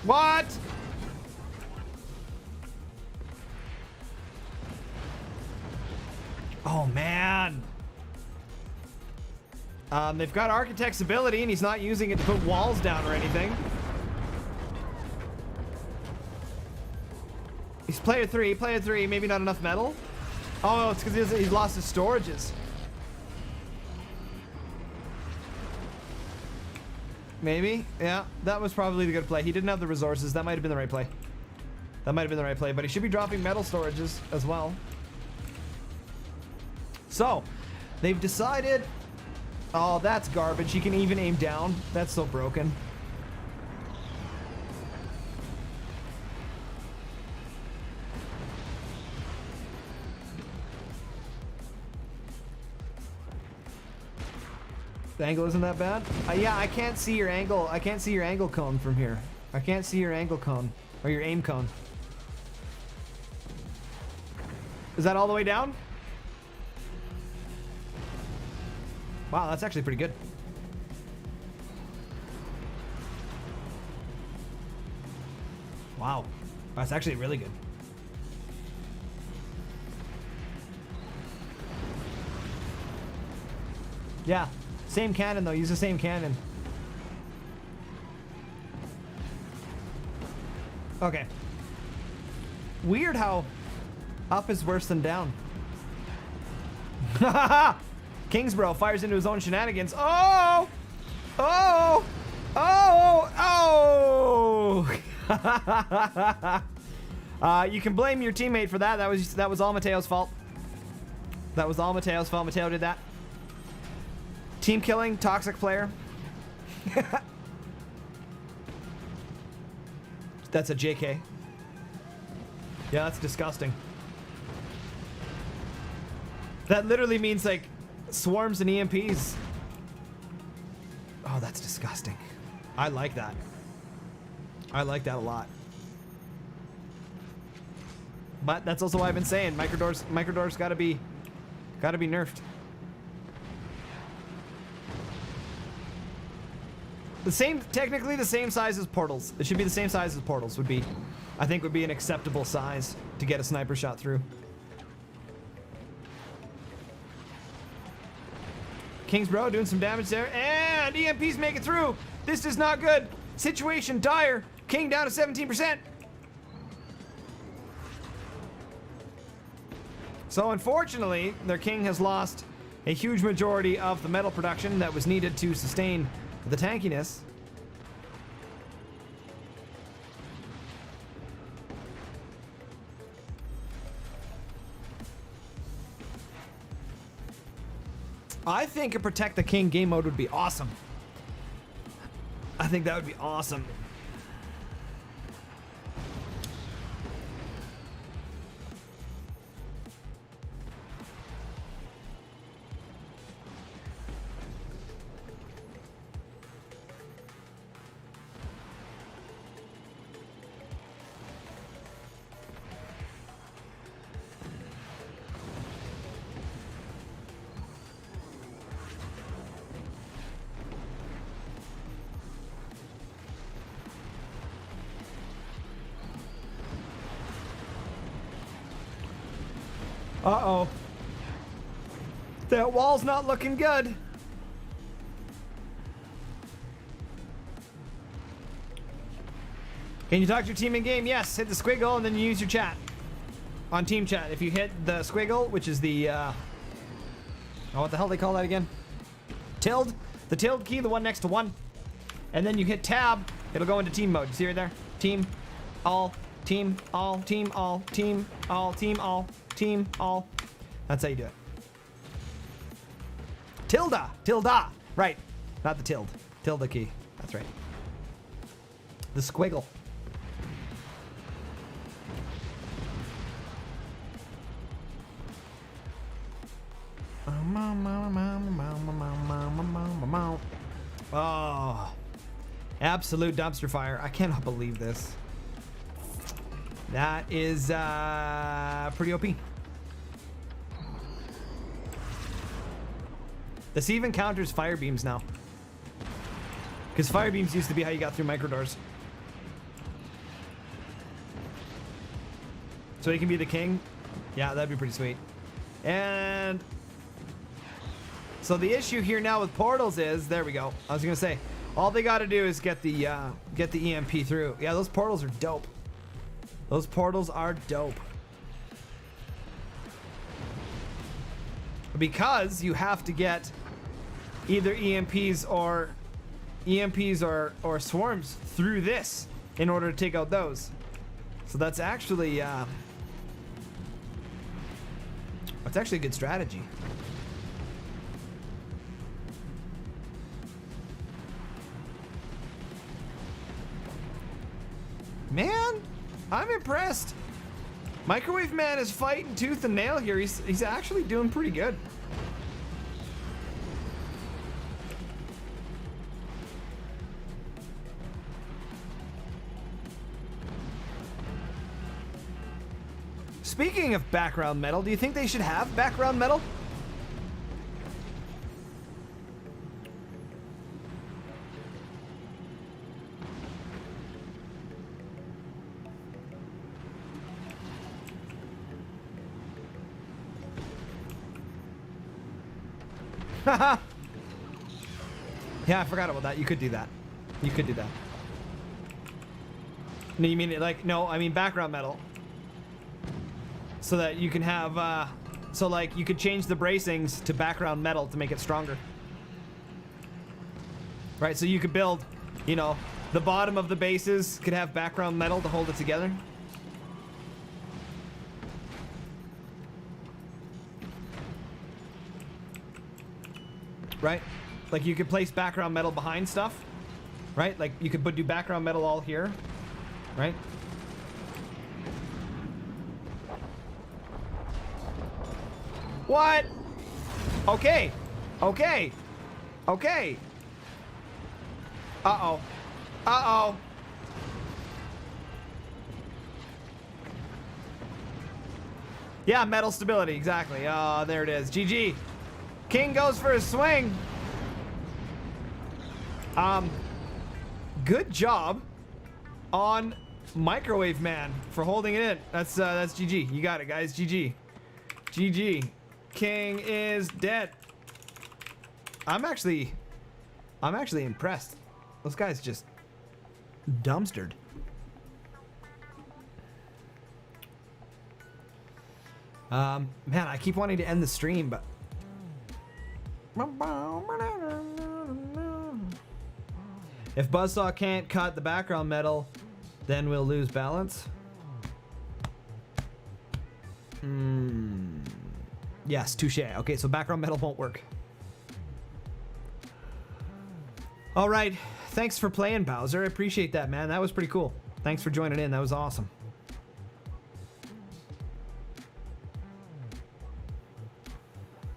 Speaker 1: What? Oh, man. They've got Architect's ability, and he's not using it to put walls down or anything. He's player 3, maybe not enough metal. Oh, it's because he's lost his storages. Maybe, yeah, that was probably the good play. He didn't have the resources. That might have been the right play. That might have been the right play, but he should be dropping metal storages as well. So, they've decided... Oh, that's garbage. He can even aim down. That's so broken. The angle isn't that bad? Yeah, I can't see your angle. I can't see your angle cone from here. I can't see your angle cone. Or your aim cone. Is that all the way down? Wow, that's actually pretty good. Wow. That's actually really good. Yeah. Same cannon though, use the same cannon. Okay. Weird how up is worse than down. Kingsbro fires into his own shenanigans. Oh! Oh! Oh! Oh! You can blame your teammate for that. That was all Mateo's fault. That was all Mateo's fault. Mateo did that. Team killing, toxic player. That's a JK. Yeah, that's disgusting. That literally means like swarms and EMPs. Oh, that's disgusting. I like that. I like that a lot. But that's also why I've been saying microdors gotta be nerfed. Technically the same size as portals. It should be the same size as portals I think would be an acceptable size to get a sniper shot through. Kingsbro doing some damage there, and EMPs make it through. This is not good. Situation dire. King down to 17%. So unfortunately, their king has lost a huge majority of the metal production that was needed to sustain the tankiness. I think a Protect the King game mode would be awesome. I think that would be awesome. Uh-oh. That wall's not looking good. Can you talk to your team in game? Yes, hit the squiggle and then you use your chat. On team chat. If you hit the squiggle, which is the, oh, what the hell do they call that again? Tilde. The tilde key, the one next to one. And then you hit tab, it'll go into team mode. You see right there? Team, all, team, all, team, all, team, all, team, all, team, all. That's how you do it. Tilda. Tilda. Right. Not the tilde. Tilde key. That's right. The squiggle. Oh, absolute dumpster fire. I cannot believe this. That is pretty OP. This even counters fire beams now. Because fire beams used to be how you got through micro doors. So he can be the king? Yeah, that'd be pretty sweet. And so the issue here now with portals is, there we go. I was gonna say, all they gotta do is get the EMP through. Yeah, those portals are dope. Those portals are dope. Because you have to get either EMPs or swarms through this in order to take out those. So that's actually a good strategy. Man, I'm impressed. Microwave Man is fighting tooth and nail here. He's actually doing pretty good. Speaking of background metal, do you think they should have background metal? Yeah, I forgot about that. You could do that. You could do that. No, you mean it like, no, I mean background metal. So that you can have, so like you could change the bracings to background metal to make it stronger. Right, so you could build, you know, the bottom of the bases could have background metal to hold it together. Right? Like you could place background metal behind stuff. Right? Like you could do background metal all here. Right? What? Okay. Okay. Okay. Uh-oh. Uh-oh. Yeah, metal stability, exactly. Oh, there it is. GG. King goes for a swing. Good job on Microwave Man for holding it in. That's GG. You got it, guys. GG. GG. King is dead. I'm actually impressed. Those guys just dumpstered. Man, I keep wanting to end the stream, but if Buzzsaw can't cut the background metal, then we'll lose balance. Yes, touche. Okay, so background metal won't work. All right, thanks for playing, Bowser. I appreciate that, man. That was pretty cool. Thanks for joining in. That was awesome.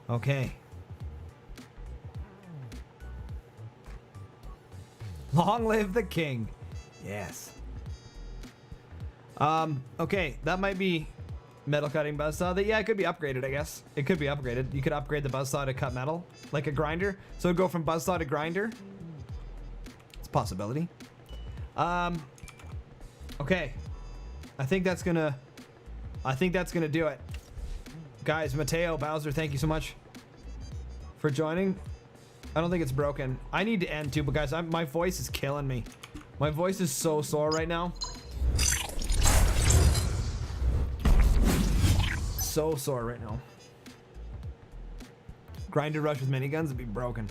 Speaker 1: Okay. Long live the king. Yes. Okay, that might be metal cutting buzzsaw. Yeah, it could be upgraded, I guess. It could be upgraded. You could upgrade the buzzsaw to cut metal, like a grinder. So it'd go from buzzsaw to grinder. It's a possibility. Okay. I think that's gonna do it. Guys, Mateo, Bowser, thank you so much for joining. I don't think it's broken. I need to end too, but guys, my voice is killing me. My voice is so sore right now. So sore right now. Grinder rush with miniguns would be broken.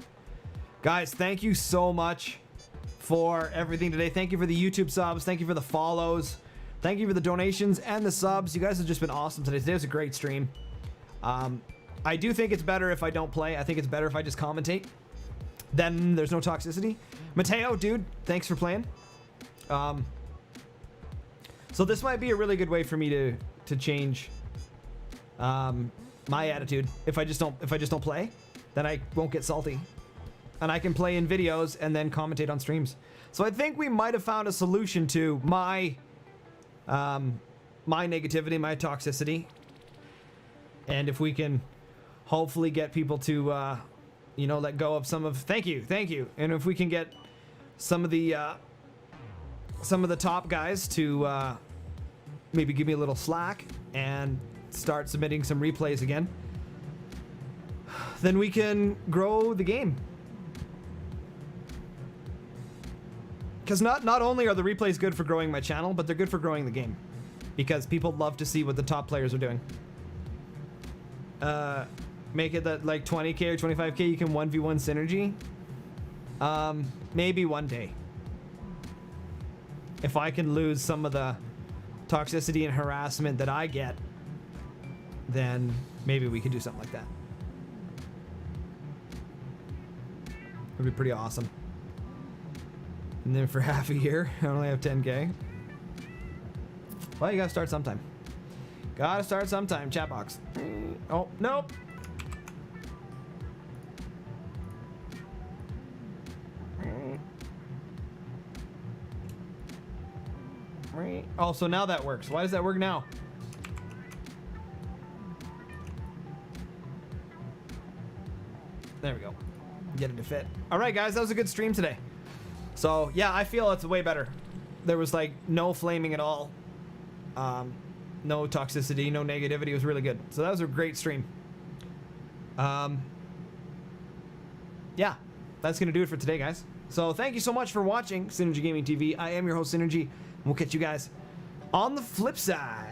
Speaker 1: Guys, thank you so much for everything today. Thank you for the YouTube subs. Thank you for the follows. Thank you for the donations and the subs. You guys have just been awesome today. Today was a great stream. I do think it's better if I don't play. I think it's better if I just commentate. Then there's no toxicity. Mateo, dude, thanks for playing. So this might be a really good way for me to change my attitude. If I just don't play, then I won't get salty, and I can play in videos and then commentate on streams. So I think we might have found a solution to my negativity, my toxicity, and if we can hopefully get people to you know, let go of some of thank you, and if we can get some of the top guys to maybe give me a little slack and start submitting some replays again, then we can grow the game. Because not only are the replays good for growing my channel, but they're good for growing the game. Because people love to see what the top players are doing. Make it that like 20k or 25k you can 1v1 Synergy. Maybe one day. If I can lose some of the toxicity and harassment that I get, then maybe we could do something like that. It'd be pretty awesome. And then for half a year, I only have 10k. Well, you gotta start sometime. Gotta start sometime, chat box. Oh, nope. Oh, so now that works. Why does that work now? There we go. Get it to fit. All right, guys, that was a good stream today. So yeah, I feel it's way better. There was like no flaming at all. No toxicity, no negativity. It was really good. So that was a great stream. Yeah, that's gonna do it for today, guys. So thank you so much for watching Synergy Gaming TV. I am your host, Synergy, and we'll catch you guys on the flip side.